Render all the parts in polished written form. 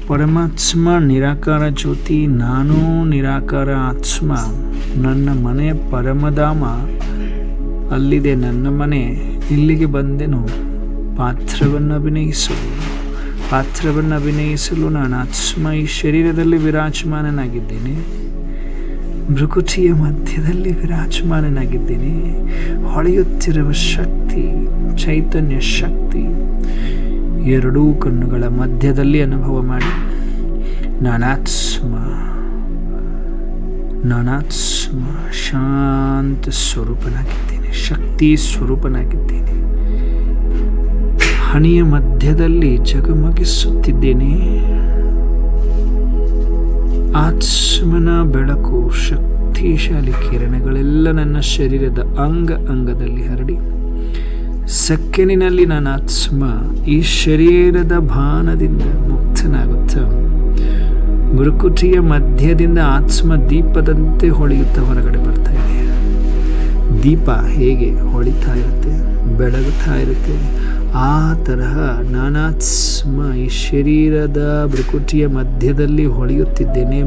ಪರಮಾತ್ಮ ನಿರಾಕಾರ ಜ್ಯೋತಿ, ನಾನು ನಿರಾಕಾರ ಆತ್ಮ. ನನ್ನ ಮನೆ ಪರಮಧಾಮ, ಅಲ್ಲಿದೆ ನನ್ನ ಮನೆ. ಇಲ್ಲಿಗೆ ಬಂದೆನು ಪಾತ್ರವನ್ನು ಅಭಿನಯಿಸಲು ನಾನು ಆತ್ಮ ಈ ಶರೀರದಲ್ಲಿ ವಿರಾಜಮಾನನಾಗಿದ್ದೇನೆ. ಭೃಕುಟಿಯ ಮಧ್ಯದಲ್ಲಿ ವಿರಾಜಮಾನನಾಗಿದ್ದೇನೆ. ಹೊಳೆಯುತ್ತಿರುವ ಶಕ್ತಿ, ಚೈತನ್ಯ ಶಕ್ತಿ ಎರಡೂ ಕಣ್ಣುಗಳ ಮಧ್ಯದಲ್ಲಿ ಅನುಭವ ಮಾಡಿ. ನಾನಾತ್ಮ ಶಾಂತ ಸ್ವರೂಪನಾಗಿದ್ದೇನೆ, ಶಕ್ತಿ ಸ್ವರೂಪನಾಗಿದ್ದೇನೆ. ಹಣಿಯ ಮಧ್ಯದಲ್ಲಿ ಜಗಮಗಿಸುತ್ತಿದ್ದೇನೆ. ಆತ್ಮನ ಬೆಳಕು, ಶಕ್ತಿಶಾಲಿ ಕಿರಣಗಳೆಲ್ಲ ನನ್ನ ಶರೀರದ ಅಂಗದಲ್ಲಿ ಹರಡಿ ಸೆಕೆಂಡಿನಲ್ಲಿ ನನ್ನ ಆತ್ಮ ಈ ಶರೀರದ ಭಾನದಿಂದ ಮುಕ್ತನಾಗುತ್ತಾ ಭೃಕುಟಿಯ ಮಧ್ಯದಿಂದ ಆತ್ಮ ದೀಪದಂತೆ ಹೊಳೆಯುತ್ತಾ ಹೊರಗಡೆ ಬರ್ತಾ ಇದೆ. ದೀಪ ಹೇಗೆ ಹೊಳಿತಾ ಇರುತ್ತೆ, ಬೆಳಗುತ್ತಾ ಇರುತ್ತೆ, ಆ ತರಹ ನಾನಾತ್ಮ ಈ ಶರೀರದ ಭೃಕುಟಿಯ ಮಧ್ಯದಲ್ಲಿ ಹೊಳೆಯುತ್ತಿದ್ದೇನೆ,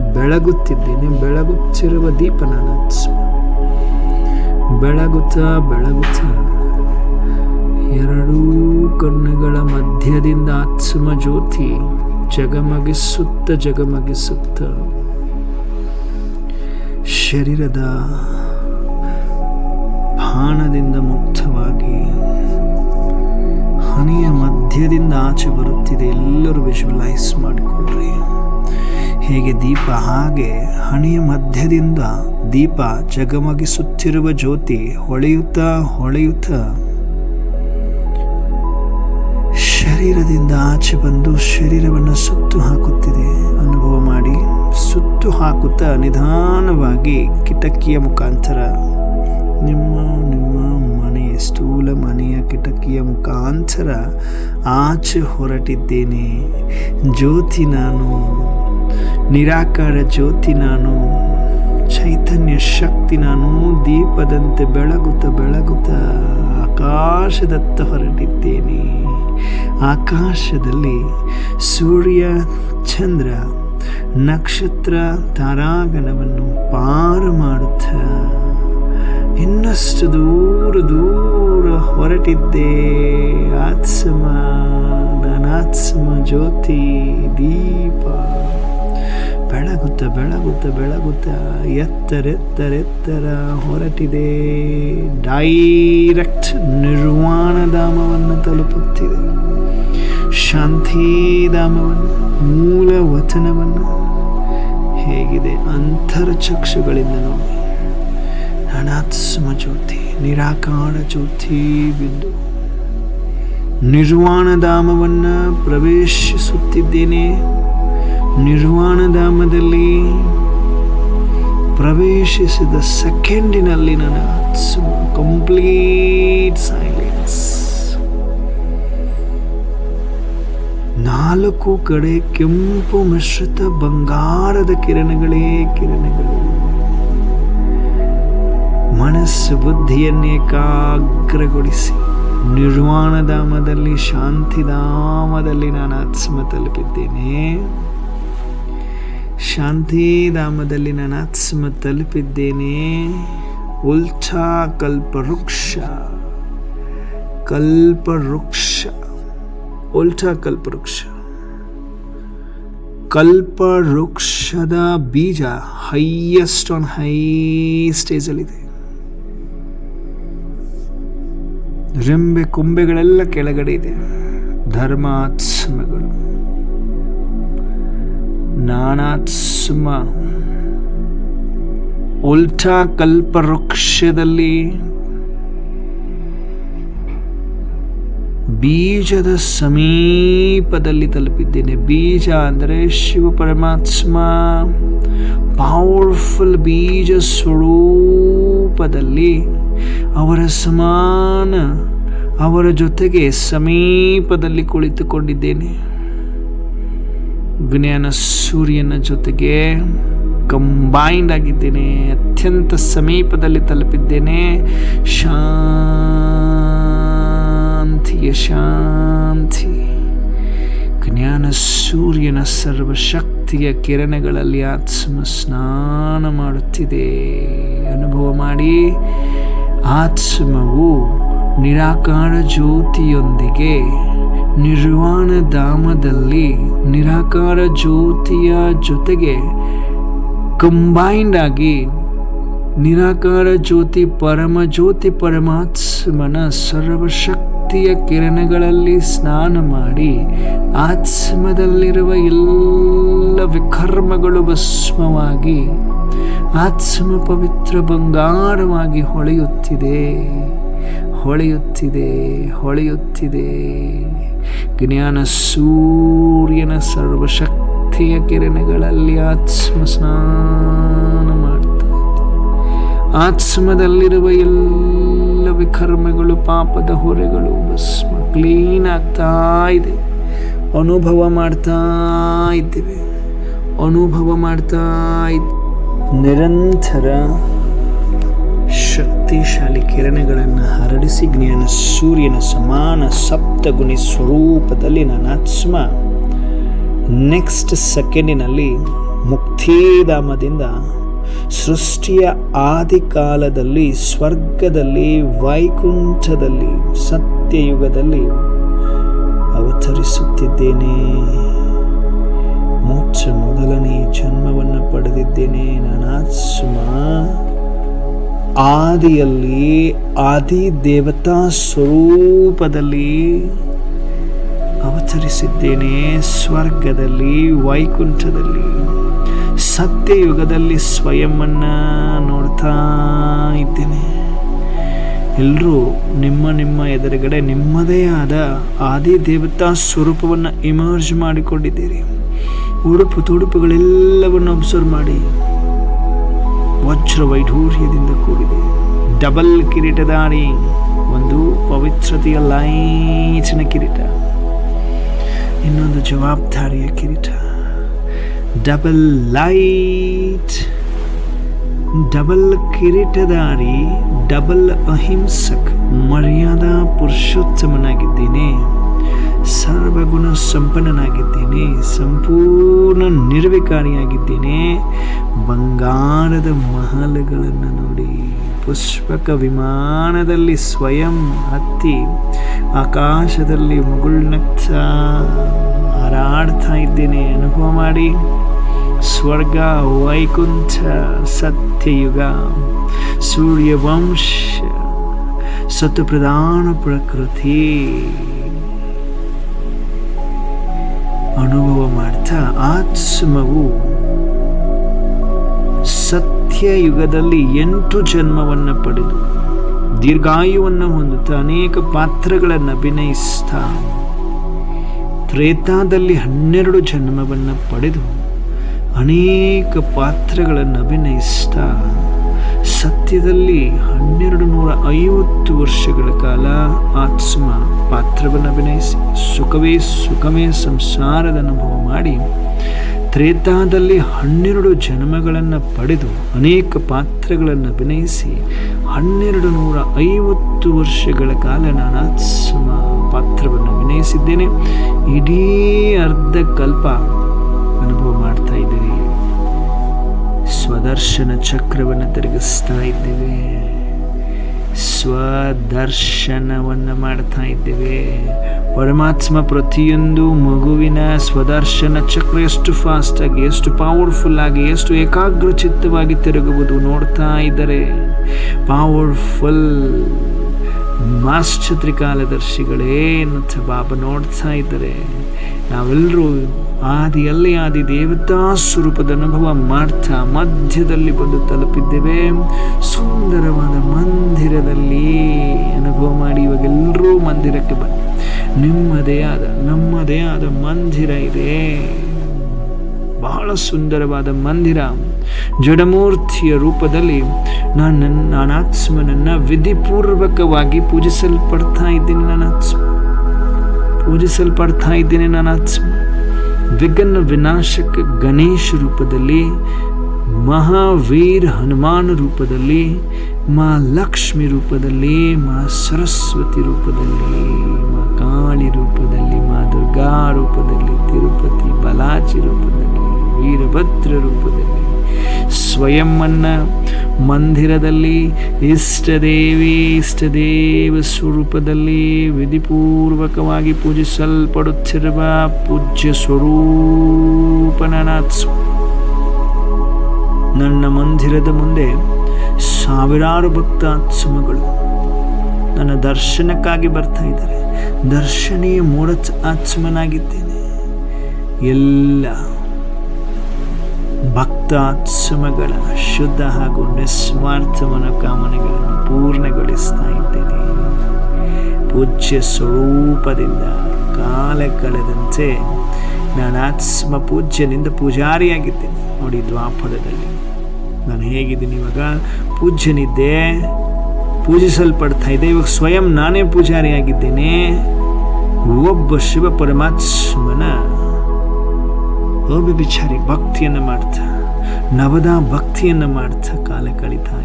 ಬೆಳಗುತ್ತಿರುವ ದೀಪ ನಾನಾತ್ಮ. ಬೆಳಗುತ್ತಾ ಎರಡೂ ಕಣ್ಣುಗಳ ಮಧ್ಯದಿಂದ ಆತ್ಮ ಜ್ಯೋತಿ ಜಗಮಗಿಸುತ್ತ ಶರೀರದ ಭಾನದಿಂದ ಮುಕ್ತವಾಗಿ ಹನಿಯ ಮಧ್ಯದಿಂದ ಆಚೆ ಬರುತ್ತಿದೆ. ಎಲ್ಲರೂ ವಿಜುವಲೈಸ್ ಮಾಡಿಕೊಳ್ಳ್ರಿ. ಹೇಗೆ ದೀಪ, ಹಾಗೆ ಹನಿಯ ಮಧ್ಯದಿಂದ ದೀಪ ಜಗಮಗಿಸುತ್ತಿರುವ ಜ್ಯೋತಿ ಹೊಳೆಯುತ್ತಾ ಶರೀರದಿಂದ ಆಚೆ ಬಂದು ಶರೀರವನ್ನು ಸುತ್ತು ಹಾಕುತ್ತಿದೆ. ಅನುಭವ ಮಾಡಿ. ಸುತ್ತು ಹಾಕುತ್ತಾ ನಿಧಾನವಾಗಿ ಕಿಟಕಿಯ ಮುಖಾಂತರ ನಿಮ್ಮ ಮನೆಯ ಸ್ಥೂಲ ಮನೆಯ ಕಿಟಕಿಯ ಮುಖಾಂತರ ಆಚೆ ಹೊರಟಿದ್ದೇನೆ. ಜ್ಯೋತಿ ನಾನು, ನಿರಾಕಾರ ಜ್ಯೋತಿ ನಾನು, ಚೈತನ್ಯ ಶಕ್ತಿ ನಾನು. ದೀಪದಂತೆ ಬೆಳಗುತ್ತಾ ಆಕಾಶದತ್ತ ಹೊರಟಿದ್ದೇನೆ. ಆಕಾಶದಲ್ಲಿ ಸೂರ್ಯ, ಚಂದ್ರ, ನಕ್ಷತ್ರ, ತಾರಾಗಣವನ್ನು ಪಾರು ಮಾಡುತ್ತಾ ಇನ್ನಷ್ಟು ದೂರ ಹೊರಟಿದ್ದೆ. ನಾನಾತ್ಮ ಜ್ಯೋತಿ ದೀಪ ಬೆಳಗುತ್ತಾ ಎತ್ತರ ಹೊರಟಿದೆ. ಡೈರೆಕ್ಟ್ ನಿರ್ವಾಣಧಾಮವನ್ನು ತಲುಪುತ್ತಿದೆ. ಶಾಂತಿಧಾಮವನ್ನು, ಮೂಲ ವಚನವನ್ನು ಹೇಗಿದೆ ಅಂತರಚಕ್ಷುಗಳಿಂದ ನೋಡಿ. ನಾನಾತ್ಮ ಜ್ಯೋತಿ, ನಿರಾಕಾರ ಜ್ಯೋತಿ ಬಿಂದು ನಿರ್ವಾಣಧಾಮವನ್ನು ಪ್ರವೇಶಿಸುತ್ತಿದ್ದೇನೆ. ನಿರ್ವಾಣಧಾಮದಲ್ಲಿ ಪ್ರವೇಶಿಸಿದ ಸೆಕೆಂಡಿನಲ್ಲಿ ನನ್ನ ಕಂಪ್ಲೀಟ್ ಸೈಲೆನ್ಸ್. 4 ಕಡೆ ಕೆಂಪು ಮಿಶ್ರಿತ ಬಂಗಾರದ ಕಿರಣಗಳು. ಮನಸ್ಸು ಬುದ್ಧಿಯನ್ನು ಏಕಾಗ್ರಗೊಳಿಸಿ ನಿರ್ವಾಣಧಾಮದಲ್ಲಿ, ಶಾಂತಿಧಾಮದಲ್ಲಿ ನಾನು ಆತ್ಮ ತಲುಪಿದ್ದೇನೆ. ಶಾಂತಿಧಾಮದಲ್ಲಿ ನಾನು ಆತ್ಮ ತಲುಪಿದ್ದೇನೆ. ಉಲ್ಟಾ ಕಲ್ಪವೃಕ್ಷ, ಉಲ್ಟಾ ಕಲ್ಪವೃಕ್ಷದ ಬೀಜ ಹೈಯೆಸ್ಟ್ ಆನ್ ಹೈ ಸ್ಟೇಜಲ್ಲಿದೆ. ರೆಂಬೆ ಕೊಂಬೆಗಳೆಲ್ಲ ಕೆಳಗಡೆ ಇದೆ. ಧರ್ಮಾತ್ಮಗಳು, ನಾನಾತ್ಮ ಉಲ್ಟಾ ಕಲ್ಪವೃಕ್ಷದಲ್ಲಿ ಬೀಜದ ಸಮೀಪದಲ್ಲಿ ತಲುಪಿದ್ದೇನೆ. ಬೀಜ ಅಂದರೆ ಶಿವ ಪರಮಾತ್ಮ ಪವರ್ಫುಲ್ ಬೀಜ ಸ್ವರೂಪದಲ್ಲಿ ಅವರ ಸಮಾನ, ಅವರ ಜೊತೆಗೆ ಸಮೀಪದಲ್ಲಿ ಕುಳಿತುಕೊಂಡಿದ್ದೇನೆ. ಜ್ಞಾನ ಸೂರ್ಯನ ಜೊತೆಗೆ ಕಂಬೈಂಡ್ ಆಗಿದ್ದೇನೆ. ಅತ್ಯಂತ ಸಮೀಪದಲ್ಲಿ ತಲುಪಿದ್ದೇನೆ. ಶಾಂತಿಯ ಶಾಂತಿ ಜ್ಞಾನ ಸೂರ್ಯನ ಸರ್ವಶಕ್ತಿಯ ಕಿರಣಗಳಲ್ಲಿ ಆತ್ಮ ಸ್ನಾನ ಮಾಡುತ್ತಿದೆ. ಅನುಭವ ಮಾಡಿ. ಆತ್ಮವು ನಿರಾಕಾರ ಜ್ಯೋತಿಯೊಂದಿಗೆ ನಿರ್ವಾಣ ಧಾಮದಲ್ಲಿ ನಿರಾಕಾರ ಜ್ಯೋತಿಯ ಜೊತೆಗೆ ಕಂಬೈಂಡ್ ಆಗಿ ನಿರಾಕಾರ ಜ್ಯೋತಿ ಪರಮಜ್ಯೋತಿ ಪರಮಾತ್ಮನ ಸರ್ವಶಕ್ತಿಯ ಕಿರಣಗಳಲ್ಲಿ ಸ್ನಾನ ಮಾಡಿ ಆತ್ಮದಲ್ಲಿರುವ ಎಲ್ಲ ವಿಕರ್ಮಗಳು ಭಸ್ಮವಾಗಿ ಆತ್ಮ ಪವಿತ್ರ ಬಂಗಾರವಾಗಿ ಹೊಳೆಯುತ್ತಿದೆ. ಜ್ಞಾನ ಸೂರ್ಯನ ಸರ್ವಶಕ್ತಿಯ ಕಿರಣಗಳಲ್ಲಿ ಆತ್ಮ ಸ್ನಾನ ಮಾಡ್ತಾ ಇದೆ. ಆತ್ಮದಲ್ಲಿರುವ ಎಲ್ಲ ವಿಕರ್ಮಗಳು ಪಾಪದ ಹೊರೆಗಳು ಭಸ್ಮ ಕ್ಲೀನ್ ಆಗ್ತಾ ಇದೆ. ಅನುಭವ ಮಾಡ್ತಾ ಇದ್ದೇವೆ. ನಿರಂತರ ಶಕ್ತಿಶಾಲಿ ಕಿರಣಗಳನ್ನು ಹರಡಿಸಿ ಜ್ಞಾನ ಸೂರ್ಯನ ಸಮಾನ ಸಪ್ತಗುಣಿ ಸ್ವರೂಪದಲ್ಲಿ ನನ್ನ ಆತ್ಮ ನೆಕ್ಸ್ಟ್ ಸೆಕೆಂಡಿನಲ್ಲಿ ಮುಕ್ತಿಧಾಮದಿಂದ ಸೃಷ್ಟಿಯ ಆದಿಕಾಲದಲ್ಲಿ ಸ್ವರ್ಗದಲ್ಲಿ ವೈಕುಂಠದಲ್ಲಿ ಸತ್ಯಯುಗದಲ್ಲಿ ಅವತರಿಸುತ್ತಿದ್ದೇನೆ. ಮೋಕ್ಷ ಮೊದಲನೇ ಜನ್ಮವನ್ನು ಪಡೆದಿದ್ದೇನೆ. ನನ್ನ ಆತ್ಮ ಆದಿಯಲ್ಲಿ ಆದಿ ದೇವತಾ ಸ್ವರೂಪದಲ್ಲಿ ಅವತರಿಸಿದ್ದೇನೆ. ಸ್ವರ್ಗದಲ್ಲಿ ವೈಕುಂಠದಲ್ಲಿ ಸತ್ಯಯುಗದಲ್ಲಿ ಸ್ವಯಂವನ್ನ ನೋಡ್ತಾ ಇದ್ದೇನೆ. ಎಲ್ಲರೂ ನಿಮ್ಮ ಎದುರುಗಡೆ ನಿಮ್ಮದೇ ಆದ ಆದಿ ದೇವತಾ ಸ್ವರೂಪವನ್ನು ಇಮರ್ಜ್ ಮಾಡಿಕೊಂಡಿದ್ದೀರಿ. ಉಡುಪು ತೊಡುಪುಗಳೆಲ್ಲವನ್ನು ಅಬ್ಸರ್ವ್ ಮಾಡಿ. ವಜ್ರ ವೈಢೂರ್ಯದಿಂದ ಕೂಡಿದೆ. ಡಬಲ್ ಕಿರೀಟಧಾರಿ, ಒಂದು ಪವಿತ್ರತೆಯ ಲೈಟಿನ ಕಿರೀಟ, ಇನ್ನೊಂದು ಜವಾಬ್ದಾರಿಯ ಕಿರೀಟ. ಡಬಲ್ ಲೈಟ್, ಡಬಲ್ ಕಿರೀಟಧಾರಿ, ಡಬಲ್ ಅಹಿಂಸಕ್, ಮರ್ಯಾದಾ ಪುರುಷೋತ್ತಮನಾಗಿದ್ದೇನೆ. ಸರ್ವಗುಣ ಸಂಪನ್ನನಾಗಿದ್ದೇನೆ. ಸಂಪೂರ್ಣ ನಿರ್ವಿಕಾರಿಯಾಗಿದ್ದೇನೆ. ಬಂಗಾರದ ಮಹಲುಗಳನ್ನು ನೋಡಿ ಪುಷ್ಪಕ ವಿಮಾನದಲ್ಲಿ ಸ್ವಯಂ ಹತ್ತಿ ಆಕಾಶದಲ್ಲಿ ಮುಗುಳ್ನಗ್ತಾ ಹಾರಾಡ್ತಾ ಇದ್ದೇನೆ. ಅನುಭವ ಮಾಡಿ. ಸ್ವರ್ಗ, ವೈಕುಂಠ, ಸತ್ಯಯುಗ, ಸೂರ್ಯವಂಶ, ಸತ್ವಪ್ರಧಾನ ಪ್ರಕೃತಿ ಅನುಭವ ಮಾಡ್ತಾ ಆತ್ಮವು ಸತ್ಯಯುಗದಲ್ಲಿ 8 ಜನ್ಮವನ್ನು ಪಡೆದು ದೀರ್ಘಾಯುವನ್ನು ಹೊಂದುತ್ತಾ ಅನೇಕ ಪಾತ್ರಗಳನ್ನು ಅಭಿನಯಿಸ್ತಾ ತ್ರೇತಾದಲ್ಲಿ 12 ಜನ್ಮವನ್ನು ಪಡೆದು ಅನೇಕ ಪಾತ್ರಗಳನ್ನು ಅಭಿನಯಿಸ್ತಾ ಸತ್ಯದಲ್ಲಿ 1250 ವರ್ಷಗಳ ಕಾಲ ಆತ್ಮ ಪಾತ್ರವನ್ನು ಅಭಿನಯಿಸಿ ಸುಖವೇ ಸಂಸಾರದ ಅನುಭವ ಮಾಡಿ ತ್ರೇತಾದಲ್ಲಿ 12 ಜನ್ಮಗಳನ್ನು ಪಡೆದು ಅನೇಕ ಪಾತ್ರಗಳನ್ನು ಅಭಿನಯಿಸಿ 1250 ವರ್ಷಗಳ ಕಾಲ ನಾನು ಆತ್ಮ ಪಾತ್ರವನ್ನು ಅಭಿನಯಿಸಿದ್ದೇನೆ. ಇಡೀ ಅರ್ಧ ಕಲ್ಪ ಅನುಭವ ಮಾಡ್ತಾ ಇದ್ದೀರಿ. ಸ್ವದರ್ಶನ ಚಕ್ರವನ್ನು ತಿರುಗಿಸ್ತಾ ಇದ್ದೇವೆ. ಸ್ವದರ್ಶನವನ್ನು ಮಾಡ್ತಾ ಇದ್ದೇವೆ. ಪರಮಾತ್ಮ ಪ್ರತಿಯೊಂದು ಮಗುವಿನ ಸ್ವದರ್ಶನ ಚಕ್ರ ಎಷ್ಟು ಫಾಸ್ಟ್ ಆಗಿ, ಎಷ್ಟು ಪವರ್ಫುಲ್ ಆಗಿ, ಎಷ್ಟು ಏಕಾಗ್ರ ಚಿತ್ತವಾಗಿ ತಿರುಗುವುದು ನೋಡ್ತಾ ಇದ್ದಾರೆ. ಪವರ್ಫುಲ್ ಮಾಸ್ಟರ್ ತ್ರಿಕಾಲದರ್ಶಿಗಳೇ ಎನ್ನುತ್ತ ಬಾಬಾ ನೋಡ್ತಾ ಇದ್ದಾರೆ. ನಾವೆಲ್ಲರೂ ಆದಿಯಲ್ಲಿ ಆದಿ ದೇವತಾ ಸ್ವರೂಪದ ಅನುಭವ ಮಾಡ್ತಾ ಮಧ್ಯದಲ್ಲಿ ಬಂದು ತಲುಪಿದ್ದೇವೆ. ಸುಂದರವಾದ ಮಂದಿರದಲ್ಲಿ ಅನುಭವ ಮಾಡಿ. ಇವಾಗೆಲ್ಲರೂ ಮಂದಿರಕ್ಕೆ ಬನ್ನಿ. ನಮ್ಮದೇ ಆದ ಮಂದಿರ ಇದೆ. ಬಹಳ ಸುಂದರವಾದ ಮಂದಿರ. ಜಡಮೂರ್ತಿಯ ರೂಪದಲ್ಲಿ ನಾನು ಆತ್ಮನನ್ನ ವಿಧಿಪೂರ್ವಕವಾಗಿ ಪೂಜಿಸಲ್ಪಡ್ತಾ ಇದ್ದೀನಿ. ನನ್ನ ಆತ್ಮ ವಿಘ್ನ ವಿನಾಶಕ ಗಣೇಶ ರೂಪದಲ್ಲಿ, ಮಹಾವೀರ್ ಹನುಮಾನ್ ರೂಪದಲ್ಲಿ, ಮಾ ಲಕ್ಷ್ಮಿ ರೂಪದಲ್ಲಿ, ಮಾ ಸರಸ್ವತಿ ರೂಪದಲ್ಲಿ, ಮಾ ಕಾಳಿ ಕಾಳಿ ರೂಪದಲ್ಲಿ, ಮಾ ದುರ್ಗಾ ರೂಪದಲ್ಲಿ, ತಿರುಪತಿ ಬಾಲಾಜಿ ರೂಪದಲ್ಲಿ, ವೀರಭದ್ರ ರೂಪದಲ್ಲಿ, ಸ್ವಯಂವನ್ನ ಮಂದಿರದಲ್ಲಿ ಇಷ್ಟದೇವ ಸ್ವರೂಪದಲ್ಲಿ ವಿಧಿಪೂರ್ವಕವಾಗಿ ಪೂಜಿಸಲ್ಪಡುತ್ತಿರುವ ಪೂಜ್ಯ ಸ್ವರೂಪನಾಥ. ನನ್ನ ಮಂದಿರದ ಮುಂದೆ ಸಾವಿರಾರು ಭಕ್ತಾತ್ಮಗಳು ನನ್ನ ದರ್ಶನಕ್ಕಾಗಿ ಬರ್ತಾ ಇದ್ದಾರೆ. ದರ್ಶನೀಯ ಮೂಢ ಆತ್ಮನಾಗಿದ್ದೇನೆ. ಎಲ್ಲ ಭಕ್ತಾತ್ಮಗಳ ಶುದ್ಧ ಹಾಗೂ ನಿಸ್ವಾರ್ಥ ಮನೋಕಾಮನೆಗಳನ್ನು ಪೂರ್ಣಗೊಳಿಸ್ತಾ ಇದ್ದೇನೆ. ಪೂಜ್ಯ ಸ್ವರೂಪದಿಂದ ಕಾಲ ಕಳೆದಂತೆ ನಾನು ಆತ್ಮ ಪೂಜ್ಯನಿಂದ ಪೂಜಾರಿಯಾಗಿದ್ದೇನೆ. ನೋಡಿ, ದ್ವಾಪರದಲ್ಲಿ ನಾನು ಹೇಗಿದ್ದೀನಿ, ಇವಾಗ ಪೂಜ್ಯನಿದ್ದೆ, ಪೂಜಿಸಲ್ಪಡ್ತಾ ಇದೆ. ಇವಾಗ ಸ್ವಯಂ ನಾನೇ ಪೂಜಾರಿಯಾಗಿದ್ದೇನೆ. ಒಬ್ಬ ಶಿವ ಪರಮಾತ್ಮನ ವ್ಯಭಿಚಾರಿ ಭಕ್ತಿಯನ್ನು ಮಾಡ್ತಾ, ನವದಾ ಭಕ್ತಿಯನ್ನು ಮಾಡ್ತಾ ಕಾಲ ಕಳೀತಾ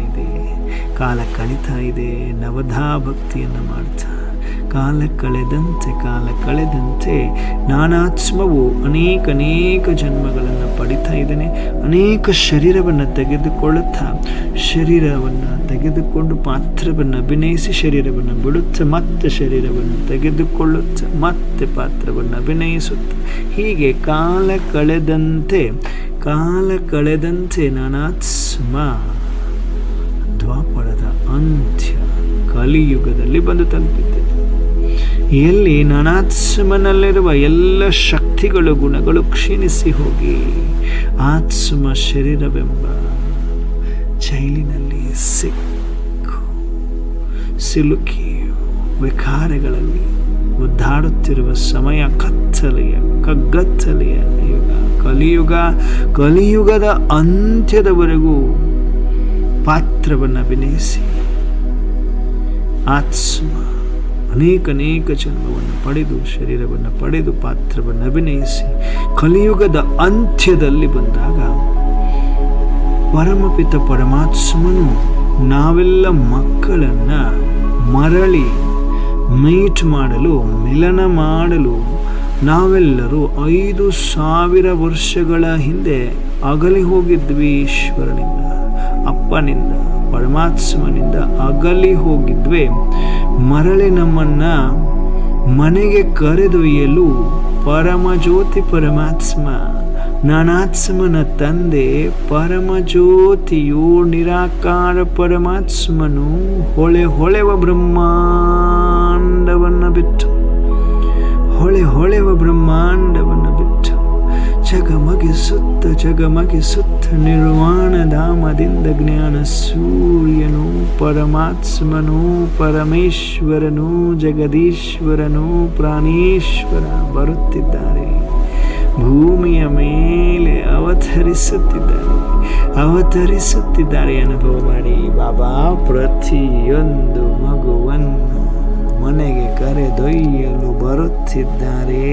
ಇದೆ. ನವದಾ ಭಕ್ತಿಯನ್ನು ಮಾಡ್ತಾ ಕಾಲ ಕಳೆದಂತೆ ನಾನಾತ್ಮವು ಅನೇಕ ಜನ್ಮಗಳನ್ನು ಪಡಿತಾ ಇದ್ದೇನೆ. ಅನೇಕ ಶರೀರವನ್ನು ತೆಗೆದುಕೊಂಡು ಪಾತ್ರವನ್ನು ಅಭಿನಯಿಸಿ ಶರೀರವನ್ನು ಬಿಡುತ್ತಾ, ಮತ್ತೆ ಶರೀರವನ್ನು ತೆಗೆದುಕೊಳ್ಳುತ್ತಾ, ಮತ್ತೆ ಪಾತ್ರವನ್ನು ಅಭಿನಯಿಸುತ್ತಾ, ಹೀಗೆ ಕಾಲ ಕಳೆದಂತೆ ನಾನಾತ್ಮ ದ್ವಾಪರದ ಅಂತ್ಯ ಕಲಿಯುಗದಲ್ಲಿ ಬಂದು ತಲುಪಿದ್ದೇನೆ. ಎಲ್ಲಿ ನಾನಾತ್ಮನಲ್ಲಿರುವ ಎಲ್ಲ ಶಕ್ತಿಗಳು, ಗುಣಗಳು ಕ್ಷೀಣಿಸಿ ಹೋಗಿ ಆತ್ಮ ಶರೀರವೆಂಬ ಜೈಲಿನಲ್ಲಿ ಸಿಲುಕಿ ವಿಕಾರಗಳಲ್ಲಿ ಒದ್ದಾಡುತ್ತಿರುವ ಸಮಯ, ಕಗ್ಗತ್ತಲೆಯ ಯುಗ, ಕಲಿಯುಗದ ಅಂತ್ಯದವರೆಗೂ ಪಾತ್ರವನ್ನು ಅಭಿನಯಿಸಿ ಆತ್ಮ ಅನೇಕ ಜನ್ಮವನ್ನು ಪಡೆದು, ಶರೀರವನ್ನು ಪಡೆದು, ಪಾತ್ರವನ್ನು ಅಭಿನಯಿಸಿ ಕಲಿಯುಗದ ಅಂತ್ಯದಲ್ಲಿ ಬಂದಾಗ ಪರಮಪಿತ ಪರಮಾತ್ಮನು ನಾವೆಲ್ಲ ಮಕ್ಕಳನ್ನು ಮರಳಿ ಮಿಲನ ಮಾಡಲು ನಾವೆಲ್ಲರೂ 5,000 ವರ್ಷಗಳ ಹಿಂದೆ ಅಗಲಿ ಹೋಗಿದ್ವಿ. ಈಶ್ವರನಿಂದ, ಅಪ್ಪನಿಂದ, ಪರಮಾತ್ಮನಿಂದ ಅಗಲಿ ಹೋಗಿದ್ವಿ. ಮರಳಿ ನಮ್ಮನ್ನ ಮನೆಗೆ ಕರೆದೊಯ್ಯಲು ಪರಮಜ್ಯೋತಿ ಪರಮಾತ್ಮ, ನಾನಾತ್ಮನ ತಂದೆ ಪರಮಜ್ಯೋತಿಯು, ನಿರಾಕಾರ ಪರಮಾತ್ಮನು ಹೊಳೆವ ಬ್ರಹ್ಮಾಂಡವನ್ನು ಬಿಟ್ಟು ಜಗಮಗಿಸುತ್ತ ನಿರ್ವಾಣ ಧಾಮದಿಂದ ಜ್ಞಾನ ಸೂರ್ಯನು, ಪರಮಾತ್ಮನು, ಪರಮೇಶ್ವರನು, ಜಗದೀಶ್ವರನು, ಪ್ರಾಣೇಶ್ವರ ಬರುತ್ತಿದ್ದಾರೆ. ಭೂಮಿಯ ಮೇಲೆ ಅವತರಿಸುತ್ತಿದ್ದಾರೆ. ಅನುಭವ ಮಾಡಿ ಬಾಬಾ. ಪ್ರತಿಯೊಂದು ಮಗುವನ್ನು ಮನೆಗೆ ಕರೆದೊಯ್ಯಲು ಬರುತ್ತಿದ್ದಾರೆ.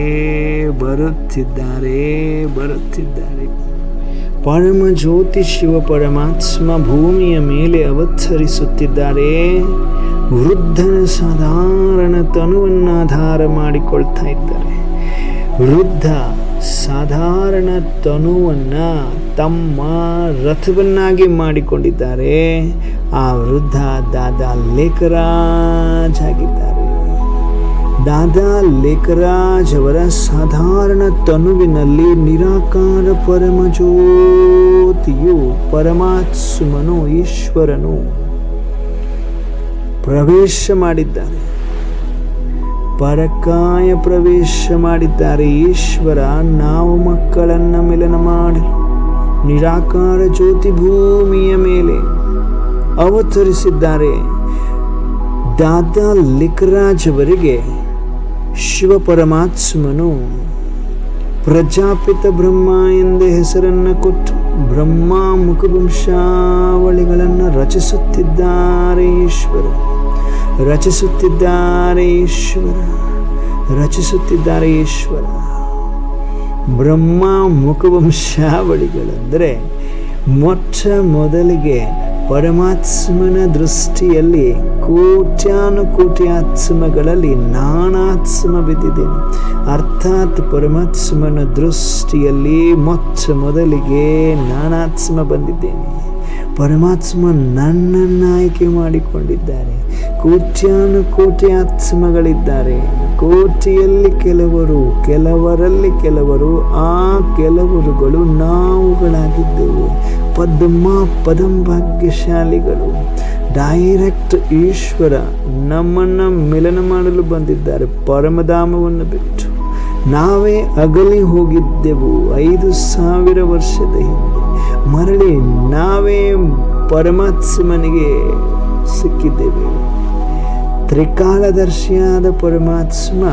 ಪರಮ ಜ್ಯೋತಿ ಶಿವ ಪರಮಾತ್ಮ ಭೂಮಿಯ ಮೇಲೆ ಅವತರಿಸುತ್ತಿದ್ದಾರೆ. ವೃದ್ಧನ ಸಾಧಾರಣ ತನುವನ್ನು ಆಧಾರ ಮಾಡಿಕೊಳ್ತಾ ಇದ್ದಾರೆ. ವೃದ್ಧ ಸಾಧಾರಣ ತನುವನ್ನು ತಮ್ಮ ರಥವನ್ನಾಗಿ ಮಾಡಿಕೊಂಡಿದ್ದಾರೆ. ಆ ವೃದ್ಧ ದಾದಾ ಲೇಖರಾಜ್ ಆಗಿದ್ದಾರೆ. ದಾದಾ ಲೇಖರಾಜ್ ಅವರ ಸಾಧಾರಣ ತನುವಿನಲ್ಲಿ ನಿರಾಕಾರ ಪರಮಜ್ಯೋತಿಯು, ಪರಮಾತ್ಮನು, ಈಶ್ವರನು ಪ್ರವೇಶ ಮಾಡಿದ್ದಾರೆ. ಪರಕಾಯ ಪ್ರವೇಶ ಮಾಡಿದ್ದಾರೆ. ಈಶ್ವರ ನಾವು ಮಕ್ಕಳನ್ನು ಮಿಲನ ಮಾಡಲು ನಿರಾಕಾರ ಜ್ಯೋತಿ ಭೂಮಿಯ ಮೇಲೆ ಅವತರಿಸಿದ್ದಾರೆ. ದಾದಾ ಲಿಖರಾಜ್ ಅವರಿಗೆ ಶಿವ ಪರಮಾತ್ಮನು ಪ್ರಜಾಪಿತ ಬ್ರಹ್ಮ ಎಂದೇ ಹೆಸರನ್ನು ಕೊಟ್ಟು ಬ್ರಹ್ಮ ಮುಖವಂಶಾವಳಿಗಳನ್ನು ರಚಿಸುತ್ತಿದ್ದಾರೆ. ಈಶ್ವರ ಬ್ರಹ್ಮ ಮುಖವಂಶಾವಳಿಗಳೆಂದರೆ ಮೊಟ್ಟ ಮೊದಲಿಗೆ ಪರಮಾತ್ಮನ ದೃಷ್ಟಿಯಲ್ಲಿ ಕೋಟ್ಯಾನುಕೋಟಿ ಆತ್ಮಗಳಲ್ಲಿ ನಾನಾತ್ಮ ಬಿದ್ದಿದ್ದೇನೆ. ಅರ್ಥಾತ್ ಪರಮಾತ್ಮನ ದೃಷ್ಟಿಯಲ್ಲಿ ಮೊಟ್ಟ ಮೊದಲಿಗೆ ನಾನಾತ್ಮ ಬಂದಿದ್ದೇನೆ. ಪರಮಾತ್ಮ ನನ್ನನ್ನು ಆಯ್ಕೆ ಮಾಡಿಕೊಂಡಿದ್ದಾರೆ. ಕೋಟ್ಯಾನುಕೋಟಿ ಆತ್ಮಗಳಿದ್ದಾರೆ. ಕೋಟಿಯಲ್ಲಿ ಕೆಲವರು, ಕೆಲವರಲ್ಲಿ ಕೆಲವರು, ಆ ಕೆಲವರುಗಳು ನಾವುಗಳಾಗಿದ್ದೇವೆ. ಪದಂ ಭಾಗ್ಯಶಾಲಿಗಳು. ಡೈರೆಕ್ಟ್ ಈಶ್ವರ ನಮ್ಮನ್ನು ಮಿಲನ ಮಾಡಲು ಬಂದಿದ್ದಾರೆ. ಪರಮಧಾಮವನ್ನು ಬಿಟ್ಟು ನಾವೇ ಅಗಲಿ ಹೋಗಿದ್ದೆವು 5,000 ವರ್ಷದ ಹಿಂದೆ. ಮರಳಿ ನಾವೇ ಪರಮಾತ್ಮನಿಗೆ ಸಿಕ್ಕಿದ್ದೇವೆ. ತ್ರಿಕಾಲದರ್ಶಿಯಾದ ಪರಮಾತ್ಮ,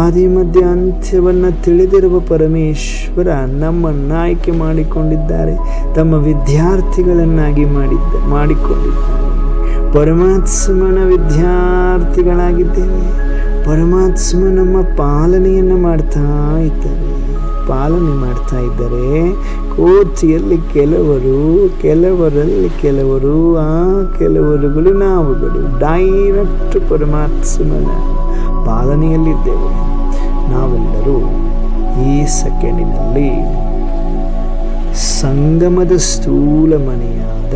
ಆದಿ ಮಧ್ಯ ಅಂತ್ಯವನ್ನು ತಿಳಿದಿರುವ ಪರಮೇಶ್ವರ ನಮ್ಮನ್ನು ಆಯ್ಕೆ ಮಾಡಿಕೊಂಡಿದ್ದಾರೆ. ತಮ್ಮ ವಿದ್ಯಾರ್ಥಿಗಳನ್ನಾಗಿ ಮಾಡಿಕೊಂಡಿದ್ದಾರೆ. ಪರಮಾತ್ಮನ ವಿದ್ಯಾರ್ಥಿಗಳಾಗಿದ್ದೇವೆ. ಪರಮಾತ್ಮ ನಮ್ಮ ಪಾಲನೆ ಮಾಡ್ತಾ ಇದ್ದಾರೆ. ಕೋಟಿಯಲ್ಲಿ ಕೆಲವರು, ಕೆಲವರಲ್ಲಿ ಕೆಲವರು, ಆ ಕೆಲವರುಗಳು ನಾವುಗಳು. ಡೈರೆಕ್ಟ್ ಪರಮಾತ್ಮನ ಪಾಲನೆಯಲ್ಲಿದ್ದೇವೆ. ನಾವೆಲ್ಲರೂ ಈ ಸೆಕೆಂಡಿನಲ್ಲಿ ಸಂಗಮದ ಸ್ಥೂಲ ಮನೆಯಾದ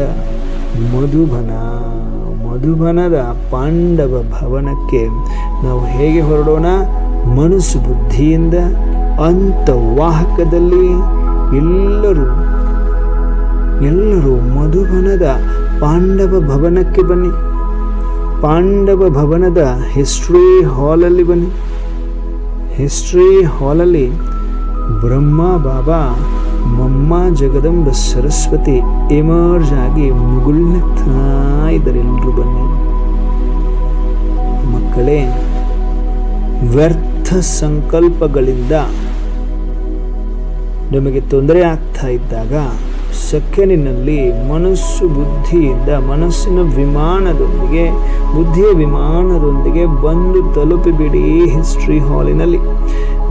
ಮಧುಬನದ ಪಾಂಡವ ಭವನಕ್ಕೆ ನಾವು ಹೇಗೆ ಹೊರಡೋಣ? ಮನಸ್ಸು ಬುದ್ಧಿಯಿಂದ ಅಂತರ್ವಾಹಕದಲ್ಲಿ ಎಲ್ಲರೂ ಮಧುಬನದ ಪಾಂಡವ ಭವನಕ್ಕೆ ಬನ್ನಿ. ಪಾಂಡವ ಭವನದ ಹಿಸ್ಟ್ರಿ ಹಾಲಲ್ಲಿ ಬನ್ನಿ. ಹಿಸ್ಟ್ರಿ ಹಾಲಲ್ಲಿ ಬ್ರಹ್ಮ ಬಾಬಾ, ಮಮ್ಮ ಜಗದಂಬ ಸರಸ್ವತಿ ಎಮರ್ಜ್ ಆಗಿ ಮುಗುಳ್ತಾ ಇದ್ದಾರೆ. ಎಲ್ಲರೂ ಬನ್ನಿ ಮಕ್ಕಳೇ. ವ್ಯರ್ಥ ಸಂಕಲ್ಪಗಳಿಂದ ನಮಗೆ ತೊಂದರೆ ಆಗ್ತಾ ಇದ್ದಾಗ ಸೆಕೆಂಡಿನಲ್ಲಿ ಮನಸ್ಸು ಬುದ್ಧಿಯಿಂದ, ಮನಸ್ಸಿನ ಬುದ್ಧಿಯ ವಿಮಾನದೊಂದಿಗೆ ಬಂದು ತಲುಪಿಬಿಡಿ ಹಿಸ್ಟ್ರಿ ಹಾಲಿನಲ್ಲಿ.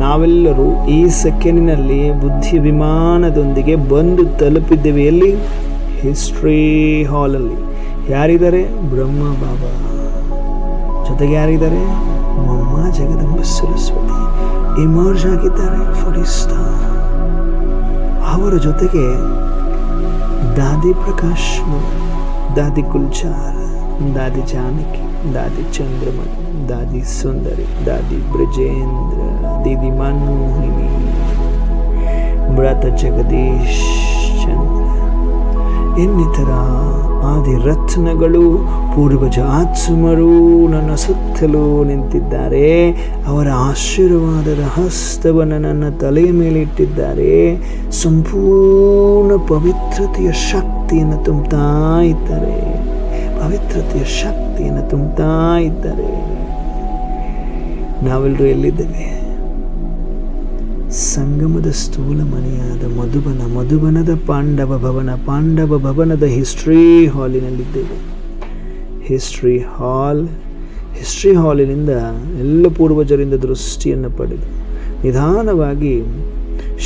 ನಾವೆಲ್ಲರೂ ಈ ಸೆಕೆಂಡಿನಲ್ಲಿ ಬುದ್ಧಿಯ ವಿಮಾನದೊಂದಿಗೆ ಬಂದು ತಲುಪಿದ್ದೇವೆ. ಎಲ್ಲಿ? ಹಿಸ್ಟ್ರಿ ಹಾಲಲ್ಲಿ. ಯಾರಿದ್ದಾರೆ? ಬ್ರಹ್ಮ ಬಾಬಾ. ಜೊತೆಗೆ ಯಾರಿದ್ದಾರೆ? ಮಮ್ಮ ಜಗದಂಬ ಸರಸ್ವತಿ ಎಮರ್ಜ್ ಆಗಿದ್ದಾರೆ. ಫರಿಸ್ತಾ ಅವರ ಜೊತೆಗೆ ದಾದಿ ಪ್ರಕಾಶ್, ದಾದಿ ಗುಲ್ಜಾರ್, ದಾದಿ ಜಾನಕಿ, ದಾದಿ ಚಂದ್ರಮತಿ, ದಾದಿ ಸುಂದರಿ, ದಾದಿ ಬ್ರಜೇಂದ್ರ, ದೀದಿ ಮನ್ಮೋಹಿನಿ, ಮೃತ ಜಗದೀಶ್ ಚಂದ್ರ ಇನ್ನಿತರ ಆದಿ ರತ್ನಗಳು, ಪೂರ್ವಜ ಆತ್ಮರು ನನ್ನ ಸುತ್ತಲೂ ನಿಂತಿದ್ದಾರೆ. ಅವರ ಆಶೀರ್ವಾದದ ಹಸ್ತವನ್ನು ನನ್ನ ತಲೆಯ ಮೇಲೆ ಇಟ್ಟಿದ್ದಾರೆ. ಸಂಪೂರ್ಣ ಪವಿತ್ರತೆಯ ಶಕ್ತಿಯನ್ನು ತುಂಬುತ್ತಾ ಇದ್ದಾರೆ. ನಾವೆಲ್ಲರೂ ಎಲ್ಲಿದ್ದೇವೆ? ಸಂಗಮದ ಸ್ಥೂಲ ಮನೆಯಾದ ಮಧುಬನದ ಪಾಂಡವ ಭವನದ ಹಿಸ್ಟ್ರಿ ಹಾಲಿನಲ್ಲಿದ್ದೇವೆ. ಹಿಸ್ಟ್ರಿ ಹಾಲಿನಿಂದ ಎಲ್ಲ ಪೂರ್ವಜರಿಂದ ದೃಷ್ಟಿಯನ್ನು ಪಡೆದು ನಿಧಾನವಾಗಿ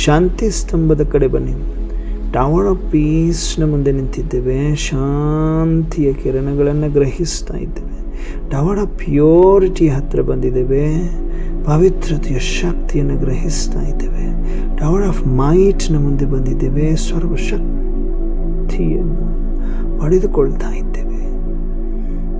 ಶಾಂತಿ ಸ್ತಂಭದ ಕಡೆ ಬನ್ನಿ. ಟವರ್ ಆಫ್ ಪೀಸ್ನ ಮುಂದೆ ನಿಂತಿದ್ದೇವೆ. ಶಾಂತಿಯ ಕಿರಣಗಳನ್ನು ಗ್ರಹಿಸ್ತಾ ಇದ್ದೇವೆ. ಟವರ್ ಆಫ್ ಪ್ಯೂರಿಟಿ ಹತ್ರ ಬಂದಿದ್ದೇವೆ. ಪವಿತ್ರತೆಯ ಶಕ್ತಿಯನ್ನು ಗ್ರಹಿಸ್ತಾ ಇದ್ದೇವೆ. ಟವರ್ ಆಫ್ ಮೈಟ್ನ ಮುಂದೆ ಬಂದಿದ್ದೇವೆ. ಸರ್ವಶಕ್ತಿಯನ್ನು ಪಡೆದುಕೊಳ್ತಾ ಇದ್ದೇವೆ.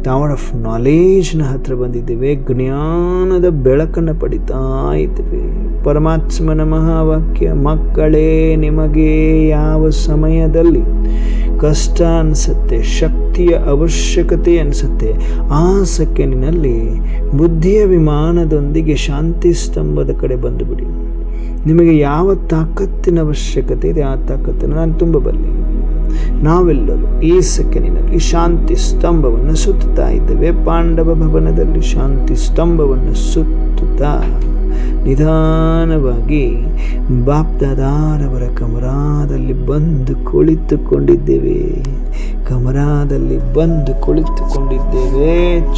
ಟವರ್ ಆಫ್ ನಾಲೇಜ್ನ ಹತ್ರ ಬಂದಿದ್ದೇವೆ. ಜ್ಞಾನದ ಬೆಳಕನ್ನು ಪಡಿತಾ ಇದ್ದೇವೆ. ಪರಮಾತ್ಮನ ಮಹಾವಾಕ್ಯ, ಮಕ್ಕಳೇ ನಿಮಗೆ ಯಾವ ಸಮಯದಲ್ಲಿ ಕಷ್ಟ ಅನಿಸುತ್ತೆ, ಶಕ್ತಿಯ ಅವಶ್ಯಕತೆ ಅನಿಸುತ್ತೆ, ಆ ಸೆಕೆಂಡಿನಲ್ಲಿ ಬುದ್ಧಿಯ ವಿಮಾನದೊಂದಿಗೆ ಶಾಂತಿ ಸ್ತಂಭದ ಕಡೆ ಬಂದು ಬಿಡಿ. ನಿಮಗೆ ಯಾವ ತಾಕತ್ತಿನ ಅವಶ್ಯಕತೆ ಇದೆ ಆ ತಾಕತ್ತನ್ನು ನಾನು ತುಂಬಬಲ್ಲೆ. ನಾವೆಲ್ಲರೂ ಈ ಸೆಕೆಂಡಿನಲ್ಲಿ ಶಾಂತಿ ಸ್ತಂಭವನ್ನು ಸುತ್ತುತ್ತಾ ಇದ್ದೇವೆ. ಪಾಂಡವ ಭವನದಲ್ಲಿ ಶಾಂತಿ ಸ್ತಂಭವನ್ನು ಸುತ್ತುತ್ತಾ ನಿಧಾನವಾಗಿ ಬಾಪ್ದಾದಾರವರ ಕಮರಾದಲ್ಲಿ ಬಂದು ಕುಳಿತುಕೊಂಡಿದ್ದೇವೆ.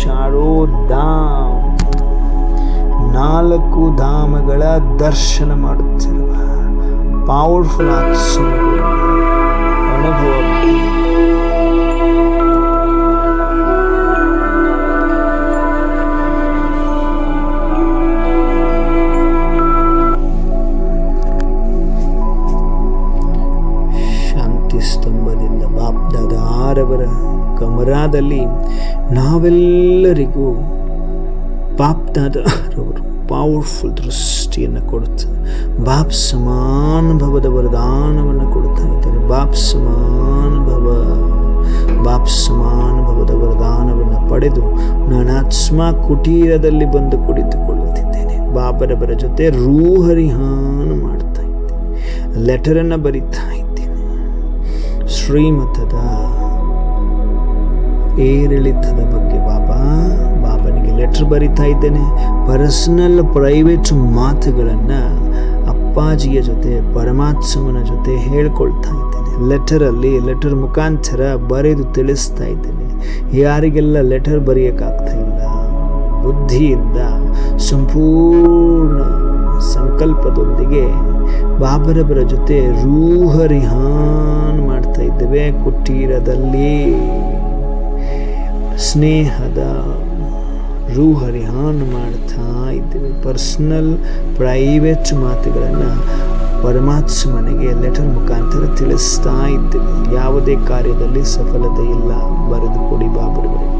ಚಾರೋ ಧಾಮ್, 4 ಧಾಮಗಳ ದರ್ಶನ ಮಾಡುತ್ತಿರುವ ಪವರ್ಫುಲ್ ಆತ್ಮಗಳು ಅನುಭವ ವರಾದಲ್ಲಿ ನಾವೆಲ್ಲರಿಗೂ ಬಾಪ್ದಾದರವರು ಪವರ್ಫುಲ್ ದೃಷ್ಟಿಯನ್ನು ಕೊಡುತ್ತಾ ಬಾಪ್ ಸಮಾನ ಭವದ ವರದಾನವನ್ನು ಕೊಡ್ತಾ ಇದ್ದಾರೆ. ಬಾಪ್ ಸಮಾನ ಭವದ ವರದಾನವನ್ನು ಪಡೆದು ನಾನು ಆತ್ಮ ಕುಟೀರದಲ್ಲಿ ಬಂದು ಕುಳಿತುಕೊಳ್ಳುತ್ತಿದ್ದೇನೆ. ಬಾಬರವರ ಜೊತೆ ರೂಹರಿಹಾನ ಮಾಡ್ತಾ ಇದ್ದೇನೆ, ಲೆಟರನ್ನು ಬರಿತಾ ಇದ್ದೇನೆ. ಶ್ರೀಮತದ ಏರಿಳಿತದ ಬಗ್ಗೆ ಬಾಬನಿಗೆ ಲೆಟರ್ ಬರಿತಾ ಇದ್ದೇನೆ. ಪರ್ಸನಲ್ ಪ್ರೈವೇಟ್ ಮಾತುಗಳನ್ನು ಅಪ್ಪಾಜಿಯ ಜೊತೆ ಪರಮಾತ್ಮನ ಜೊತೆ ಹೇಳ್ಕೊಳ್ತಾ ಇದ್ದೇನೆ. ಲೆಟರ್ ಮುಖಾಂತರ ಬರೆದು ತಿಳಿಸ್ತಾ ಇದ್ದೇನೆ. ಯಾರಿಗೆಲ್ಲ ಲೆಟರ್ ಬರೆಯೋಕ್ಕಾಗ್ತಾ ಇಲ್ಲ, ಬುದ್ಧಿಯಿಂದ ಸಂಪೂರ್ಣ ಸಂಕಲ್ಪದೊಂದಿಗೆ ಬಾಬರವರ ಜೊತೆ ರೂಹರಿಹಾನ್ ಮಾಡ್ತಾ ಇದ್ದೇವೆ. ಕುಟೀರದಲ್ಲಿ ಸ್ನೇಹದ ರೂಹರಿಹಾನ್ ಮಾಡ್ತಾ ಇದ್ದೇವೆ. ಪರ್ಸನಲ್ ಪ್ರೈವೇಟ್ ಮಾತುಗಳನ್ನು ಪರಮಾತ್ಮನಿಗೆ ಲೆಟರ್ ಮುಖಾಂತರ ತಿಳಿಸ್ತಾ ಇದ್ದೇವೆ. ಯಾವುದೇ ಕಾರ್ಯದಲ್ಲಿ ಸಫಲತೆ ಇಲ್ಲ, ಬರೆದು ಕೊಡಿ ಬಾಬರವರಿಗೆ.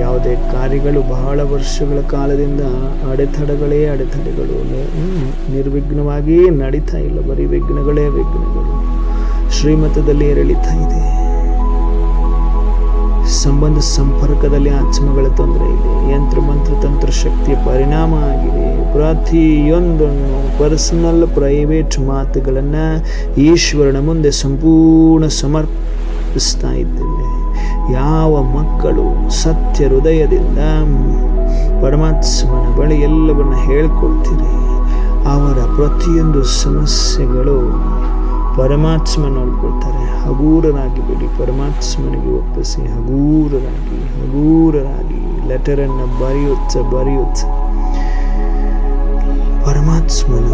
ಯಾವುದೇ ಕಾರ್ಯಗಳು ಬಹಳ ವರ್ಷಗಳ ಕಾಲದಿಂದ ಅಡೆತಡೆಗಳು ನಿರ್ವಿಘ್ನವಾಗಿ ನಡೀತಾ ಇಲ್ಲ, ಬರೀ ವಿಘ್ನಗಳು. ಶ್ರೀಮತದಲ್ಲಿ ಏರಿಳಿತಾ ಇದೆ. ಸಂಬಂಧ ಸಂಪರ್ಕದಲ್ಲಿ ಆತ್ಮಗಳ ತೊಂದರೆ ಇದೆ. ಯಂತ್ರ ಮಂತ್ರ ತಂತ್ರ ಶಕ್ತಿಯ ಪರಿಣಾಮ ಆಗಿದೆ. ಪ್ರತಿಯೊಂದನ್ನು ಪರ್ಸನಲ್ ಪ್ರೈವೇಟ್ ಮಾತುಗಳನ್ನು ಈಶ್ವರನ ಮುಂದೆ ಸಂಪೂರ್ಣ ಸಮರ್ಪಿಸ್ತಾ ಇದ್ದೇವೆ. ಯಾವ ಮಕ್ಕಳು ಸತ್ಯ ಹೃದಯದಿಂದ ಪರಮಾತ್ಮನ ಬಳಿ ಎಲ್ಲವನ್ನು ಹೇಳ್ಕೊಳ್ತೀರಿ, ಅವರ ಪ್ರತಿಯೊಂದು ಸಮಸ್ಯೆಗಳು ಪರಮಾತ್ಮ ನೋಡ್ಕೊಳ್ತಾರೆ. ಹಗೂರರಾಗಿ ಬಿಡಿ, ಪರಮಾತ್ಮನಿಗೆ ಒಪ್ಪಿಸಿ. ಹಗೂರರಾಗಿ ಲೆಟರನ್ನು ಬರೆಯುತ್ತ ಪರಮಾತ್ಮನ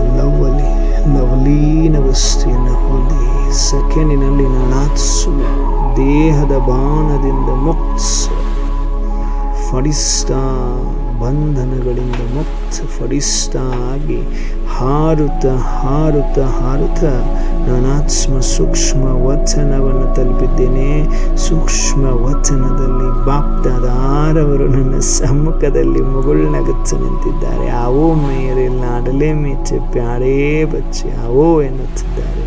ಲವಲೀನ ವಸ್ತುವನ್ನು ಹೊಂದಿ ಸೆಕೆಂಡಿನಲ್ಲಿ ನಾನಾತ್ಮ ದೇಹದ ಬಾಣದಿಂದ ಫಡಿಸ್ತಾ, ಬಂಧನಗಳಿಂದ ಫಡಿಸ್ತಾ ಆಗಿ ಹಾರುತ್ತ ನಾನಾತ್ಮ ಸೂಕ್ಷ್ಮ ವಚನವನ್ನು ತಲುಪಿದ್ದೇನೆ. ಸೂಕ್ಷ್ಮ ವಚನದಲ್ಲಿ ಬಾಪ್ದಾದಾರವರು ನನ್ನ ಸಮ್ಮುಖದಲ್ಲಿ ಮುಗುಳ್ನಗುತ್ತ ನಿಂತಿದ್ದಾರೆ. ಆವೋ ಮೇರೆ ಲಾಡಲೆ ಮೇಚೆ ಪ್ಯಾರೇ ಬಚ್ಚೆ ಆವೋ ಎನ್ನುತ್ತಿದ್ದಾರೆ.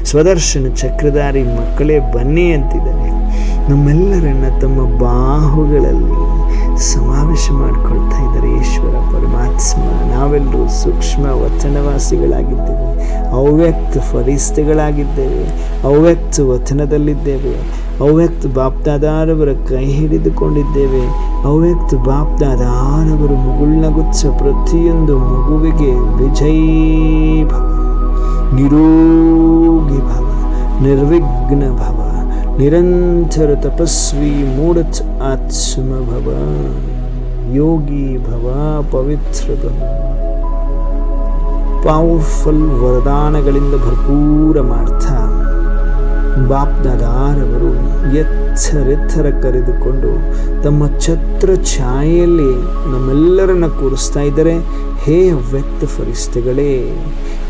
ಸ್ವದರ್ಶನ ಚಕ್ರಧಾರಿ ಮಕ್ಕಳೇ ಬನ್ನಿ ಅಂತಿದ್ದಾರೆ. ನಮ್ಮೆಲ್ಲರನ್ನ ತಮ್ಮ ಬಾಹುಗಳಲ್ಲಿ ಸಮಾವೇಶ ಮಾಡಿಕೊಳ್ತಾ ಇದ್ದಾರೆ ಈಶ್ವರ ಪರಮಾತ್ಮ. ನಾವೆಲ್ಲರೂ ಸೂಕ್ಷ್ಮ ವಚನವಾಸಿಗಳಾಗಿದ್ದೇವೆ, ಅವ್ಯಕ್ತ ಫರಿಸ್ತೆಗಳಾಗಿದ್ದೇವೆ, ಅವ್ಯಕ್ತ ವಚನದಲ್ಲಿದ್ದೇವೆ, ಅವ್ಯಕ್ತ ಬಾಪ್ದಾದಾರವರ ಕೈ ಹಿಡಿದುಕೊಂಡಿದ್ದೇವೆ. ಅವ್ಯಕ್ತ ಬಾಪ್ದಾದಾರವರು ಮುಗುಳ್ನಗುಚ್ಚ ಪ್ರತಿಯೊಂದು ಮಗುವಿಗೆ ವಿಜಯೀ ಭವ, ನಿರೋಗಿ ಭವ, ನಿರ್ವಿಘ್ನ ಭವ, ನಿರಂತರ ತಪಸ್ವಿ ಮೂಢ ಆತ್ಮ ಭವ, ಯೋಗಿ ಭವ, ಪವಿತ್ರ ಭವ. ಪವರ್ಫುಲ್ ವರದಾನಗಳಿಂದ ಭರ್ಪೂರ ಮಾಡ್ತಾ ಬಾಪ್ದಾದಾರವರು ಎತ್ತರ ಕರೆದುಕೊಂಡು ತಮ್ಮ ಛತ್ರ ಛಾಯೆಯಲ್ಲಿ ನಮ್ಮೆಲ್ಲರನ್ನ ಕೂರಿಸ್ತಾ ಇದ್ದಾರೆ. ಹೇ ಅವ್ಯಕ್ತ ಫರಿಸ್ತೆಗಳೇ,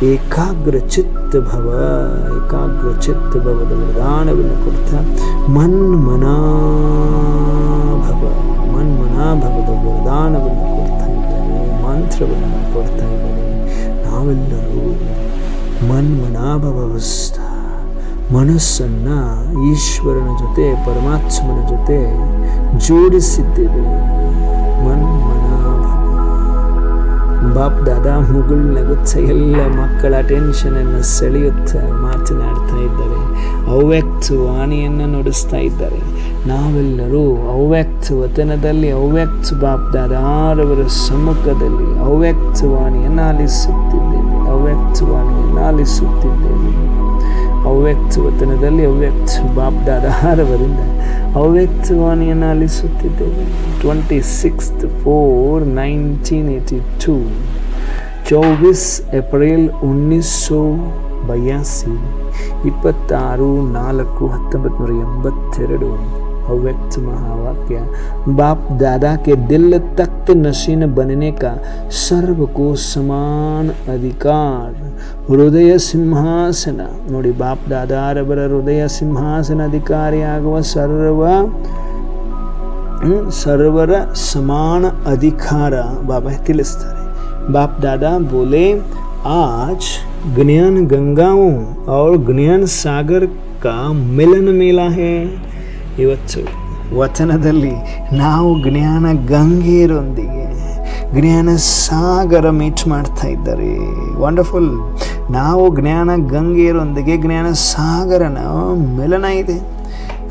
ಏಕಾಗ್ರ ಚಿತ್ತ ಭವದ ವರದಾನವನ್ನು ಕೊಡ್ತಾ ಮನ್ಮನಾಭವದ ವರದಾನವನ್ನು ಕೊಡ್ತಾ ಇದ್ದಾರೆ, ಮಂತ್ರವನ್ನು ಕೊಡ್ತಾ ಇದ್ದಾರೆ. ನಾವೆಲ್ಲರೂ ಮನ್ಮನಾಭವಸ್ಥ ಮನಸ್ಸನ್ನು ಈಶ್ವರನ ಜೊತೆ ಪರಮಾತ್ಮನ ಜೊತೆ ಜೋಡಿಸಿದ್ದೇವೆ. ಬಾಪ್ ದಾದಾ ಮುಗುಳ್ನಗುತ್ತ ಎಲ್ಲ ಮಕ್ಕಳ ಟೆನ್ಷನನ್ನು ಸೆಳೆಯುತ್ತ ಮಾತನಾಡ್ತಾ ಇದ್ದಾರೆ. ಅವ್ಯಕ್ತ ವಾಣಿಯನ್ನು ನುಡಿಸ್ತಾ ಇದ್ದಾರೆ. ನಾವೆಲ್ಲರೂ ಅವ್ಯಕ್ತ ವತನದಲ್ಲಿ ಅವ್ಯಕ್ತ ಬಾಪ್ ದಾದಾರವರ ಸಮ್ಮುಖದಲ್ಲಿ ಅವ್ಯಕ್ತ ವಾಣಿಯನ್ನು ಆಲಿಸುತ್ತಿದ್ದೇವೆ. ಅವ್ಯಕ್ತ ವತನದಲ್ಲಿ ಅವ್ಯಕ್ತ ಬಾಪ್ ದಾದಾರವರಿಂದ ಅವ್ಯಕ್ತ ವಾಣಿಯನ್ನು ಆಲಿಸುತ್ತಿದ್ದೇವೆ. 26/4/1982 24 ಏಪ್ರಿಲ್ 1982, 26/4/1982 अव्यक्त महावाक्य। बाप दादा के दिल तख्त नशीन बनने का सर्व को समान अधिकार। ಹೃದಯ ಸಿಂಹಾಸನ ನೋಡಿ, ಬಾಪ್ ದಾದಾರವರ ಹೃದಯ ಸಿಂಹಾಸನ ಅಧಿಕಾರಿಯಾಗುವ ಸರ್ವರ ಸಮಾನ ಅಧಿಕಾರ ಬಾಬಾ ತಿಳಿಸ್ತಾರೆ. बाप दादा बोले आज ज्ञान गंगाओं और ज्ञान सागर का मिलन मेला है. ಇವತ್ತು ವಚನದಲ್ಲಿ ನಾವು ಜ್ಞಾನ ಗಂಗೆಯರೊಂದಿಗೆ ಜ್ಞಾನ ಸಾಗರ ಮೀಟ್ ಮಾಡ್ತಾ ಇದ್ದಾರೆ. ವಂಡರ್ಫುಲ್. ನಾವು ಜ್ಞಾನ ಗಂಗೆಯರೊಂದಿಗೆ ಜ್ಞಾನ ಸಾಗರನ ಮಿಲನ ಇದೆ.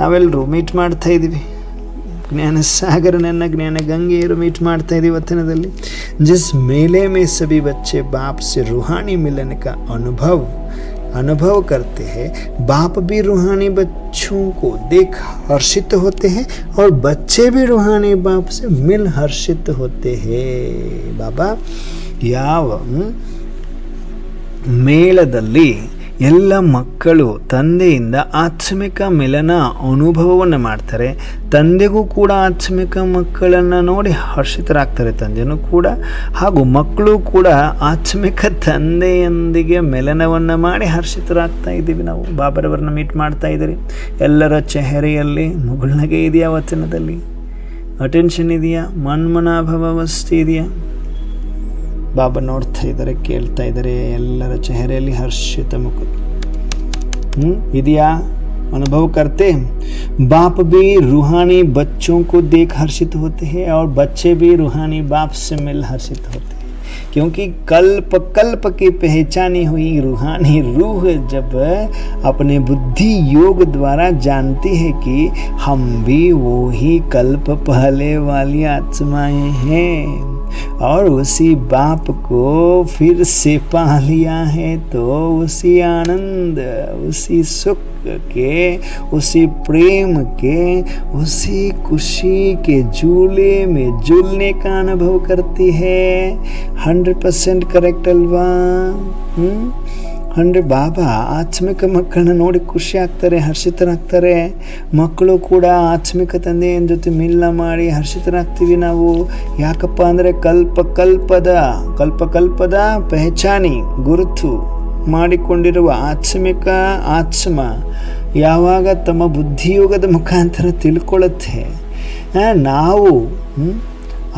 ನಾವೆಲ್ಲರೂ ಮೀಟ್ ಮಾಡ್ತಾ ಇದ್ದೀವಿ. ज्ञान सागरनನ್ನ ಜ್ಞಾನ ಗಂಗೆಯರು ಮೀಟ್ ಮಾಡ್ತಾ ಇದ್ದೀವಿ ವಚನದಲ್ಲಿ. जिस मेले में सभी बच्चे बाप से रूहानी मिलन का अनुभव करते हैं, बाप भी रूहानी बच्चों को देख हर्षित होते हैं और बच्चे भी रूहानी बाप से मिल हर्षित होते हैं. बाबा ಯಾವ ಮೇಳದಲ್ಲಿ ಎಲ್ಲ ಮಕ್ಕಳು ತಂದೆಯಿಂದ ಆತ್ಮಿಕ ಮಿಲನ ಅನುಭವವನ್ನು ಮಾಡ್ತಾರೆ, ತಂದೆಗೂ ಕೂಡ ಆತ್ಮಿಕ ಮಕ್ಕಳನ್ನು ನೋಡಿ ಹರ್ಷಿತರಾಗ್ತಾರೆ, ತಂದೆಯೂ ಕೂಡ, ಹಾಗೂ ಮಕ್ಕಳು ಕೂಡ ಆತ್ಮಿಕ ತಂದೆಯೊಂದಿಗೆ ಮಿಲನವನ್ನು ಮಾಡಿ ಹರ್ಷಿತರಾಗ್ತಾ ಇದ್ದೀವಿ. ನಾವು ಬಾಬರವರನ್ನ ಮೀಟ್ ಮಾಡ್ತಾ ಇದ್ದೀರಿ. ಎಲ್ಲರ ಚೆಹರೆಯಲ್ಲಿ ಮುಗುಳ್ನಗೆ ಇದೆಯಾ? ವಚನದಲ್ಲಿ ಅಟೆನ್ಷನ್ ಇದೆಯಾ? ಮನ್ಮನಾಭಾವಸ್ಥೆ ಇದೆಯಾ? ಬಾಬಾ ನೋಡ್ತಾ ಇದ್ದಾರೆ, ಕೇಳ್ತಾ ಇದ್ದಾರೆ. ಎಲ್ಲರ ಚೆಹರೆಯಲ್ಲಿ ಹರ್ಷಿತ ಮುಖ ಇದೆಯಾ? अनुभव करते हैं. बाप भी रूहानी बच्चों को देख हर्षित होते हैं और बच्चे भी रूहानी बाप से मिल हर्षित होते हैं, क्योंकि कल्प कल्प की पहचानी हुई रूहानी रूह जब अपने बुद्धि योग द्वारा जानती है कि हम भी वो ही कल्प पहले वाली आत्माएं हैं और उसी बाप को फिर से पा लिया है, तो उसी आनंद, उसी सुख के, उसी प्रेम के, उसी खुशी के झूले में झूलने का अनुभव करती है. 100% करेक्ट अल्वा? 100. ಬಾಬಾ ಆತ್ಮಿಕ ಮಕ್ಕಳನ್ನ ನೋಡಿ ಖುಷಿ ಆಗ್ತಾರೆ, ಹರ್ಷಿತರಾಗ್ತಾರೆ. ಮಕ್ಕಳು ಕೂಡ ಆತ್ಮಿಕ ತಂದೆಯ ಜೊತೆ ಮಿಲನ ಮಾಡಿ ಹರ್ಷಿತರಾಗ್ತೀವಿ ನಾವು. ಯಾಕಪ್ಪ ಅಂದರೆ ಕಲ್ಪದ ಪಹಚಾನಿ ಗುರುತು ಮಾಡಿಕೊಂಡಿರುವ ಆತ್ಮಿಕ ಆತ್ಮ ಯಾವಾಗ ತಮ್ಮ ಬುದ್ಧಿಯೋಗದ ಮುಖಾಂತರ ತಿಳ್ಕೊಳ್ಳುತ್ತೆ, ನಾವು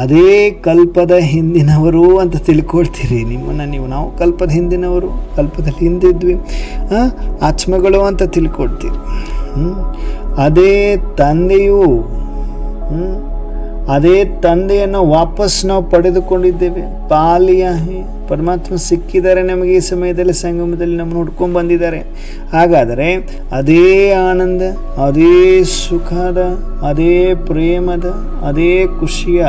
ಅದೇ ಕಲ್ಪದ ಹಿಂದಿನವರು ಅಂತ ತಿಳ್ಕೊಳ್ತೀರಿ. ನಿಮ್ಮನ್ನು ನೀವು ನಾವು ಕಲ್ಪದ ಹಿಂದಿನವರು, ಕಲ್ಪದಲ್ಲಿ ಹಿಂದಿದ್ವಿ ಆತ್ಮಗಳು ಅಂತ ತಿಳ್ಕೊಳ್ತೀರಿ. ಅದೇ ತಂದೆಯು ಅದೇ ತಂದೆಯನ್ನು ವಾಪಸ್ ನಾವು ಪಡೆದುಕೊಂಡಿದ್ದೇವೆ. ಪಾಲಿಯ ಪರಮಾತ್ಮ ಸಿಕ್ಕಿದ್ದಾರೆ ನಮಗೆ ಈ ಸಮಯದಲ್ಲಿ, ಸಂಗಮದಲ್ಲಿ ನಮ್ಮನ್ನು ಹುಡ್ಕೊಂಡು ಬಂದಿದ್ದಾರೆ. ಹಾಗಾದರೆ ಅದೇ ಆನಂದ, ಅದೇ ಸುಖದ, ಅದೇ ಪ್ರೇಮದ, ಅದೇ ಖುಷಿಯ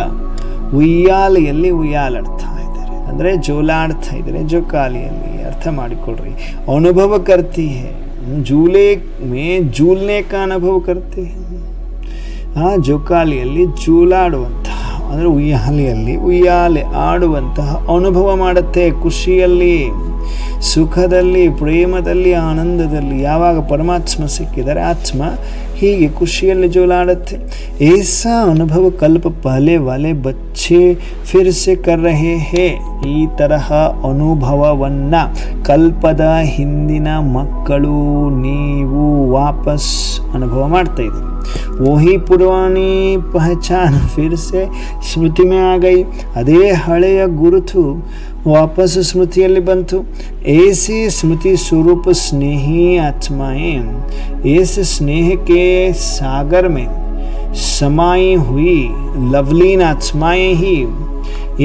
ಉಯ್ಯಾಲೆಯಲ್ಲಿ ಉಯ್ಯಾಲಾಡ್ತಾ ಇದ್ದಾರೆ, ಅಂದರೆ ಜೋಲಾಡ್ತಾ ಇದ್ದಾರೆ. ಜೋಕಾಲಿಯಲ್ಲಿ ಅರ್ಥ ಮಾಡಿಕೊಡ್ರಿ. ಅನುಭವ ಕರ್ತಿ ಹೇ, झूले में झूलने का अनुभव करते हैं. ಜೋಕಾಲಿಯಲ್ಲಿ ಜೂಲಾಡುವಂತಹ, ಅಂದರೆ ಉಯ್ಯಾಲೆಯಲ್ಲಿ ಉಯ್ಯಾಲೆ ಆಡುವಂತಹ ಅನುಭವ ಮಾಡುತ್ತೆ. ಖುಷಿಯಲ್ಲಿ, ಸುಖದಲ್ಲಿ, ಪ್ರೇಮದಲ್ಲಿ, ಆನಂದದಲ್ಲಿ. ಯಾವಾಗ ಪರಮಾತ್ಮ ಸಿಕ್ಕಿದರೆ ಆತ್ಮ ಹೀಗೆ ಖುಷಿಯಲ್ಲಿ ಜೋಲಾಡುತ್ತೆ. ऐसा अनुभव कल्प पहले वाले बच्चे फिर से कर रहे हैं. ಈ ತರಹ ಅನುಭವವನ್ನ ಕಲ್ಪದ ಹಿಂದಿನ ಮಕ್ಕಳು ನೀವು ವಾಪಸ್ ಅನುಭವ ಮಾಡ್ತಾ ಇದ್ದೀರಿ. वही पुरानी पहचान फिर से स्मृति में आ गई. ಅದೇ ಹಳೆಯ ಗುರುತು ವಾಪಸ್ ಸ್ಮೃತಿಯಲ್ಲಿ ಬಂತು. ऐसी स्मृति स्वरूप स्नेही आत्माएं इस स्नेह के सागर में समाई हुई लवलीन आत्माएं ही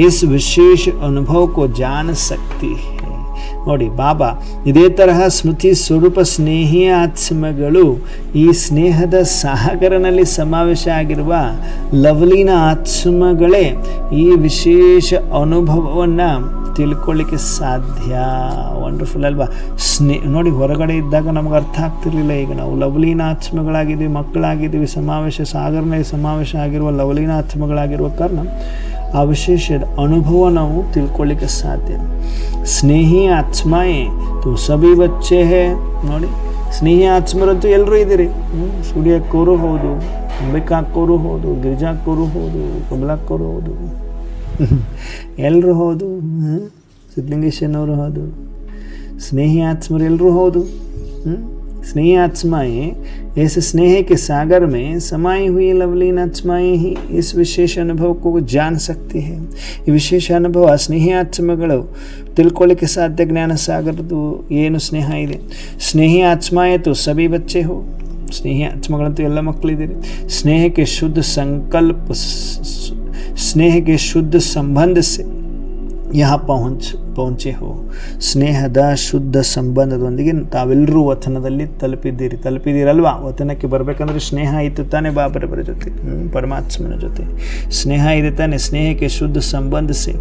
इस विशेष अनुभव को जान सकती है. ನೋಡಿ ಬಾಬಾ ಇದೇ ತರಹ ಸ್ಮೃತಿ ಸ್ವರೂಪ ಸ್ನೇಹಿ ಆತ್ಮಗಳು ಈ ಸ್ನೇಹದ ಸಾಗರನಲ್ಲಿ ಸಮಾವೇಶ ಆಗಿರುವ ಲವ್ಲಿನ ಆತ್ಮಗಳೇ ಈ ವಿಶೇಷ ಅನುಭವವನ್ನು ತಿಳ್ಕೊಳ್ಳಿಕ್ಕೆ ಸಾಧ್ಯ. ವಂಡರ್ಫುಲ್ ಅಲ್ವಾ? ನೋಡಿ, ಹೊರಗಡೆ ಇದ್ದಾಗ ನಮಗೆ ಅರ್ಥ ಆಗ್ತಿರ್ಲಿಲ್ಲ. ಈಗ ನಾವು ಲವ್ಲಿನ ಆತ್ಮಗಳಾಗಿದ್ದೀವಿ, ಮಕ್ಕಳಾಗಿದ್ದೀವಿ, ಸಮಾವೇಶ ಸಾಗರನಲ್ಲಿ ಸಮಾವೇಶ ಆಗಿರುವ ಲವ್ಲಿನ ಆತ್ಮಗಳಾಗಿರುವ ಕಾರಣ ಆ ವಿಶೇಷ ಅನುಭವ ನಾವು ತಿಳ್ಕೊಳ್ಳಿಕ್ಕೆ ಸಾಧ್ಯ. ಸ್ನೇಹಿ ಆತ್ಮಾಯೇ ತು ಸಭಿ ಬಚ್ಚೆ ಹೇ. ನೋಡಿ, ಸ್ನೇಹಿ ಆತ್ಮರಂತೂ ಎಲ್ಲರೂ ಇದ್ದೀರಿ. ಸುಡಿಯೋಕ್ಕವರು ಹೌದು, ಅಂಬಿಕಾಕ್ಕವರು ಹೌದು, ಗಿರಿಜಾಕ್ಕವರು ಹೌದು, ಕಮಲಾಕ್ಕವರು ಹೌದು, ಎಲ್ಲರೂ ಹೌದು, ಸಿದ್ಧಲಿಂಗೇಶ್ವರನವರು ಹೌದು, ಸ್ನೇಹಿ ಆತ್ಮರು ಎಲ್ಲರೂ ಹೌದು. स्नेही आत्माएँ इस स्नेह के सागर में समाई हुई लवलीन आत्माएँ ही इस विशेष अनुभव को जान सकती है. ಈ ವಿಶೇಷ ಅನುಭವ ಸ್ನೇಹಿ ಆತ್ಮಗಳು ತಿಳ್ಕೊಳ್ಳಿಕ್ಕೆ ಸಾಧ್ಯ. ಜ್ಞಾನ ಸಾಗರದು ಏನು ಸ್ನೇಹ ಇದೆ. ಸ್ನೇಹಿ ಆತ್ಮಾಯತು ಸಭಿ ಬಚ್ಚೆ ಹೋ, ಸ್ನೇಹಿ ಆತ್ಮಗಳಂತೂ ಎಲ್ಲ ಮಕ್ಕಳಿದ್ದೀರಿ. ಸ್ನೇಹಕ್ಕೆ ಶುದ್ಧ ಸಂಕಲ್ಪ, ಸ್ನೇಹಕ್ಕೆ ಶುದ್ಧ ಸಂಬಂಧ ಸೆ ಯಹ ಪਹੁಂಚೆ ಹೋ. ಸ್ನೇಹದ ಶುದ್ಧ ಸಂಬಂಧದೊಂದಿಗೆ ತಾವೆಲ್ಲರೂ ವತನದಲ್ಲಿ ತಲುಪಿದ್ದೀರಲ್ವಾ. ವತನಕ್ಕೆ ಬರಬೇಕಂದ್ರೆ ಸ್ನೇಹ ಇತ್ತು ತಾನೇ ಬಾಬರವರ ಜೊತೆ, ಪರಮಾತ್ಮನ ಜೊತೆ ಸ್ನೇಹ ಇದೆ ತಾನೆ. ಸ್ನೇಹಕ್ಕೆ ಶುದ್ಧ ಸಂಬಂಧ ಸೆ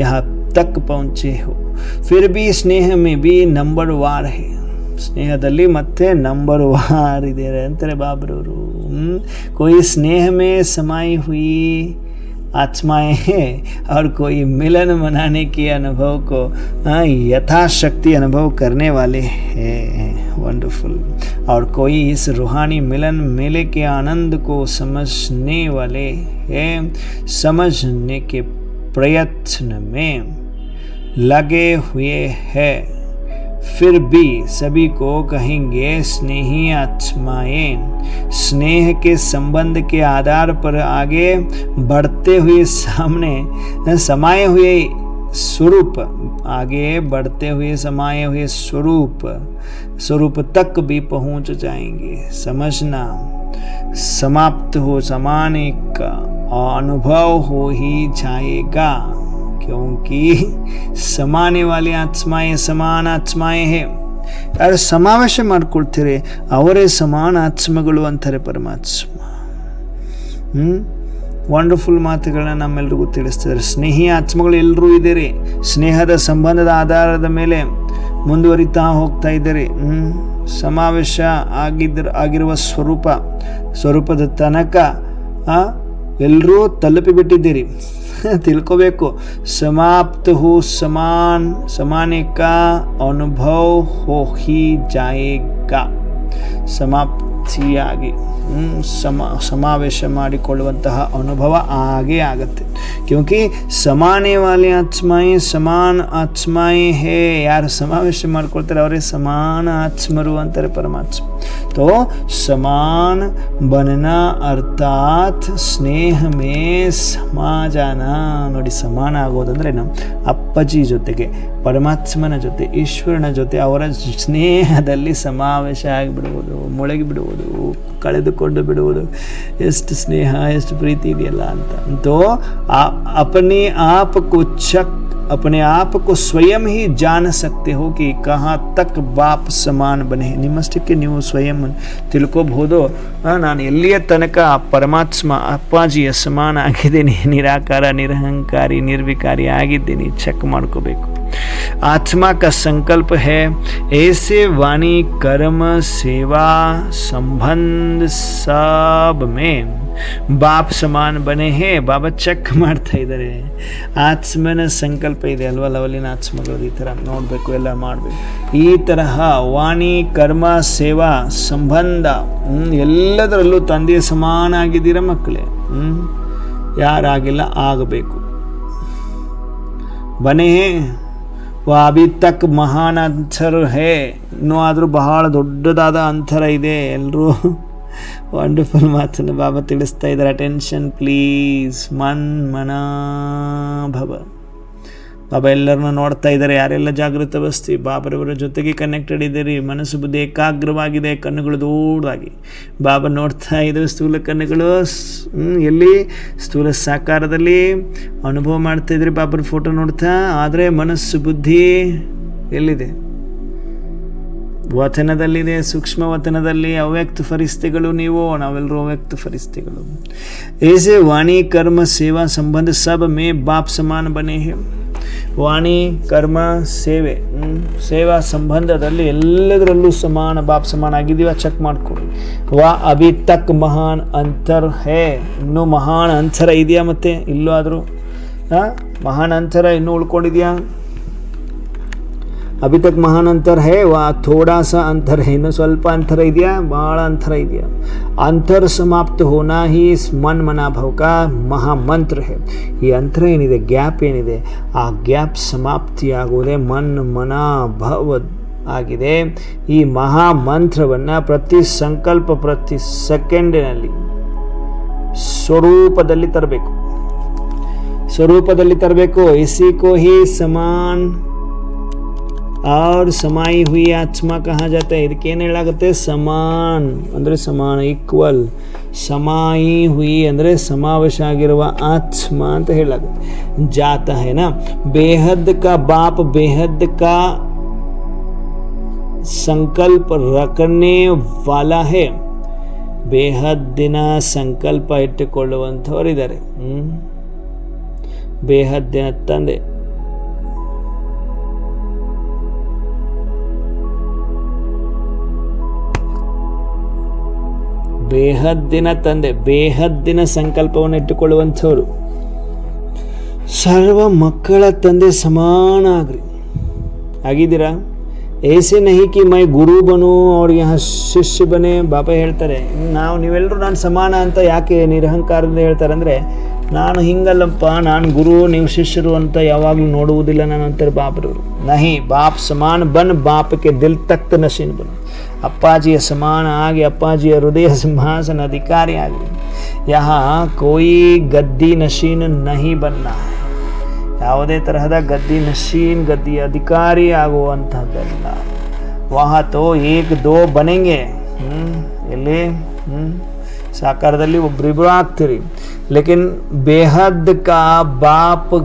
ಯಹ ತಕ್ ಪਹੁಂಚೆ ಹೋ. ಫಿರ್ ಬಿ ಸ್ನೇಹ ಮೇ ಬಿ ನಂಬರ್ ವಾರ್ ಹೇ. ಸ್ನೇಹದಲ್ಲಿ ಮತ್ತೆ ನಂಬರ್ ವಾರ್ ಇದೆ ಅಂತಾರೆ ಬಾಬರವರು. कोई स्नेह में समाई हुई आत्माएं हैं और कोई मिलन मनाने के अनुभव को यथाशक्ति अनुभव करने वाले हैं. वंडरफुल. और कोई इस रूहानी मिलन मेले के आनंद को समझने वाले हैं, समझने के प्रयत्न में लगे हुए हैं. फिर भी सभी को कहेंगे स्नेही आत्माएं. स्नेह के संबंध के आधार पर आगे बढ़ते हुए सामने समाये हुए स्वरूप, आगे बढ़ते हुए समाये हुए स्वरूप तक भी पहुंच जाएंगे. समझना समाप्त हो, समाने का अनुभव हो ही जाएगा. क्योंकि समाने वाली आत्माएं समान आत्माएं हैं. ಯಾರು ಸಮಾವೇಶ ಮಾಡ್ಕೊಳ್ತೀರಿ ಅವರೇ ಸಮಾನ ಆತ್ಮಗಳು ಅಂತಾರೆ ಪರಮಾತ್ಮ. ವಂಡರ್ಫುಲ್ ಮಾತುಗಳನ್ನ ನಮ್ಮೆಲ್ರಿಗೂ ತಿಳಿಸ್ತಿದ್ದಾರೆ. ಸ್ನೇಹಿ ಆತ್ಮಗಳು ಎಲ್ಲರೂ ಇದ್ದೀರಿ. ಸ್ನೇಹದ ಸಂಬಂಧದ ಆಧಾರದ ಮೇಲೆ ಮುಂದುವರಿತಾ ಹೋಗ್ತಾ ಇದ್ದೀರಿ. ಸಮಾವೇಶ ಆಗಿರುವ ಸ್ವರೂಪದ ತನಕ ಎಲ್ಲರೂ ತಲುಪಿಬಿಟ್ಟಿದ್ದೀರಿ. ತಿಳ್ಕೋಬೇಕು. समाप्त हो समाने का अनुभव हो ही जाएगा. ಸಮಾಪ್ತಿಯಾಗಿ ಸಮಾವೇಶ ಮಾಡಿಕೊಳ್ಳುವಂತಹ ಅನುಭವ ಆಗೇ ಆಗುತ್ತೆ. ಕ್ಯೋಂಕಿ ಸಮಾನೆ ವಾಲೆ ಆತ್ಮಾಯೇ ಸಮಾನ ಆತ್ಮಾಯೇ ಹೇ. ಯಾರು ಸಮಾವೇಶ ಮಾಡ್ಕೊಳ್ತಾರೆ ಅವರೇ ಸಮಾನ ಆತ್ಮರು ಅಂತಾರೆ ಪರಮಾತ್ಮ. तो समान बनना अर्थात स्नेह में समा जाना. ನೋಡಿ, ಸಮಾನ ಆಗೋದಂದ್ರೆ ನಮ್ಮ ಅಪ್ಪಜಿ ಜೊತೆಗೆ, ಪರಮಾತ್ಮನ ಜೊತೆ, ಈಶ್ವರನ ಜೊತೆ ಅವರ ಸ್ನೇಹದಲ್ಲಿ ಸಮಾವೇಶ ಆಗಿಬಿಡುವುದು, ಮುಳುಗಿ ಬಿಡುವುದು, ಕಳೆದುಕೊಂಡು ಬಿಡುವುದು. ಎಷ್ಟು ಸ್ನೇಹ, ಎಷ್ಟು ಪ್ರೀತಿ ಇದೆಯಲ್ಲ ಅಂತ. तो अपने आप को स्वयं ही जान सकते हो कि कहाँ तक बाप समान बने. ನಿಮ್ಮಷ್ಟಕ್ಕೆ ನೀವು ಸ್ವಯಂ ತಿಳ್ಕೋಬಹುದು. ನಾನು ಎಲ್ಲಿಯ ತನಕ ಪರಮಾತ್ಮ ಅಪ್ಪಾಜಿಯ ಸಮಾನ ಆಗಿದ್ದೀನಿ, ನಿರಾಕಾರ, ನಿರಹಂಕಾರಿ, ನಿರ್ವಿಕಾರಿ ಆಗಿದ್ದೀನಿ, ಚೆಕ್ ಮಾಡ್ಕೋಬೇಕು. आत्मा का संकल्प है ऐसे वाणी कर्म सेवा संबंध सब में ಬಾಪ್ ಸಮಾನ ಬನೆ ಹೇ. ಬಾಬಾ ಚೆಕ್ ಮಾಡ್ತಾ ಇದ್ದಾರೆ. ಆತ್ಮನ ಸಂಕಲ್ಪ ಇದೆ ಅಲ್ವಾ, ಲವಲಿನ ಆತ್ಮಗಳು ಈ ಥರ ನೋಡಬೇಕು, ಎಲ್ಲ ಮಾಡಬೇಕು. ಈ ತರಹ ವಾಣಿ ಕರ್ಮ ಸೇವಾ ಸಂಬಂಧ ಎಲ್ಲದರಲ್ಲೂ ತಂದೆಯ ಸಮಾನ ಆಗಿದ್ದೀರ ಮಕ್ಕಳೇ. ಯಾರಾಗಿಲ್ಲ, ಆಗಬೇಕು. ಬನೆ ಹೇ ಅಭಿ ತಕ್ ಮಹಾನ್ ಅಂತರ ಹೇ. ಇನ್ನೂ ಆದರೂ ಬಹಳ ದೊಡ್ಡದಾದ ಅಂತರ ಇದೆ. ಎಲ್ಲರೂ ವಂಡರ್ಫುಲ್ ಮಾತನ್ನು ಬಾಬಾ ತಿಳಿಸ್ತಾ ಇದ್ದಾರೆ. Attention please. ಮನಭವ. ಬಾಬಾ ಎಲ್ಲರನ್ನ ನೋಡ್ತಾ ಇದ್ದಾರೆ. ಯಾರೆಲ್ಲ ಜಾಗೃತ ವಸ್ತಿ ಬಾಬರವರ ಜೊತೆಗೆ ಕನೆಕ್ಟೆಡ್ ಇದ್ದೀರಿ. ಮನಸ್ಸು ಬುದ್ಧಿ ಏಕಾಗ್ರವಾಗಿದೆ, ಕಣ್ಣುಗಳು ದೊಡ್ಡದಾಗಿ ಬಾಬಾ ನೋಡ್ತಾ ಇದ್ದಾರೆ. ಸ್ಥೂಲ ಕಣ್ಣುಗಳು ಎಲ್ಲಿ ಸ್ಥೂಲ ಸಾಕಾರದಲ್ಲಿ ಅನುಭವ ಮಾಡ್ತಾ ಇದ್ರಿ. ಬಾಬರ ಫೋಟೋ ನೋಡ್ತಾ, ಆದರೆ ಮನಸ್ಸು ಬುದ್ಧಿ ಎಲ್ಲಿದೆ? ವತನದಲ್ಲಿದೆ, ಸೂಕ್ಷ್ಮ ವತನದಲ್ಲಿ. ಅವ್ಯಕ್ತ ಫರಿಸ್ತೆಗಳು ನೀವು, ನಾವೆಲ್ಲರೂ ಅವ್ಯಕ್ತ ಫರಿಸ್ತೆಗಳು. ऐसे वाणी कर्म सेवा संबंध सब में बाप समान बने हैं. ವಾಣಿ ಕರ್ಮ ಸೇವೆ ಸೇವಾ ಸಂಬಂಧದಲ್ಲಿ ಎಲ್ಲದರಲ್ಲೂ ಸಮಾನ ಬಾಪ್ ಸಮಾನ ಆಗಿದ್ದೀವ, ಚೆಕ್ ಮಾಡ್ಕೊಳ್ಳಿ. ವಾ ಅಭಿ ತಕ್ ಮಹಾನ್ ಅಂತರ್ ಹೇ. ಇನ್ನೂ ಮಹಾನ್ ಅಂತರ ಇದೆಯಾ? ಮತ್ತೆ ಇಲ್ಲೂ ಆದರೂ ಮಹಾನ್ ಅಂತರ ಇನ್ನೂ ಉಳ್ಕೊಂಡಿದೆಯಾ? अभी तक महान अंतर है वा थोड़ा सा अंतर है, ಇನ್ನು ಸ್ವಲ್ಪ ಅಂತರ ಇದೆಯಾ, ಬಹಳ ಅಂತರ ಇದೆಯಾ. अंतर समाप्त होना ही इस मन मना भव का महामंत्र है. ಈ ಅಂತರ ಏನಿದೆ, ಗ್ಯಾಪ್ ಏನಿದೆ, ಆ ಗ್ಯಾಪ್ ಸಮಾಪ್ತಿಯಾಗುವುದೇ ಮನ್ ಮನ ಭವ ಆಗಿದೆ. ಈ ಮಹಾಮಂತ್ರವನ್ನು ಪ್ರತಿ ಸಂಕಲ್ಪ ಪ್ರತಿ ಸೆಕೆಂಡಿನಲ್ಲಿ ಸ್ವರೂಪದಲ್ಲಿ ತರಬೇಕು. इसी को ही समान और समाई हुई आत्मा कहा जाता है. ಇದಕ್ಕೇನು ಹೇಳಾಗುತ್ತೆ, ಸಮಾನ್ ಅಂದರೆ ಸಮಾನ, ಈಕ್ವಲ್. समाई हुई ಅಂದರೆ ಸಮಾವೇಶ ಆಗಿರುವ ಆತ್ಮ ಅಂತ ಹೇಳಾಗುತ್ತೆ. ಜಾತಾ है ना. बेहद का बाप बेहद का संकल्प रखने वाला है. ಬೇಹದ್ದಿನ ಸಂಕಲ್ಪ ಇಟ್ಟುಕೊಳ್ಳುವಂಥವರಿದ್ದಾರೆ. ಬೇಹದ್ದಿನ ತಂದೆ, ಬೇಹದ್ದಿನ ಸಂಕಲ್ಪವನ್ನು ಇಟ್ಟುಕೊಳ್ಳುವಂಥವರು. ಸರ್ವ ಮಕ್ಕಳ ತಂದೆ ಸಮಾನ ಆಗಿದ್ದೀರಾ. ऐसे नहीं कि मैं गुरु बनूं और यहाँ ಶಿಷ್ಯ ಬನೆ. ಬಾಬಾ ಹೇಳ್ತಾರೆ, ನೀವೆಲ್ಲರೂ ನಾನು ಸಮಾನ ಅಂತ ಯಾಕೆ ನಿರಹಂಕಾರದಿಂದ ಹೇಳ್ತಾರೆ ಅಂದರೆ, ನಾನು ಹಿಂಗಲ್ಲಪ್ಪ, ನಾನು ಗುರು ನೀವು ಶಿಷ್ಯರು ಅಂತ ಯಾವಾಗಲೂ ನೋಡುವುದಿಲ್ಲ ನಾನು ಅಂತಾರೆ ಬಾಬ್ರವರು. ನಹಿ, ಬಾಪ್ ಸಮಾನ ಬನ್, ಬಾಪಕ್ಕೆ ದಿಲ್ ತಕ್ತ ನಶೀನ್ ಬನ್. ಅಪ್ಪಾಜಿಯ ಸಮಾನ ಆಗಿ ಅಪ್ಪಾಜಿಯ ಹೃದಯ ಸಿಂಹಾಸನ ಅಧಿಕಾರಿ ಆಗಲಿ. ಯಹ ಕೋಯಿ ಗದ್ದಿ ನಶೀನ್ ನಹಿ ಬನ್ನ. ಯಾವುದೇ ತರಹದ ಗದ್ದಿ ನಶೀನ್, ಗದ್ದಿ ಅಧಿಕಾರಿ ಆಗುವಂಥದ್ದಲ್ಲ. ವಹ ತೋ ಏಕ್ ದೋ ಬನೆಂಗೆ. ಎಲ್ಲಿ ಸಾಕಾರದಲ್ಲಿ ಒಬ್ಬರಿಬ್ಬರು ಆಗ್ತೀರಿ. ಲೇಕಿನ್ ಬೇಹದ್ ಕಾ ಬಾಪ್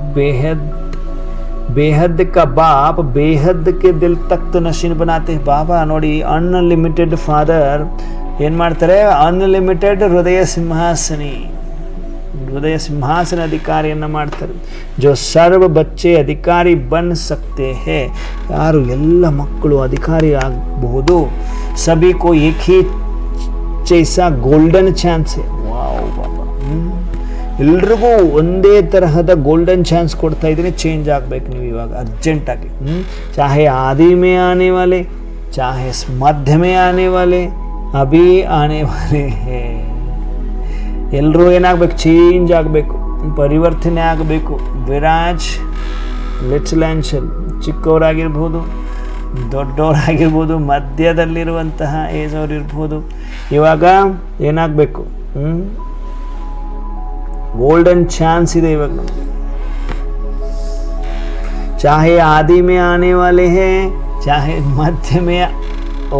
ಬೇಹದ್ ಕಾ ಬಾಪ್ ಬೇಹದ್ ಕೆ ದಿಲ್ ತಕ್ತ ನಶೀನ್ ಬನಾತೆ. ಬಾಬಾ ನೋಡಿ, ಅನ್ಲಿಮಿಟೆಡ್ ಫಾದರ್ ಏನು ಮಾಡ್ತಾರೆ, ಅನ್ಲಿಮಿಟೆಡ್ ಹೃದಯ ಸಿಂಹಾಸನ ಅಧಿಕಾರಿಯನ್ನು ಮಾಡ್ತಾರೆ. ಜೋ ಸರ್ವ ಬಚ್ಚೆ ಅಧಿಕಾರಿ ಬನ್ ಸಕ್ತೆ ಹೇ. ಯಾರು ಎಲ್ಲ ಮಕ್ಕಳು ಅಧಿಕಾರಿ ಆಗಬಹುದು. ಸಭಿ ಕೋ ಏಕ್ ಹಿ ಜೈಸಾ ಗೋಲ್ಡನ್ ಚಾನ್ಸ್ ಹೇ. ವಾವ್ ಬಾಬಾ, ಎಲ್ರಿಗೂ ಒಂದೇ ತರಹದ ಗೋಲ್ಡನ್ ಚಾನ್ಸ್ ಕೊಡ್ತಾ ಇದ್ದೀನಿ. ಚೇಂಜ್ ಆಗಬೇಕು ನೀವು ಇವಾಗ ಅರ್ಜೆಂಟಾಗಿ. ಚಾಹೆ ಆದಿ ಮೇ ಆನೆ ವಾಲೆ, ಚಾಹೆ ಮಧ್ಯ ಮೇ ಆನೆ ವಾಲೆ, ಅಭಿ ಆನೆ ವಾಲೆ ಹೇ. ಎಲ್ಲರೂ ಏನಾಗಬೇಕು, ಚೇಂಜ್ ಆಗಬೇಕು, ಪರಿವರ್ತನೆ ಆಗಬೇಕು. ವಿರಾಜ್ ಲಿಟಲ್ ಆ್ಯಂಡ್ ಚಿಕ್ಕವರಾಗಿರ್ಬೋದು, ದೊಡ್ಡವರಾಗಿರ್ಬೋದು, ಮಧ್ಯದಲ್ಲಿರುವಂತಹ ಏಜ್ ಅವ್ರು ಇರ್ಬೋದು. ಇವಾಗ ಏನಾಗಬೇಕು, ಗೋಲ್ಡನ್ ಚಾನ್ಸ್ ಇದೆ ಇವಾಗ ನಮಗೆ. ಚಾಹೆ ಆದಿ ಮೇ ಆನೆ ವಾಲೆ ಹೇ, ಚಾಹೆ ಮಧ್ಯ ಮೇ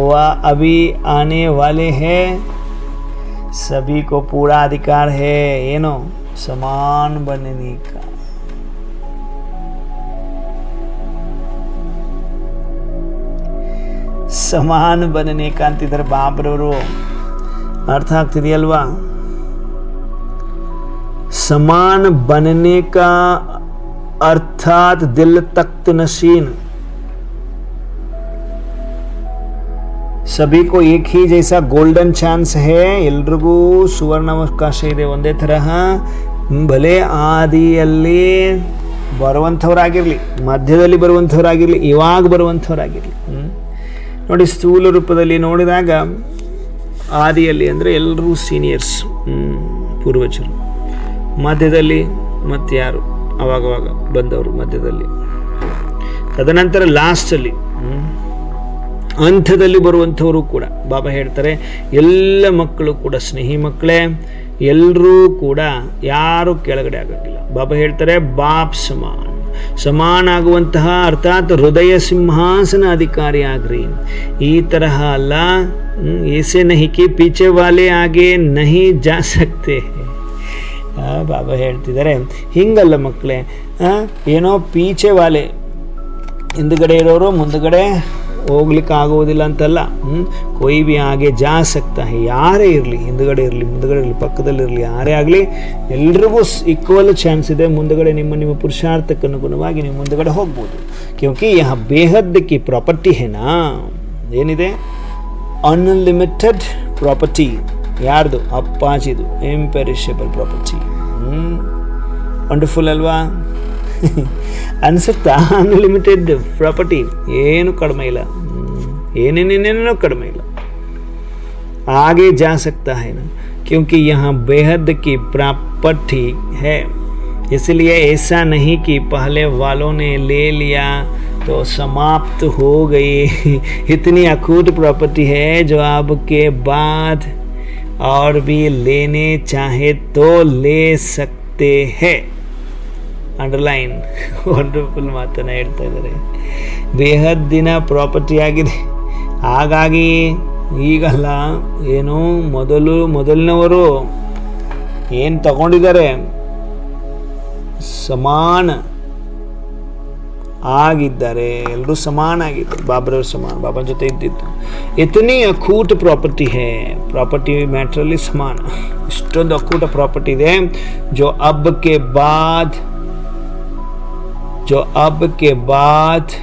ವ ಅಭಿ ಆನೆ ವಾಲೆ ಹೇ, सभी को पूरा अधिकार है. ಏನೋ समान बनने का. ಸಮಾನ बनने का ಅಂತಿದ್ದಾರೆ ಬಾಬ್ರವರು. ಅರ್ಥ ಆಗ್ತಿದೆಯಲ್ವಾ? समान बनने का अर्थात दिल तख्त नशीन. सभी को एक ही जैसा गोल्डन ಚಾನ್ಸ್ है. ಎಲ್ರಿಗೂ ಸುವರ್ಣಾವಕಾಶ ಇದೆ, ಒಂದೇ ತರಹ. ಭಲೆ ಆದಿಯಲ್ಲಿ ಬರುವಂಥವರಾಗಿರಲಿ, ಮಧ್ಯದಲ್ಲಿ ಬರುವಂಥವರಾಗಿರಲಿ, ಇವಾಗ ಬರುವಂಥವರಾಗಿರಲಿ. ನೋಡಿ, ಸ್ಥೂಲ ರೂಪದಲ್ಲಿ ನೋಡಿದಾಗ ಆದಿಯಲ್ಲಿ ಅಂದರೆ ಎಲ್ಲರೂ ಸೀನಿಯರ್ಸ್, ಪೂರ್ವಜರು. ಮಧ್ಯದಲ್ಲಿ ಮತ್ತೆ ಯಾರು ಅವಾಗವಾಗ ಬಂದವರು ಮಧ್ಯದಲ್ಲಿ. ತದನಂತರ ಲಾಸ್ಟಲ್ಲಿ ಅಂತ್ಯದಲ್ಲಿ ಬರುವಂಥವರು ಕೂಡ. ಬಾಬಾ ಹೇಳ್ತಾರೆ, ಎಲ್ಲ ಮಕ್ಕಳು ಕೂಡ ಸ್ನೇಹಿ ಮಕ್ಕಳೇ, ಎಲ್ಲರೂ ಕೂಡ ಯಾರು ಕೆಳಗಡೆ ಆಗಂಗಿಲ್ಲ. ಬಾಬಾ ಹೇಳ್ತಾರೆ, ಬಾಪ್ ಸಮಾನ ಆಗುವಂತಹ ಅರ್ಥಾತ್ ಹೃದಯ ಸಿಂಹಾಸನ ಅಧಿಕಾರಿ ಆಗ್ರಿ. ಈ ತರಹ ಅಲ್ಲ, ಏಸೆ ನಹಿ ಕಿ ಪೀಚೆ ವಾಲೆ ಆಗೆ ನಹಿ ಜಾ ಸಕ್ತೆ. ಬಾಬಾ ಹೇಳ್ತಿದ್ದಾರೆ, ಹಿಂಗಲ್ಲ ಮಕ್ಕಳೇ, ಏನೋ ಪೀಚೆ ವಾಲೆ, ಹಿಂದುಗಡೆ ಇರೋರು ಮುಂದುಗಡೆ ಹೋಗ್ಲಿಕ್ಕೆ ಆಗೋದಿಲ್ಲ ಅಂತಲ್ಲ. ಕೊಯ್ ಬಿ ಆಗೆ ಜಾ ಸಕ್ತಾ ಹೈ. ಯಾರೇ ಇರಲಿ, ಹಿಂದುಗಡೆ ಇರಲಿ ಮುಂದುಗಡೆ ಇರಲಿ ಪಕ್ಕದಲ್ಲಿರಲಿ, ಯಾರೇ ಆಗಲಿ, ಎಲ್ರಿಗೂ ಈಕ್ವಲ್ ಚಾನ್ಸ್ ಇದೆ. ಮುಂದುಗಡೆ ನಿಮ್ಮ ಪುರುಷಾರ್ಥಕ್ಕೆ ಅನುಗುಣವಾಗಿ ನೀವು ಮುಂದುಗಡೆ ಹೋಗ್ಬೋದು. ಕ್ಯೋಂಕಿ ಯಹ ಬೇಹದ್ ಕಿ ಪ್ರಾಪರ್ಟಿ ಹೇನಾ, ಏನಿದೆ, ಅನ್ಲಿಮಿಟೆಡ್ ಪ್ರಾಪರ್ಟಿ. ಯಾರ್ದು? ಅಪ್ಪಾಜಿದು ಇಂಪೆರಿಷಬಲ್ ಪ್ರಾಪರ್ಟಿ. ವಂಡರ್ಫುಲ್ ಅಲ್ವಾ? ಅನಿಸುತ್ತಾ? ಅನ್ಲಿಮಿಟೆಡ್ ಪ್ರಾಪರ್ಟಿ, ಏನು ಕಡಿಮೆ ಇಲ್ಲ, ಏನೇನೇನೇನೋ ಕಡಿಮೆ ಇಲ್ಲ. आगे जा सकता है ना, क्योंकि यहाँ बेहद की प्रॉपर्टी है, इसलिए ऐसा नहीं कि पहले वालों ने ले लिया तो समाप्त हो गई. इतनी अखूट प्रॉपर्टी है जो आपके बाद और भी लेने चाहे तो ले सकते हैं. ಅಂಡರ್ಲೈನ್. ವಂಡರ್ಫುಲ್ ಮಾತನ್ನು ಹೇಳ್ತಾ ಇದ್ದಾರೆ. ಬೇಹದ್ದಿನ ಪ್ರಾಪರ್ಟಿ ಆಗಿದೆ. ಹಾಗಾಗಿ ಈಗಲ್ಲ, ಏನು ಮೊದಲಿನವರು ಏನು ತಗೊಂಡಿದ್ದಾರೆ ಸಮಾನ ಆಗಿದ್ದಾರೆ, ಎಲ್ಲರೂ ಸಮಾನ ಆಗಿದ್ದಾರೆ. ಬಾಬರವ್ರ ಸಮಾನ, ಬಾಬನ ಜೊತೆ ಇದ್ದಿದ್ದು. ಇತನಿ ಅಖೂಟ ಪ್ರಾಪರ್ಟಿ ಹೇ, ಪ್ರಾಪರ್ಟಿ ಮ್ಯಾಟ್ರಲ್ಲಿ ಸಮಾನ. ಇಷ್ಟೊಂದು ಅಖೂಟ ಪ್ರಾಪರ್ಟಿ ಇದೆ. ಜೋ ಅಬ್ ಕೆ ಬಾದ್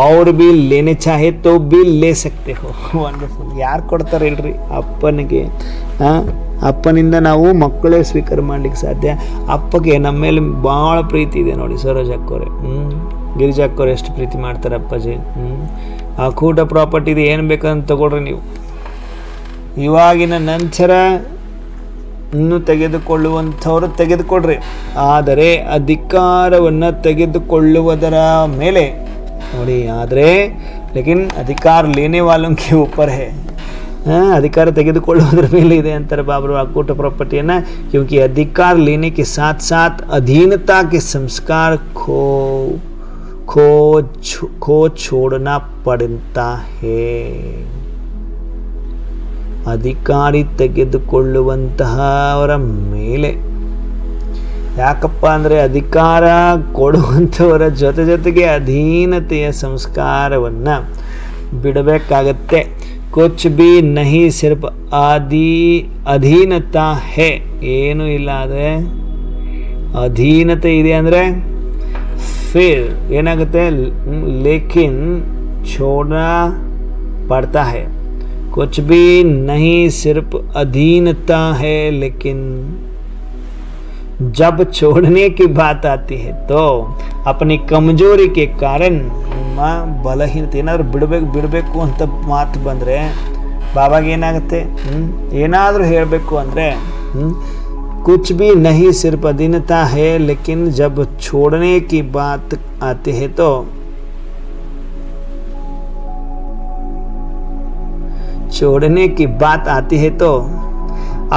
ಅವ್ರು ಬಿ ಲೇನೆ ಚಾಹೆ ತೋ ಬಿ ಲೇ ಸಕ್ತೆ ಹೋ. ವಂಡರ್ಫುಲ್. ಯಾರು ಕೊಡ್ತಾರೆ ಹೇಳ್ರಿ ಅಪ್ಪನಿಗೆ? ಅಪ್ಪನಿಂದ ನಾವು ಮಕ್ಕಳೇ ಸ್ವೀಕಾರ ಮಾಡ್ಲಿಕ್ಕೆ ಸಾಧ್ಯ. ಅಪ್ಪಗೆ ನಮ್ಮ ಮೇಲೆ ಭಾಳ ಪ್ರೀತಿ ಇದೆ ನೋಡಿ. ಸರೋಜ್ ಅಕ್ಕೋರೆ, ಗಿರಿಜಾ ಅಕ್ಕೋರೆ ಎಷ್ಟು ಪ್ರೀತಿ ಮಾಡ್ತಾರೆ ಅಪ್ಪಾಜಿ. ಅಖೂಟ ಪ್ರಾಪರ್ಟಿ ಇದೆ, ಏನು ಬೇಕಂತ ತಗೊಳ್ರಿ ನೀವು. ಇವಾಗಿನ ನಂತರ ಇನ್ನು ತೆಗೆದುಕೊಳ್ಳುವಂಥವ್ರು ತೆಗೆದುಕೊಳ್ರಿ, ಆದರೆ ಅಧಿಕಾರವನ್ನು ತೆಗೆದುಕೊಳ್ಳುವುದರ ಮೇಲೆ ನೋಡಿ. ಆದರೆ ಲೇಕಿನ್ ಅಧಿಕಾರ ಲೇನೆ ವಾಲೋಂ ಕೆ ऊपर है. ಅಧಿಕಾರ ತೆಗೆದುಕೊಳ್ಳುವುದರ ಮೇಲೆ ಇದೆ ಅಂತಾರೆ ಬಾಬರು ಅಕೂಟ ಪ್ರಾಪರ್ಟಿಯನ್ನು. ಕ್ಯೂಂಕಿ ಅಧಿಕಾರ ಲೇನೆ ಕೆ ಸಾಥ್ ಸಾಥ್ ಅಧೀನತಾ ಕೆ ಸಂಸ್ಕಾರ ಖೋ छोड़ना पड़ता है. ಅಧಿಕಾರಿ ತೆಗೆದುಕೊಳ್ಳುವಂತಹವರ ಮೇಲೆ. ಯಾಕಪ್ಪ ಅಂದರೆ ಅಧಿಕಾರ ಕೊಡುವಂಥವರ ಜೊತೆಗೆ ಅಧೀನತೆಯ ಸಂಸ್ಕಾರವನ್ನು ಬಿಡಬೇಕಾಗತ್ತೆ. ಕುಚ್ ಬಿ ನಹಿ ಸಿರ್ಫ್ ಅಧೀನತಾ ಹೇ, ಏನೂ ಇಲ್ಲ ಆದರೆ ಅಧೀನತೆ ಇದೆ ಅಂದರೆ ಫಿರ್ ಏನಾಗುತ್ತೆ, ಲೇಕಿನ್ छोड़ना पड़ता है. कुछ भी नहीं सिर्फ अधीनता है, लेकिन जब छोड़ने की बात आती है तो अपनी कमजोरी के कारण ಬಲಹೀನತೆ ಏನಾದರೂ ಬಿಡಬೇಕು ಅಂತ ಮಾತು ಬಂದರೆ ಬಾಬಾಗೆ ಏನಾಗುತ್ತೆ, ಏನಾದರೂ ಹೇಳಬೇಕು ಅಂದರೆ कुछ भी नहीं सिर्फ अधीनता है, लेकिन जब छोड़ने की बात आती है तो छोड़ने की बात आती है तो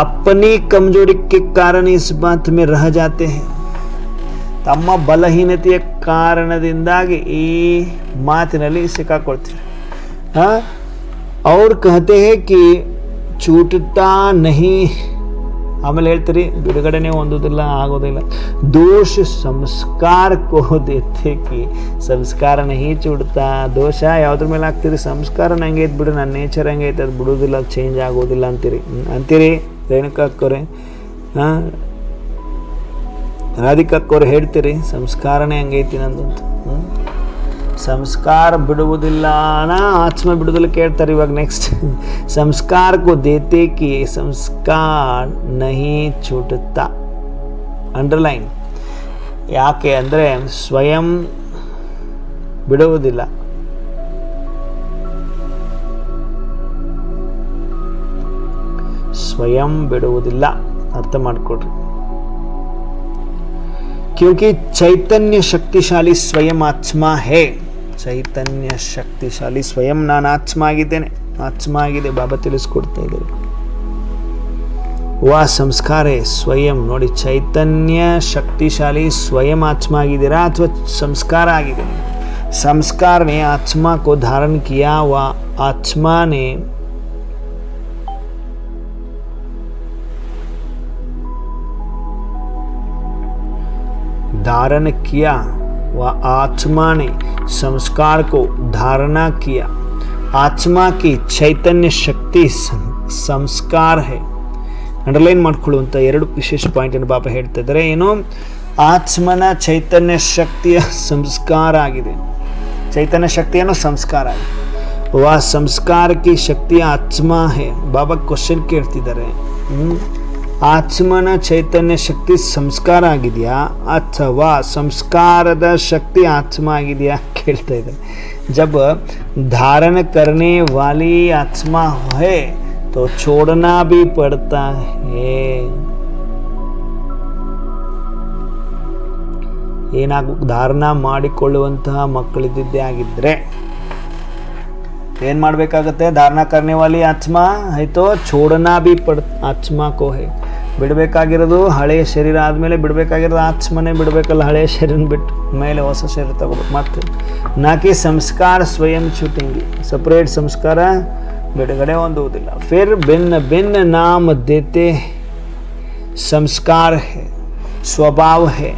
अपनी कमजोरी के कारण इस बात में रह जाते हैं. ತಮ್ಮ ಬಲಹೀನತೆಯ ಕಾರಣದಿಂದಾಗಿ ಈ ಮಾತಿನಲ್ಲಿ ಸಿಕ್ಕಾಕೊಳ್ತೀರಿ. ಅವ್ರು कहते हैं कि छूटता नहीं, ಆಮೇಲೆ ಹೇಳ್ತೀರಿ ಬಿಡುಗಡೆನೇ ಹೊಂದೋದಿಲ್ಲ, ಆಗೋದಿಲ್ಲ. ದೋಷ ಸಂಸ್ಕಾರ ಕೋ ದೇತೆ ಕಿ ಸಂಸ್ಕಾರ ನಹಿ ಚೂಡ್ತಾ. ದೋಷ ಯಾವುದ್ರ ಮೇಲೆ ಹಾಕ್ತೀರಿ? ಸಂಸ್ಕಾರ ನಂಗೆ ಐತೆ ಬಿಡು, ನನ್ನ ನೇಚರ್ ಹಂಗೆ ಐತೆ, ಅದು ಬಿಡೋದಿಲ್ಲ, ಚೇಂಜ್ ಆಗೋದಿಲ್ಲ ಅಂತೀರಿ ರೇಣುಕಾ ಅಕ್ಕೋರೆ. ರಾಧಿಕಾ ಅಕ್ಕೋರೆ ಹೇಳ್ತೀರಿ ಸಂಸ್ಕಾರನೇ ಹಂಗೈತಿ ನಂದಂತ. ಸಂಸ್ಕಾರ ಬಿಡುವುದಿಲ್ಲ, ಆತ್ಮ ಬಿಡುವುದಿಲ್ಲ ಕೇಳ್ತಾರೆ. ಇವಾಗ ನೆಕ್ಸ್ಟ್ ಸಂಸ್ಕಾರ ಕೋ ದೇತೆ ಕಿ ಸಂಸ್ಕಾರ ನಹಿ छूटता. ಅಂಡರ್ಲೈನ್. ಯಾಕೆ ಅಂದರೆ ಸ್ವಯಂ ಬಿಡುವುದಿಲ್ಲ. ಸ್ವಯಂ ಬಿಡುವುದಿಲ್ಲ, ಅರ್ಥ ಮಾಡಿಕೊಡ್ರಿ. क्योंकि चैतन्य शक्तिशाली स्वयं आत्मा है. ಚೈತನ್ಯ ಶಕ್ತಿಶಾಲಿ ಸ್ವಯಂ ನಾನು ಆತ್ಮ ಆಗಿದ್ದೇನೆ, ಆತ್ಮ ಆಗಿದೆ ಬಾಬಾ ತಿಳಿಸ್ಕೊಡ್ತಾ ಇದ್ದಾರೆ. ವಾ ಸಂಸ್ಕಾರ ಸ್ವಯಂ ನೋಡಿ. ಚೈತನ್ಯ ಶಕ್ತಿಶಾಲಿ ಸ್ವಯಂ ಆತ್ಮ ಆಗಿದ್ದೀರಾ ಅಥವಾ ಸಂಸ್ಕಾರ ಆಗಿದೆ? ಸಂಸ್ಕಾರ ने आत्मा को धारण किया, व आत्मा ने धारण किया, व आत्मा ने संस्कार को धारणा किया. आत्मा की चैतन्य शक्ति संस्कार है. ಅಂಡರ್ಲೈನ್ ಮಾಡ್ಕೊಳ್ಳುವಂಥ ಎರಡು ವಿಶೇಷ ಪಾಯಿಂಟನ್ನು ಬಾಬಾ ಹೇಳ್ತಾ ಇದ್ದಾರೆ. ಏನು? ಆತ್ಮನ ಚೈತನ್ಯ ಶಕ್ತಿಯ ಸಂಸ್ಕಾರ ಆಗಿದೆ. ಚೈತನ್ಯ ಶಕ್ತಿಯನ್ನು ಸಂಸ್ಕಾರ ಆಗಿದೆ. ವಾ ಸಂಸ್ಕಾರ ಕಿ ಶಕ್ತಿ ಆತ್ಮ ಹೇ. ಬಾಬಾ ಕ್ವಶನ್ ಕೇಳ್ತಿದ್ದಾರೆ, ಆತ್ಮನ ಚೈತನ್ಯ ಶಕ್ತಿ ಸಂಸ್ಕಾರ ಆಗಿದೆಯಾ ಅಥವಾ ಸಂಸ್ಕಾರದ ಶಕ್ತಿ ಆತ್ಮ ಆಗಿದೆಯಾ ಕೇಳ್ತಾ ಇದ್ದಾರೆ. जब धारण करने वाली आत्मा है तो छोड़ना भी पड़ता है. ಧಾರಣ ಮಾಡಿಕೊಳ್ಳುವಂತಹ ಮಕ್ಕಳಿದ್ದೇ ಆಗಿದ್ರೆ ಏನ್ ಮಾಡ್ಬೇಕಾಗತ್ತೆ? ಧಾರಣ ಕರ್ನೆ ವಾಲಿ ಆತ್ಮ ಆಯ್ತೋ ಛೋಡನಾ ಬಿ ಆತ್ಮ ಕೋ ಹೇ. ಬಿಡಬೇಕಾಗಿರೋದು ಹಳೆಯ ಶರೀರ ಆದಮೇಲೆ ಬಿಡಬೇಕಾಗಿರೋದು ಆತ್ಮನೇ ಬಿಡಬೇಕಲ್ಲ. ಹಳೆಯ ಶರೀರ ಬಿಟ್ಟು ಮೇಲೆ ಹೊಸ ಶರೀರ ತಗೋಬೇಕು. ಮತ್ತೆ ನಾಕಿ ಸಂಸ್ಕಾರ ಸ್ವಯಂ छूटेंगे. ಸಪರೇಟ್ ಸಂಸ್ಕಾರ ಬಿಡುಗಡೆ ಹೊಂದುವುದಿಲ್ಲ. ಫಿರ್ ಭಿನ್ನ ಭಿನ್ನ ನಾಮ ದೇತೆ. ಸಂಸ್ಕಾರ है, स्वभाव है,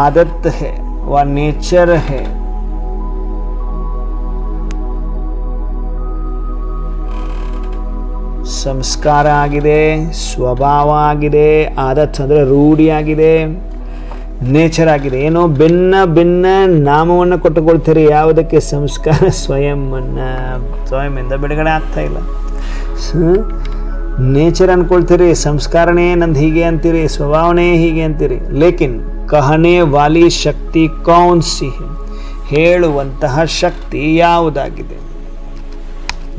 आदत है व नेचर है. ಸಂಸ್ಕಾರ ಆಗಿದೆ, ಸ್ವಭಾವ ಆಗಿದೆ, ಆದತ್ ಅಂದರೆ ರೂಢಿ ಆಗಿದೆ, ನೇಚರ್ ಆಗಿದೆ. ಏನೋ ಭಿನ್ನ ಭಿನ್ನ ನಾಮವನ್ನು ಕೊಟ್ಟುಕೊಳ್ತೀರಿ. ಯಾವುದಕ್ಕೆ? ಸಂಸ್ಕಾರ ಸ್ವಯಂಯಿಂದ ಬಿಡುಗಡೆ ಆಗ್ತಾ ಇಲ್ಲ. ನೇಚರ್ ಅನ್ಕೊಳ್ತೀರಿ, ಸಂಸ್ಕಾರನೇ ನಂದು ಹೀಗೆ ಅಂತೀರಿ, ಸ್ವಭಾವನೇ ಹೀಗೆ ಅಂತೀರಿ. ಲೇಕಿನ್ ಕಹನೆ ವಾಲಿ ಶಕ್ತಿ ಕೌನ್ ಸಿ ಹೈ? ಹೇಳುವಂತಹ ಶಕ್ತಿ ಯಾವುದಾಗಿದೆ?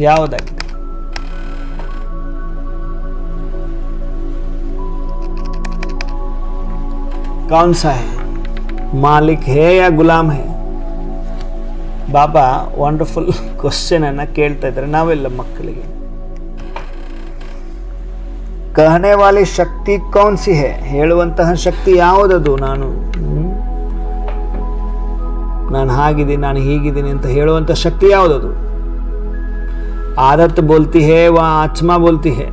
ಯಾವುದಾಗಿದೆ? कौन सा है? मालिक है या गुलाम है? ಬಾಬಾ ವಂಡರ್ಫುಲ್ ಕ್ವಶನ್ ಅನ್ನ ಕೇಳ್ತಾ ಇದ್ದಾರೆ ನಾವೆಲ್ಲ ಮಕ್ಕಳಿಗೆ. ಕಹನೆ ವಾಲಿ ಶಕ್ತಿ ಕೌನ್ ಸಿ ಹೈ? ಹೇಳುವಂತಹ ಶಕ್ತಿ ಯಾವುದದು? ನಾನು ಹಾಗಿದ್ದೀನಿ, ನಾನು ಹೀಗಿದ್ದೀನಿ ಅಂತ ಹೇಳುವಂಥ ಶಕ್ತಿ ಯಾವುದದು? ಆದತ್ ಬೋಲ್ತಿ ಹೇ ವ ಆತ್ಮ ಬೋಲ್ತಿ ಹೇ?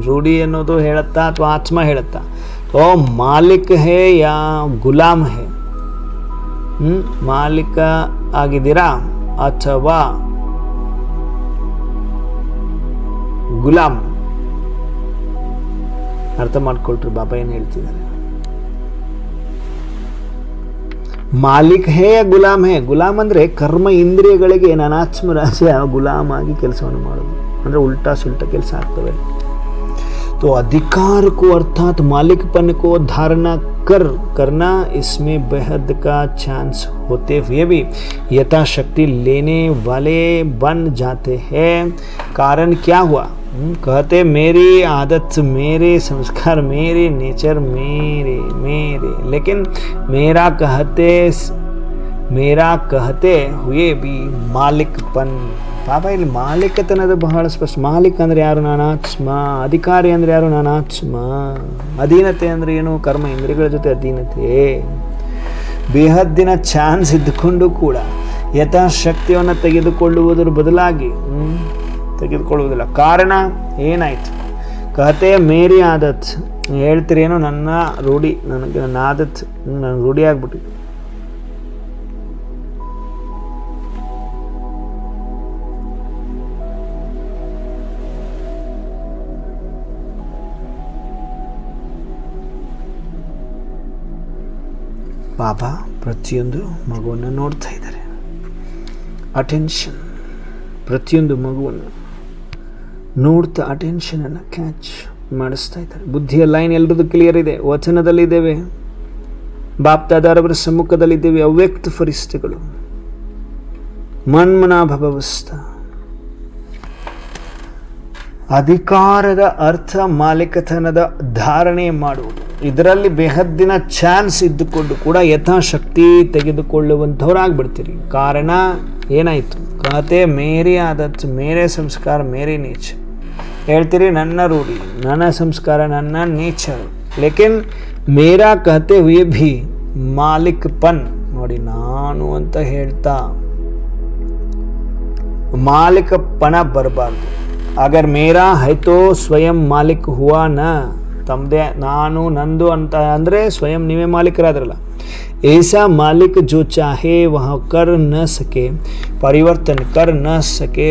ರೂಢಿ ಅನ್ನೋದು ಹೇಳುತ್ತಾ ಅಥವಾ ಆತ್ಮ ಹೇಳುತ್ತಾ? तो मालिक है या गुलाम है? ಮಾಲಿಕ ಆಗಿದ್ದೀರಾ ಅಥವಾ ಗುಲಾಮ್? ಅರ್ಥ ಮಾಡ್ಕೊಳ್ರಿ ಬಾಬಾ ಏನು ಹೇಳ್ತಿದ್ದಾರೆ. ಮಾಲಿಕ್ ಹೇ ಯಾ ಗುಲಾಮ್ ಹೇ? ಗುಲಾಮ್ ಅಂದ್ರೆ ಕರ್ಮ ಇಂದ್ರಿಯಗಳಿಗೆ ನಾನು ಆತ್ಮರಾಜ ಗುಲಾಮ್ ಆಗಿ ಕೆಲಸವನ್ನು ಮಾಡೋದು, ಅಂದ್ರೆ ಉಲ್ಟಾ ಸುಲ್ಟಾ ಕೆಲಸ ಆಗ್ತವೆ. तो अधिकार को अर्थात मालिकपन को धारणा करना, इसमें बेहद का चांस होते हुए भी यथाशक्ति लेने वाले बन जाते हैं. कारण क्या हुआ? कहते मेरी आदत, मेरे संस्कार, मेरे नेचर, मेरे मेरे लेकिन मेरा कहते हुए भी मालिकपन. ಪಾಪ ಇಲ್ಲಿ ಮಾಲೀಕತನದ ಬಹಳ ಸ್ಪಷ್ಟ. ಮಾಲೀಕ ಅಂದರೆ ಯಾರು? ನಾನು ಆತ್ಮ. ಅಧಿಕಾರಿ ಅಂದರೆ ಯಾರು? ನಾನು ಆತ್ಮ. ಅಧೀನತೆ ಅಂದರೆ ಏನು? ಕರ್ಮ ಇಂದ್ರಿಯಗಳ ಜೊತೆ ಅಧೀನತೆ. ಬೇಹದ್ದಿನ ಚಾನ್ಸ್ ಇದ್ದುಕೊಂಡು ಕೂಡ ಯಥಾಶಕ್ತಿಯನ್ನು ತೆಗೆದುಕೊಳ್ಳುವುದರ ಬದಲಾಗಿ ತೆಗೆದುಕೊಳ್ಳುವುದಿಲ್ಲ. ಕಾರಣ ಏನಾಯಿತು? ಕಹತೆ ಮೇರಿ ಆದತ್. ಹೇಳ್ತೀರೇನು? ನನ್ನ ರೂಢಿ, ನನ್ನ ಆದತ್ ನನ್ನ ರೂಢಿ ಆಗ್ಬಿಟ್ಟಿದೆ. ಬಾಬಾ ಪ್ರತಿಯೊಂದು ಮಗುವನ್ನು ನೋಡ್ತಾ ಇದ್ದಾರೆ. ಅಟೆನ್ಷನ್. ಪ್ರತಿಯೊಂದು ಮಗುವನ್ನು ನೋಡ್ತಾ ಅಟೆನ್ಷನನ್ನು ಕ್ಯಾಚ್ ಮಾಡಿಸ್ತಾ ಇದ್ದಾರೆ. ಬುದ್ಧಿಯ ಲೈನ್ ಎಲ್ಲರದ್ದು ಕ್ಲಿಯರ್ ಇದೆ. ವಚನದಲ್ಲಿದ್ದೇವೆ, ಬಾಪ್ದಾದಾರವರ ಸಮ್ಮುಖದಲ್ಲಿದ್ದೇವೆ. ಅವ್ಯಕ್ತ ಫರಿಸ್ತೆಗಳು, ಮನ್ಮನಾಭವಸ್ಥ. ಅಧಿಕಾರದ ಅರ್ಥ ಮಾಲೀಕತನದ ಧಾರಣೆ ಮಾಡುವುದು. ಇದರಲ್ಲಿ ಬೇಹದ್ದಿನ ಚಾನ್ಸ್ ಇದ್ದುಕೊಂಡು ಕೂಡ ಯಥಾಶಕ್ತಿ ತೆಗೆದುಕೊಳ್ಳುವಂಥವ್ರಾಗ್ಬಿಡ್ತೀರಿ. ಕಾರಣ ಏನಾಯಿತು? ಕಹತೆ ಮೇರಿ ಆದತ್, ಮೇರೆ ಸಂಸ್ಕಾರ, ಮೇರಿ ನೇಚರ್. ಹೇಳ್ತೀರಿ ನನ್ನ ರೂಢಿ, ನನ್ನ ಸಂಸ್ಕಾರ, ನನ್ನ ನೇಚರ್. ಲೇಕಿನ್ ಮೇರಾ ಕಹತೆ ಹುಯೇ ಭಿ ಮಾಲಿಕಪನ್. ನೋಡಿ, ನಾನು ಅಂತ ಹೇಳ್ತಾ ಮಾಲಿಕಪನ ಬರಬಾರ್ದು. ಅಗರ್ ಮೇರಾ ಹೈ ತೋ ಸ್ವಯಂ ಮಾಲಿಕ್ ಹುವಾ ನ. ತಮ್ಮದೇ ನಾನು ನಂದು ಅಂತ ಅಂದರೆ ಸ್ವಯಂ ನೀವೇ ಮಾಲೀಕರಾದ್ರಲ್ಲ. ऐसा मालिक जो चाहे वह कर न सके, परिवर्तन कर न सके,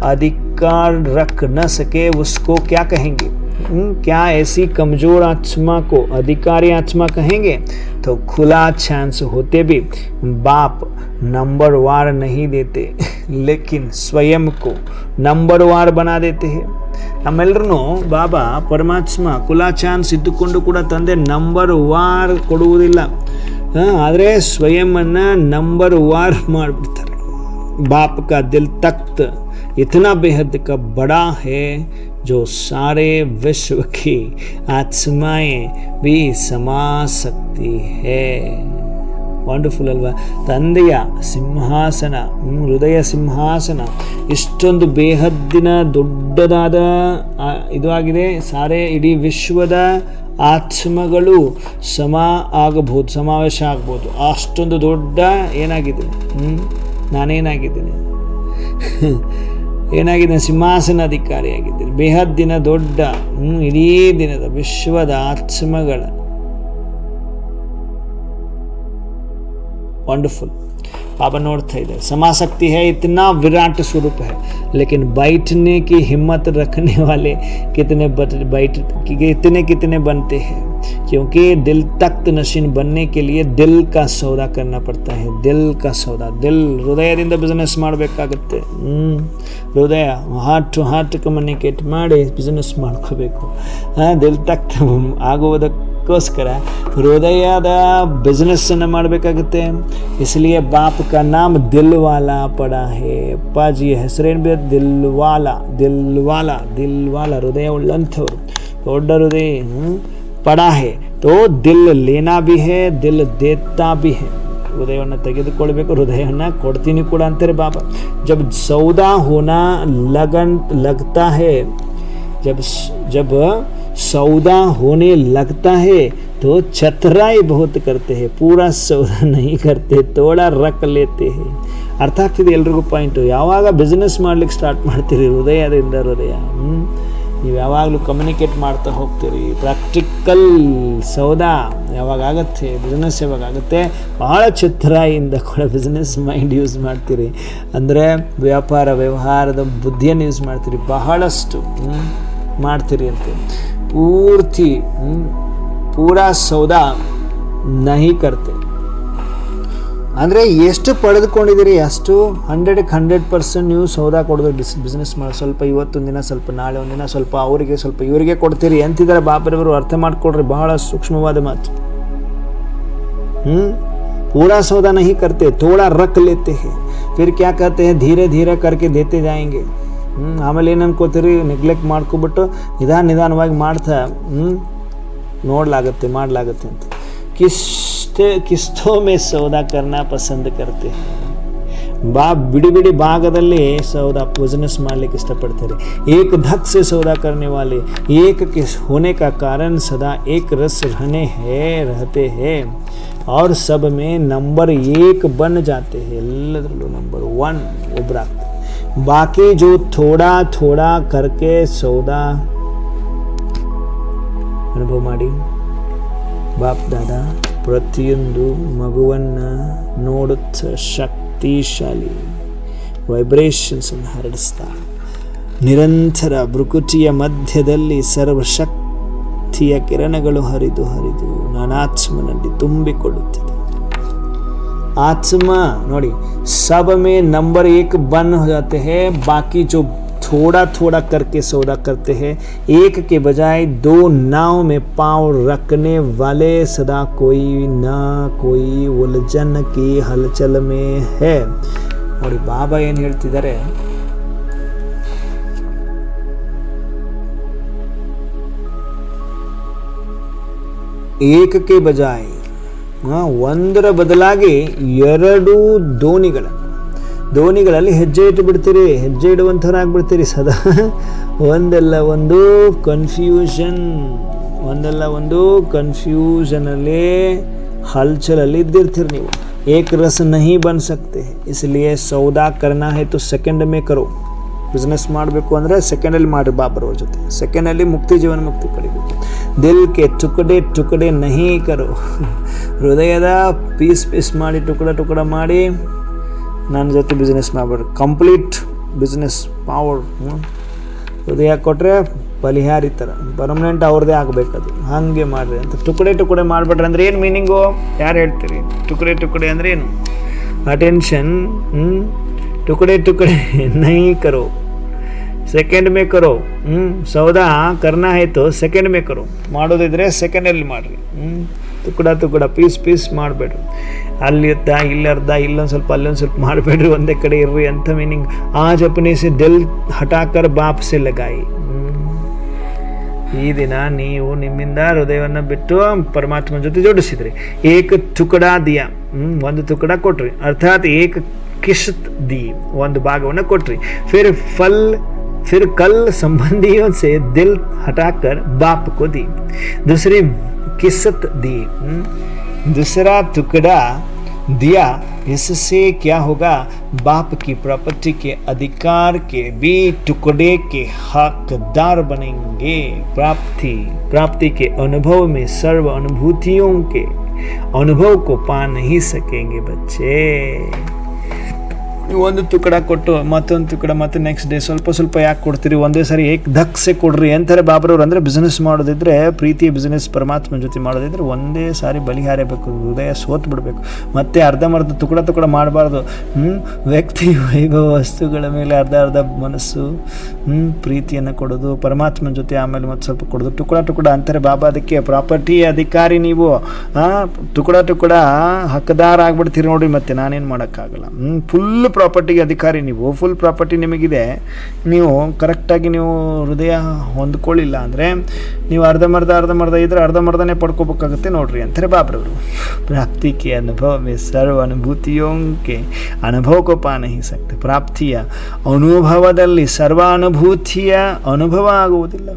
अधिकार रख न सके, उसको क्या कहेंगे? क्या ऐसी कमज़ोर आत्मा को अधिकारी आत्मा कहेंगे? तो खुला चांस होते भी बाप नंबर वार नहीं देते, लेकिन स्वयं को नंबर वार बना देते हैं. ನಮ್ಮೆಲ್ಲರೂ ಬಾಬಾ ಪರಮಾತ್ಮ ಕುಲಾ ಚಾನ್ಸ್ ಇದ್ದುಕೊಂಡು ಕೂಡ ತಂದೆ ನಂಬರ್ ವಾರ್ ಕೊಡುವುದಿಲ್ಲ, ಆದರೆ ಸ್ವಯಂವನ್ನು ನಂಬರ್ ವಾರ್ ಮಾಡಿಬಿಡ್ತಾರೆ. बाप का दिल तख्त इतना बेहद का बड़ा है जो सारे विश्व की आत्माएं भी समा सकती है. ವಂಡರ್ಫುಲ್ ಅಲ್ವಾ? ತಂದೆಯ ಸಿಂಹಾಸನ, ಹೃದಯ ಸಿಂಹಾಸನ ಇಷ್ಟೊಂದು ಬೇಹದ್ದಿನ ದೊಡ್ಡದಾದ ಇದು ಆಗಿದೆ. ಸಾರೆ ಇಡೀ ವಿಶ್ವದ ಆತ್ಮಗಳು ಸಮಾವೇಶ ಆಗ್ಬೋದು. ಅಷ್ಟೊಂದು ದೊಡ್ಡ ಏನಾಗಿದೆ, ನಾನೇನಾಗಿದ್ದೀನಿ ಏನಾಗಿದ್ದೇನೆ, ಸಿಂಹಾಸನಾಧಿಕಾರಿಯಾಗಿದ್ದೀನಿ. ಬೇಹದ್ದಿನ ದೊಡ್ಡ ಇಡೀ ದಿನದ ವಿಶ್ವದ ಆತ್ಮಗಳ वंडरफुल. बाबा नोड़ता इधर समाशक्ति है, इतना विराट स्वरूप है, लेकिन बैठने की हिम्मत रखने वाले कितने बनते हैं, क्योंकि दिल तख्त नशीन बनने के लिए दिल का सौदा करना पड़ता है. दिल का सौदा, दिल ಹೃದಯದಿಂದ ಬಿಸ್ನೆಸ್ ಮಾಡಬೇಕಾಗುತ್ತೆ. ಹೃದಯ ಹಾರ್ಟ್ ಟು ಹಾರ್ಟ್ ಕಮ್ಯುನಿಕೇಟ್ ಮಾಡಿ ಬಿಸ್ನೆಸ್ ಮಾಡ್ಕೋಬೇಕು. ದಿಲ್ ತಖ್ತ್ ಆಗುವುದಕ್ಕೋಸ್ಕರ ಹೃದಯದ ಬಿಸ್ನೆಸ್ಸನ್ನು ಮಾಡಬೇಕಾಗುತ್ತೆ. इसलिए बाप का नाम दिलवाला पड़ा है. अप्पा जी ಹೆಸರೇನು ಬೇ ದಿಲ್ವಾಲಾ. ದಿಲ್ವಾಲಾ ದಿಲ್ವಾಲಾ ಹೃದಯ ಉಳ್ಳಂಥವ್ರು, ದೊಡ್ಡ ಹೃದಯ पड़ा है. तो दिल लेना भी है, दिल देता भी है. ಹೃದಯವನ್ನು ತೆಗೆದುಕೊಳ್ಬೇಕು, ಹೃದಯವನ್ನು ಕೊಡ್ತೀನಿ ಕೂಡ ಅಂತಾರೆ ಬಾಬಾ. जब सौदा होना लगता है, जब सौदा होने लगता है तो चतुराई बहुत करते हैं. पूरा सौदा नहीं करते, थोड़ा रख लेते हैं. ಅರ್ಥ ಆಗ್ತಿದೆ ಎಲ್ರಿಗೂ ಪಾಯಿಂಟು? ಯಾವಾಗ ಬಿಸ್ನೆಸ್ ಮಾಡ್ಲಿಕ್ಕೆ ಸ್ಟಾರ್ಟ್ ಮಾಡ್ತೀರಿ ಹೃದಯದಿಂದ, ಹೃದಯ ನೀವು ಯಾವಾಗಲೂ ಕಮ್ಯುನಿಕೇಟ್ ಮಾಡ್ತಾ ಹೋಗ್ತೀರಿ. ಪ್ರಾಕ್ಟಿಕಲ್ ಸೌದಾ ಯಾವಾಗ ಆಗುತ್ತೆ, ಬಿಸ್ನೆಸ್ ಯಾವಾಗ ಆಗುತ್ತೆ, ಭಾಳ ಚತುರಾಯಿಯಿಂದ ಕೂಡ ಬಿಸ್ನೆಸ್ ಮೈಂಡ್ ಯೂಸ್ ಮಾಡ್ತೀರಿ. ಅಂದರೆ ವ್ಯಾಪಾರ ವ್ಯವಹಾರದ ಬುದ್ಧಿಯನ್ನು ಯೂಸ್ ಮಾಡ್ತೀರಿ, ಬಹಳಷ್ಟು ಮಾಡ್ತೀರಿ ಅಂತ. ಪೂರಾ ಸೌದಾ ನಹಿ ಕರ್ತೆ ಅಂದರೆ ಎಷ್ಟು ಪಡೆದುಕೊಂಡಿದ್ದೀರಿ ಅಷ್ಟು 100% ನೀವು ಸೌದಾ ಕೊಡೋದು ಬಿಸ್ನೆಸ್ ಮಾಡಿ. ಸ್ವಲ್ಪ ಇವತ್ತೊಂದು ದಿನ, ಸ್ವಲ್ಪ ನಾಳೆ ಒಂದಿನ, ಸ್ವಲ್ಪ ಅವರಿಗೆ, ಸ್ವಲ್ಪ ಇವರಿಗೆ ಕೊಡ್ತೀರಿ ಅಂತಿದ್ದಾರೆ ಬಾಬರವರು. ಅರ್ಥ ಮಾಡ್ಕೊಳ್ರಿ, ಬಹಳ ಸೂಕ್ಷ್ಮವಾದ ಮಾತು. पूरा सौदा नहीं करते, थोड़ा रख लेते हैं. फिर क्या कहते हैं, धीरे धीरे करके देते जाएंगे. ಆಮೇಲೆ ಏನು ಅನ್ಕೋತೀರಿ, ನೆಗ್ಲೆಕ್ಟ್ ಮಾಡ್ಕೊಬಿಟ್ಟು ನಿಧಾನವಾಗಿ ಮಾಡ್ತಾ ಮಾಡಲಾಗುತ್ತೆ ಅಂತ. किस्तों में सौदा करना पसंद करते हैं. बिड़ी ಭಾಗದಲ್ಲಿ सौदा बिजनेस ಮಾಡಲಿಕ್ಕೆ ಇಷ್ಟಪಡ್ತಾರೆ. एक धक से सौदा करने वाले एक के होने का कारण सदा एक रस रहते हैं और सब में नंबर 1 बन जाते हैं. ಎಲ್ಲದರಲ್ಲೂ नंबर 1 ಒಬ್ಬರಾಗ್ತಾರೆ. बाकी जो थोड़ा थोड़ा करके सौदा ಅನುಭವ ಮಾಡಿ. ಬಾಪ್ ದಾದಾ ಪ್ರತಿಯೊಂದು ಮಗುವನ್ನು ನೋಡುತ್ತ ಶಕ್ತಿಶಾಲಿ ವೈಬ್ರೇಷನ್ಸನ್ನು ಹರಡಿಸ್ತಾರೆ. ನಿರಂತರ ಭ್ರುಕುಟಿಯ ಮಧ್ಯದಲ್ಲಿ ಸರ್ವಶಕ್ತಿಯ ಕಿರಣಗಳು ಹರಿದು ನಾನಾತ್ಮನಲ್ಲಿ ತುಂಬಿಕೊಳ್ಳುತ್ತಿದೆ. आत्मा ನೋಡಿ, सब में नंबर 1 बन हो जाते हैं. बाकी जो थोड़ा करके सौदा करते हैं, एक के बजाय 2 नाव में पांव रखने वाले सदा कोई ना कोई उलझन की हलचल में है. ನೋಡಿ ಬಾಬಾ ಏನು ಹೇಳ್ತಿದ್ದಾರೆ, एक के बजाय ಒಂದರ ಬದಲಾಗಿ 2 ದೋಣಿಗಳಲ್ಲಿ ಹೆಜ್ಜೆ ಇಟ್ಟು ಬಿಡ್ತೀರಿ, ಹೆಜ್ಜೆ ಇಡುವಂಥವ್ರಾಗ್ಬಿಡ್ತೀರಿ. ಸದಾ ಒಂದಲ್ಲ ಒಂದು ಕನ್ಫ್ಯೂಷನಲ್ಲೇ ಹಲ್ಚಲಲ್ಲಿ ಇದ್ದಿರ್ತೀರಿ ನೀವು. एक रस नहीं बन सकते, इसलिए सौदा करना है तो सेकंड में करो. ಬಿಸ್ನೆಸ್ ಮಾಡಬೇಕು ಅಂದರೆ ಸೆಕೆಂಡಲ್ಲಿ ಮಾಡಿ ಬಾಬರವ್ರ ಜೊತೆ. ಸೆಕೆಂಡಲ್ಲಿ ಜೀವನ ಮುಕ್ತಿ ಪಡಿಬೇಕು. ದಿಲ್ ಕೆ ಟುಕಡೆ ನಹಿ ಕರೋ. ಹೃದಯದ ಪೀಸ್ ಮಾಡಿ ಟುಕಡ ಮಾಡಿ ನನ್ನ ಜೊತೆ ಬಿಸ್ನೆಸ್ ಮಾಡಬೇಡ್ರಿ. Complete business power. ಹೃದಯ ಕೊಟ್ಟರೆ ಬಲಿಹಾರಿ ಥರ ಪರ್ಮನೆಂಟ್ ಅವ್ರದ್ದೇ ಆಗಬೇಕದು, ಹಾಗೆ ಮಾಡಿರಿ ಅಂತ. ಟುಕಡೆ ಟುಕಡೆ ಮಾಡಿಬಿಟ್ರೆ ಅಂದರೆ ಏನು ಮೀನಿಂಗು? ಯಾರು ಹೇಳ್ತೀರಿ? ಟುಕಡೆ ಟುಕಡೆ ಅಂದರೆ ಏನು? ಅಟೆನ್ಷನ್ ಟುಕಡೆ ಟುಕಡೆ ನೈ ಕರೋ, ಸೆಕೆಂಡ್ ಮೇ ಕರೋ. ಸೌದಾ ಕರ್ನಾ ಆಯಿತು, ಸೆಕೆಂಡ್ ಮೇ ಕರೋ. ಮಾಡೋದಿದ್ರೆ ಸೆಕೆಂಡಲ್ಲಿ ಮಾಡಿರಿ. ತುಕಡ ಪೀಸ್ ಮಾಡಬೇಡ್ರಿ. ಅಲ್ಲಿ ಇಲ್ಲಿ ಅರ್ಧ, ಇಲ್ಲೊಂದು ಸ್ವಲ್ಪ, ಅಲ್ಲೊಂದು ಸ್ವಲ್ಪ ಮಾಡಬೇಡ್ರಿ, ಒಂದೇ ಕಡೆ ಇರ್ರಿ ಅಂತ ಮೀನಿಂಗ್. ಆಜ್ ಅಪ್ನೆ ಸೆ ದಿಲ್ ಹಟಾಕರ್ ಬಾಪ್ ಸೆ ಲಗಾಯಿ. ಈ ದಿನ ನೀವು ನಿಮ್ಮಿಂದ ಹೃದಯವನ್ನು ಬಿಟ್ಟು ಪರಮಾತ್ಮನ ಜೊತೆ ಜೋಡಿಸಿದ್ರಿ. ಏಕ ತುಕಡ ದಿಯಾ, ಒಂದು ತುಕಡ ಕೊಟ್ರಿ, ಅರ್ಥಾತ್ ಏಕ ಕಿಶತ್ ದಿ, ಒಂದು ಭಾಗವನ್ನು ಕೊಟ್ರಿ. फिर कल संबंधियों से दिल हटाकर बाप को दी, दूसरी किस्सत दी, दूसरा टुकड़ा दिया. इससे क्या होगा? बाप की प्रॉपर्टी के अधिकार के भी टुकड़े के हकदार बनेंगे. प्राप्ति के अनुभव में सर्व अनुभूतियों के अनुभव को पा नहीं सकेंगे बच्चे. ಒಂದು ತುಕಡ ಕೊಟ್ಟು ಮತ್ತೊಂದು ತುಕಡ ಮತ್ತೆ ನೆಕ್ಸ್ಟ್ ಡೇ ಸ್ವಲ್ಪ ಯಾಕೆ ಕೊಡ್ತೀರಿ? ಒಂದೇ ಸಾರಿ ಧಕ್ಸೆ ಕೊಡ್ರಿ ಅಂತಾರೆ ಬಾಬ್ರವ್ರು. ಅಂದರೆ ಬಿಸ್ನೆಸ್ ಮಾಡೋದಿದ್ರೆ, ಪ್ರೀತಿಯ ಬಿಸ್ನೆಸ್ ಪರಮಾತ್ಮನ ಜೊತೆ ಮಾಡೋದಿದ್ರೆ ಒಂದೇ ಸಾರಿ ಬಲಿಹಾರಬೇಕು, ಹೃದಯ ಸೋತ್ ಬಿಡಬೇಕು. ಮತ್ತೆ ಅರ್ಧಂಬರ್ಧ ತುಕಡ ಮಾಡಬಾರ್ದು. ವ್ಯಕ್ತಿ ವೈಭವ ವಸ್ತುಗಳ ಮೇಲೆ ಅರ್ಧ ಮನಸ್ಸು ಪ್ರೀತಿಯನ್ನು ಕೊಡೋದು, ಪರಮಾತ್ಮನ ಜೊತೆ ಆಮೇಲೆ ಮತ್ತೆ ಸ್ವಲ್ಪ ಕೊಡೋದು. ಟುಕಡ ಅಂತಾರೆ ಬಾಬಾ. ಅದಕ್ಕೆ ಪ್ರಾಪರ್ಟಿ ಅಧಿಕಾರಿ ನೀವು. ಟುಕಡ ಹಕ್ಕದಾರ ಆಗ್ಬಿಡ್ತೀರಿ ನೋಡ್ರಿ. ಮತ್ತೆ ನಾನೇನು ಮಾಡೋಕ್ಕಾಗಲ್ಲ. ಫುಲ್ ಪ್ರಾಪರ್ಟಿಗೆ ಅಧಿಕಾರಿ ನೀವು. ಫುಲ್ ಪ್ರಾಪರ್ಟಿ ನಿಮಗಿದೆ, ನೀವು ಕರೆಕ್ಟಾಗಿ ನೀವು ಹೃದಯ ಹೊಂದ್ಕೊಳ್ಳಿಲ್ಲ ಅಂದರೆ ನೀವು ಅರ್ಧಂಬರ್ಧ ಇದ್ರೆ ಅರ್ಧಂಬರ್ಧನೇ ಪಡ್ಕೋಬೇಕಾಗುತ್ತೆ ನೋಡ್ರಿ ಅಂತಾರೆ ಬಾಬ್ರವರು. ಪ್ರಾಪ್ತಿಗೆ ಅನುಭವ ಮೇ ಸರ್ವ ಅನುಭೂತಿಯೋಂಕೆ ಅನುಭವ ಕೋ ಪಾ ನಹಿ ಸಕ್ತೆ. ಪ್ರಾಪ್ತಿಯ ಅನುಭವದಲ್ಲಿ ಸರ್ವ ಅನುಭೂತಿಯ ಅನುಭವ ಆಗುವುದಿಲ್ಲ.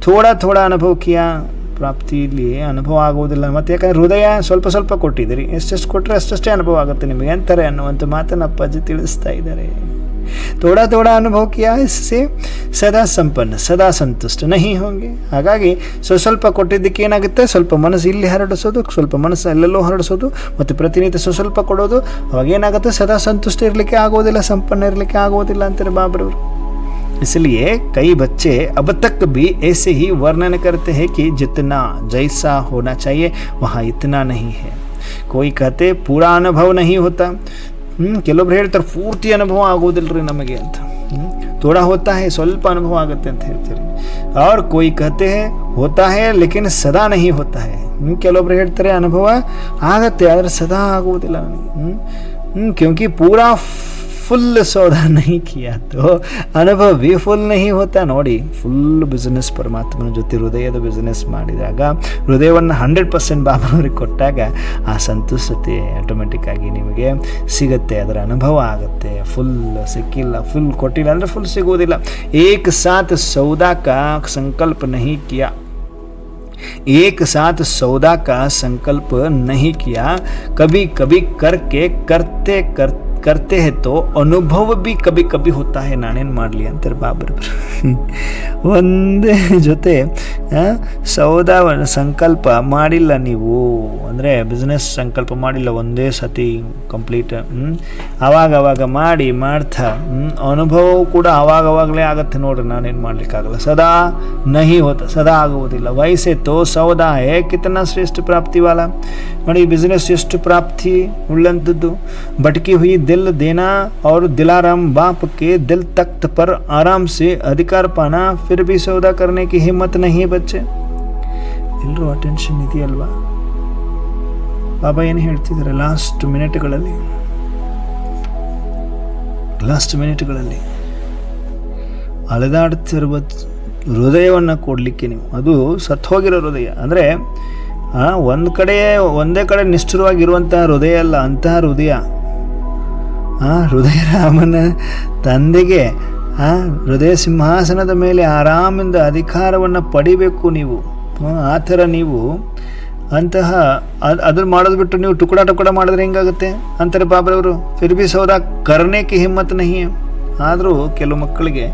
ಥೋಡ ಅನುಭವ ಕಿಯಾ, ಪ್ರಾಪ್ತಿಯಲ್ಲಿ ಅನುಭವ ಆಗುವುದಿಲ್ಲ. ಮತ್ತು ಯಾಕಂದರೆ ಹೃದಯ ಸ್ವಲ್ಪ ಕೊಟ್ಟಿದ್ದೀರಿ, ಎಷ್ಟೆಷ್ಟು ಕೊಟ್ಟರೆ ಅಷ್ಟೇ ಅನುಭವ ಆಗುತ್ತೆ ನಿಮಗೆ ಅಂತಾರೆ ಅನ್ನುವಂಥ ಮಾತನ್ನು ಅಪ್ಪಾಜಿ ತಿಳಿಸ್ತಾ ಇದ್ದಾರೆ. ಥೋಡ ಅನುಭವ ಕಿಯಾ ಇಸ್ಸೆ ಸದಾ ಸಂಪನ್ನ ಸದಾ ಸಂತುಷ್ಟ ನಹಿ ಹೋಂಗೆ. ಹಾಗಾಗಿ ಸ್ವಲ್ಪ ಕೊಟ್ಟಿದ್ದಕ್ಕೆ ಏನಾಗುತ್ತೆ? ಸ್ವಲ್ಪ ಮನಸ್ಸು ಇಲ್ಲಿ ಹರಡಿಸೋದು, ಸ್ವಲ್ಪ ಮನಸ್ಸು ಅಲ್ಲೆಲ್ಲೋ ಹರಡಿಸೋದು, ಮತ್ತು ಪ್ರತಿನಿತ್ಯ ಸ್ವಲ್ಪ ಕೊಡೋದು. ಅವಾಗ ಏನಾಗುತ್ತೆ? ಸದಾ ಸಂತುಷ್ಟ ಇರಲಿಕ್ಕೆ ಆಗೋದಿಲ್ಲ, ಸಂಪನ್ನ ಇರಲಿಕ್ಕೆ ಆಗೋದಿಲ್ಲ ಅಂತಾರೆ ಬಾಬ್ರವರು. इसलिए कई बच्चे अब तक भी ऐसे ही वर्णन करते हैं कि जितना जैसा होना चाहिए वहाँ इतना नहीं है. कोई कहते पूरा अनुभव नहीं होता. ಕೆಲವೊಬ್ರು ಹೇಳ್ತಾರೆ ಪೂರ್ತಿ ಅನುಭವ ಆಗೋದಿಲ್ಲರಿ ನಮಗೆ ಅಂತ. ಥೋಡಾ ಹೋತಾ ಹೈ, ಸ್ವಲ್ಪ ಅನುಭವ ಆಗುತ್ತೆ ಅಂತ ಹೇಳ್ತೀರಿ. और कोई कहते हैं होता है लेकिन सदा नहीं होता है. ಕೆಲವೊಬ್ರು ಹೇಳ್ತಾರೆ ಅನುಭವ ಆಗತ್ತೆ ಆದರೆ ಸದಾ ಆಗುವುದಿಲ್ಲ ನನಗೆ. क्योंकि पूरा ಫುಲ್ ಸೌದಾ ನಹಿ ಕಿಯಾ ತೋ ಅನುಭವ ವಿ ಫುಲ್ ನಹಿ ಹೋತಾ. ನೋಡಿ, ಫುಲ್ ಬಿಸ್ನೆಸ್ ಪರಮಾತ್ಮನ ಜೊತೆ ಹೃದಯದ ಬಿಸ್ನೆಸ್ ಮಾಡಿದಾಗ, ಹೃದಯವನ್ನು 100% ಬಾಬಾವರಿಗೆ ಕೊಟ್ಟಾಗ ಆ ಸಂತುಷ್ಟತೆ ಆಟೋಮೆಟಿಕ್ಕಾಗಿ ನಿಮಗೆ ಸಿಗುತ್ತೆ, ಅದರ ಅನುಭವ ಆಗುತ್ತೆ. ಫುಲ್ ಸಿಕ್ಕಿಲ್ಲ, ಫುಲ್ ಕೊಟ್ಟಿಲ್ಲ ಅಂದರೆ ಫುಲ್ ಸಿಗುವುದಿಲ್ಲ. ಏಕ್ ಸಾಥ್ ಸೌದಾ ಕಾ ಸಂಕಲ್ಪ ನಹಿ ಕಿಯಾ, एक साथ सौदा का संकल्प नहीं किया, कभी कभी करके करते हैं तो अनुभव भी कभी कभी होता है. ನಾನೇನು ಮಾಡಲಿ ಅಂತಾರೆ ಬಾಬ್ರು. ಒಂದೇ ಜೊತೆ ಸೌದಾವನ್ನು ಸಂಕಲ್ಪ ಮಾಡಿಲ್ಲ ನೀವು, ಅಂದರೆ ಬಿಸ್ನೆಸ್ ಸಂಕಲ್ಪ ಮಾಡಿಲ್ಲ ಒಂದೇ ಸತಿ ಕಂಪ್ಲೀಟ್. ಆವಾಗ ಮಾಡ್ತಾ ಅನುಭವವು ಕೂಡ ಆವಾಗಲೇ ಆಗುತ್ತೆ ನೋಡ್ರಿ. ನಾನೇನು ಮಾಡ್ಲಿಕ್ಕಾಗಲ್ಲ. ಸದಾ ನಹಿ ಹೋತ, ಸದಾ ಆಗುವುದಿಲ್ಲ. ವಯಸ್ಸೆ ತೋ ಸೌದಾ ಹೇ ಕಿತನಾ ಶ್ರೇಷ್ಠ ಪ್ರಾಪ್ತಿ ವಾಲ. ನೋಡಿ, ಬಿಸ್ನೆಸ್ ಎಷ್ಟು ಪ್ರಾಪ್ತಿ ಉಳ್ಳಂಥದ್ದು. ಬಟಕಿ ಹುಯಿ दिल देना और दिलाराम बाप के दिल तख्त पर आराम से अधिकार पाना, फिर भी सौदा करने की हिम्मत नहीं बच्चे. ಎಲ್ಲರೂ ಅಟೆನ್ಷನ್ ಇದೆಯಲ್ವಾ? ಬಾಬಾ ಏನು ಹೇಳ್ತಿದ್ದಾರೆ ಲಾಸ್ಟ್ ಮಿನಿಟ್ಗಳಲ್ಲಿ ಅಲೆದಾಡ್ತಿರುವ ಹೃದಯವನ್ನು ಕೊಡಲಿಕ್ಕೆ ನೀವು, ಅದು ಸತ್ತೋಗಿರೋ ಹೃದಯ ಅಂದರೆ ಒಂದೇ ಕಡೆ ನಿಷ್ಠುರವಾಗಿರುವಂತಹ ಹೃದಯ ಅಲ್ಲ, ಅಂತಹ ಹೃದಯ ರಾಮನ ತಂದೆಗೆ ಹೃದಯ ಸಿಂಹಾಸನದ ಮೇಲೆ ಆರಾಮಿಂದ ಅಧಿಕಾರವನ್ನು ಪಡಿಬೇಕು ನೀವು. ಆ ಥರ ನೀವು ಅದನ್ನು ಮಾಡೋದು ಬಿಟ್ಟು ನೀವು ಟುಕಡ ಮಾಡಿದ್ರೆ ಹೆಂಗಾಗುತ್ತೆ ಅಂತಾರೆ ಬಾಬ್ರವರು. ಫಿರ್ ಬಿ ಸೌದಾ ಕರ್ನೇಕೆ ಹಿಮ್ಮತ್ ನಹಿ. ಆದರೂ ಕೆಲವು ಮಕ್ಕಳಿಗೆ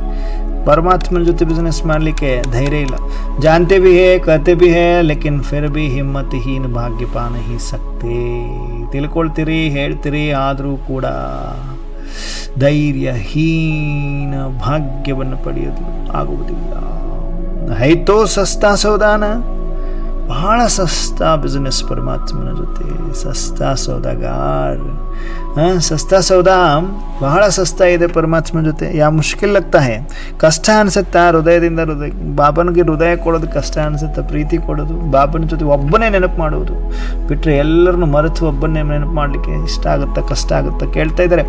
ಪರಮಾತ್ಮನ ಜೊತೆ ಬಿಸ್ನೆಸ್ ಮಾಡಲಿಕ್ಕೆ ಧೈರ್ಯ ಇಲ್ಲ. ಜಾನ್ತೆ ಭಿ ಹೇ ಕತೆ ಭಿ ಹೇ ಲೇಕಿನ್ ಫಿರ್ ಬಿ ಹಿಮ್ಮತ್ ಹೀನ್ ಭಾಗ್ಯ ಪಾ ನಹಿ ಸಕ್ತೆ. ತಿಳ್ಕೊಳ್ತೀರಿ, ಹೇಳ್ತೀರಿ, ಆದರೂ ಕೂಡ ಧೈರ್ಯಹೀನ ಭಾಗ್ಯವನ್ನು ಪಡೆಯೋದು ಆಗುವುದಿಲ್ಲ. ಹೈತೋ ಸಸ್ತಾ ಸೌದಾನ, ಬಹಳ ಸಸ್ತಾ ಬಿಸ್ನೆಸ್ ಪರಮಾತ್ಮನ ಜೊತೆ, ಸಸ್ತಾ ಸೌದಾಗಾರ್. ಸಸ್ತಾ ಸೌದಾ ಬಹಳ ಸಸ್ತಾ ಇದೆ ಪರಮಾತ್ಮನ ಜೊತೆ. ಯಾ ಮುಷ್ಕಿಲ್ ಲಗ್ತಾ ಹೇ, ಕಷ್ಟ ಅನಿಸುತ್ತಾ ಹೃದಯದಿಂದ ಬಾಬನಿಗೆ ಹೃದಯ ಕೊಡೋದು ಕಷ್ಟ ಅನಿಸುತ್ತಾ, ಪ್ರೀತಿ ಕೊಡೋದು, ಬಾಬನ ಜೊತೆ ಒಬ್ಬನೇ ನೆನಪು ಮಾಡೋದು ಬಿಟ್ಟರೆ ಎಲ್ಲರನ್ನು ಮರೆತು ಒಬ್ಬನೇ ನೆನಪು ಮಾಡಲಿಕ್ಕೆ ಇಷ್ಟ ಆಗುತ್ತಾ ಕಷ್ಟ ಆಗುತ್ತಾ ಕೇಳ್ತಾ ಇದ್ದಾರೆ.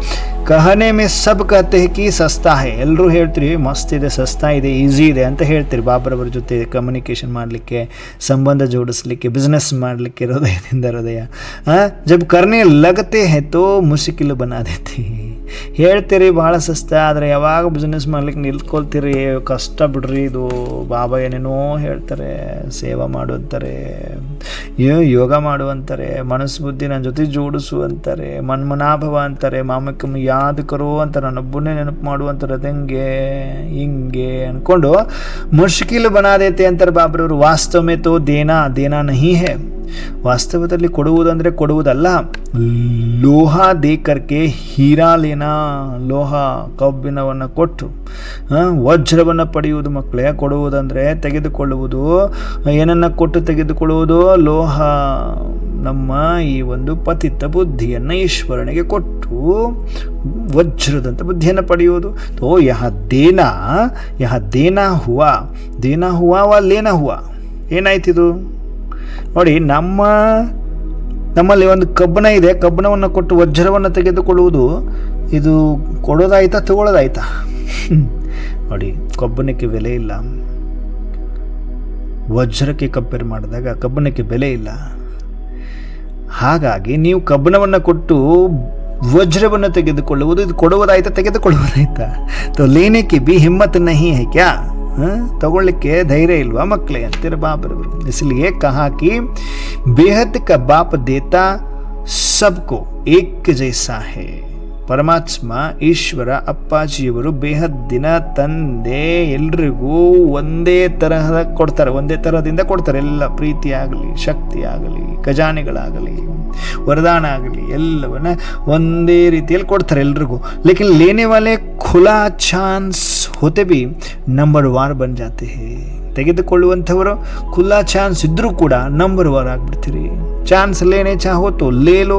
ಕಹನೆ ಮೇ ಸಬ್ ಕಹತೆ ಕಿ ಸಸ್ತಾ ಹೇ, ಎಲ್ಲರೂ ಹೇಳ್ತೀರಿ ಮಸ್ತ್ ಇದೆ, ಸಸ್ತಾ ಇದೆ, ಈಸಿ ಇದೆ ಅಂತ ಹೇಳ್ತೀರಿ. ಬಾಬರವರ ಜೊತೆ ಕಮ್ಯುನಿಕೇಷನ್ ಮಾಡಲಿಕ್ಕೆ, ಸಂಬಂಧ ಜೋಡಿಸ್ಲಿಕ್ಕೆ, ಬಿಸ್ನೆಸ್ ಮಾಡಲಿಕ್ಕೆ ಹೃದಯದಿಂದ ಹೃದಯ. ಜಬ್ ಕರ್ನೆ ಲಗತೆ ಹೇ ತೋ ಮುಷ್ಕಿಲ್ ಬನಾ ದೇತಿ. ಹೇಳ್ತೀರಿ ಭಾಳ ಸಸ್ತ, ಆದರೆ ಯಾವಾಗ ಬಿಸ್ನೆಸ್ ಮಾಡ್ಲಿಕ್ಕೆ ನಿಲ್ಕೊಳ್ತೀರಿ ಕಷ್ಟ ಬಿಡ್ರಿ ಇದು. ಬಾಬಾ ಏನೇನೋ ಹೇಳ್ತಾರೆ, ಸೇವಾ ಮಾಡು ಅಂತಾರೆ, ಯೋಗ ಮಾಡು ಅಂತಾರೆ, ಮನಸ್ಸು ಬುದ್ಧಿ ನನ್ನ ಜೊತೆ ಜೋಡಿಸು ಅಂತಾರೆ, ಮನ್ಮನಾಭವ ಅಂತಾರೆ, ಮಾಮಕ್ಕಮ್ಮ ಯಾದ್ ಕರೋ ಅಂತ ನನ್ನೊಬ್ಬನೇ ನೆನಪು ಮಾಡು ಅಂತಾರೆ. ಅದಂಗೆ ಹಿಂಗೆ ಅಂದ್ಕೊಂಡು ಮುಷ್ಕಿಲ್ ಬನಾದೇತೆ ಅಂತಾರೆ ಬಾಬ್ರವರು. ವಾಸ್ತವಮೇ ತೋ ದೇನಾ ದೇನಾ ನಹೀ ಹೇ, ವಾಸ್ತವದಲ್ಲಿ ಕೊಡುವುದಂದರೆ ಕೊಡುವುದಲ್ಲ. ಲೋಹ ದೇಕರ್ಕೆ ಹೀರಾ ಲೇನಾ, ಲೋಹ ಕಬ್ಬಿಣವನ್ನು ಕೊಟ್ಟು ವಜ್ರವನ್ನು ಪಡೆಯುವುದು ಮಕ್ಕಳೇ. ಕೊಡುವುದಂದರೆ ತೆಗೆದುಕೊಳ್ಳುವುದು, ಏನನ್ನು ಕೊಟ್ಟು ತೆಗೆದುಕೊಳ್ಳುವುದು? ಲೋಹ, ನಮ್ಮ ಈ ಒಂದು ಪತಿತ ಬುದ್ಧಿಯನ್ನು ಈಶ್ವರನಿಗೆ ಕೊಟ್ಟು ವಜ್ರದಂಥ ಬುದ್ಧಿಯನ್ನು ಪಡೆಯುವುದು. ತೋ ಯಹ ದೇನಾ ಹುವಾ, ದೇನಾ ಹುವಾ ವ ಲೇನಾ ಹುವಾ. ಏನಾಯ್ತಿದು ನೋಡಿ, ನಮ್ಮಲ್ಲಿ ಒಂದು ಕಬ್ಬಣ ಇದೆ, ಕಬ್ಬಣವನ್ನು ಕೊಟ್ಟು ವಜ್ರವನ್ನು ತೆಗೆದುಕೊಳ್ಳುವುದು, ಇದು ಕೊಡೋದಾಯ್ತಾ ತಗೊಳ್ಳೋದಾಯ್ತಾ? ನೋಡಿ, ಕಬ್ಬಣಕ್ಕೆ ಬೆಲೆ ಇಲ್ಲ, ವಜ್ರಕ್ಕೆ ಕಂಪೇರ್ ಮಾಡಿದಾಗ ಕಬ್ಬಣಕ್ಕೆ ಬೆಲೆ ಇಲ್ಲ. ಹಾಗಾಗಿ ನೀವು ಕಬ್ಬಣವನ್ನು ಕೊಟ್ಟು ವಜ್ರವನ್ನು ತೆಗೆದುಕೊಳ್ಳುವುದು, ಇದು ಕೊಡುವುದಾಯ್ತಾ ತೆಗೆದುಕೊಳ್ಳುವುದಾಯ್ತಾ? ತೋ ಲೇನೆಕ್ಕೆ ಬಿ ಹಿಮ್ಮತ್ ನಹಿ ಹೈ ಕ್ಯಾ, ತಗೊಳ್ಳಿಕ್ಕೆ ಧೈರ್ಯ ಇಲ್ವಾ ಮಕ್ಕಳೇ ಅಂತೀರ ಬಾಬರವರು. इसलिए कहा कि बेहद का बाप देता सबको एक जैसा है. ಪರಮಾತ್ಮ ಈಶ್ವರ ಅಪ್ಪಾಜಿಯವರು ಬೇಹದ್ದಿನ ತಂದೆ, ಎಲ್ರಿಗೂ ಒಂದೇ ತರಹದ ಕೊಡ್ತಾರೆ, ಒಂದೇ ತರಹದಿಂದ ಕೊಡ್ತಾರೆ. ಎಲ್ಲ ಪ್ರೀತಿ ಆಗಲಿ, ಶಕ್ತಿ ಆಗಲಿ, ಖಜಾನೆಗಳಾಗಲಿ, ವರದಾನ ಆಗಲಿ, ಎಲ್ಲವನ್ನ ಒಂದೇ ರೀತಿಯಲ್ಲಿ ಕೊಡ್ತಾರೆ ಎಲ್ರಿಗೂ. ಲೇಕಿನ್ ಲೇನೆ ವಾಲೆ ಖುಲಾ ಚಾನ್ಸ್ ಹೋತೆ ಬಿ ನಂಬರ್ ವಾರ್ ಬನ್ ಜಾತೆ ಹೇ. ತೆಗೆದುಕೊಳ್ಳುವಂಥವರು ಖುಲ್ಲಾ ಚಾನ್ಸ್ ಇದ್ದರೂ ಕೂಡ ನಂಬರ್ ವಾರ್ ಆಗಿಬಿಡ್ತೀರಿ. ಚಾನ್ಸ್ ಲೇನೆ ಚಾಹೋ ತೋ ಲೇ ಲೋ,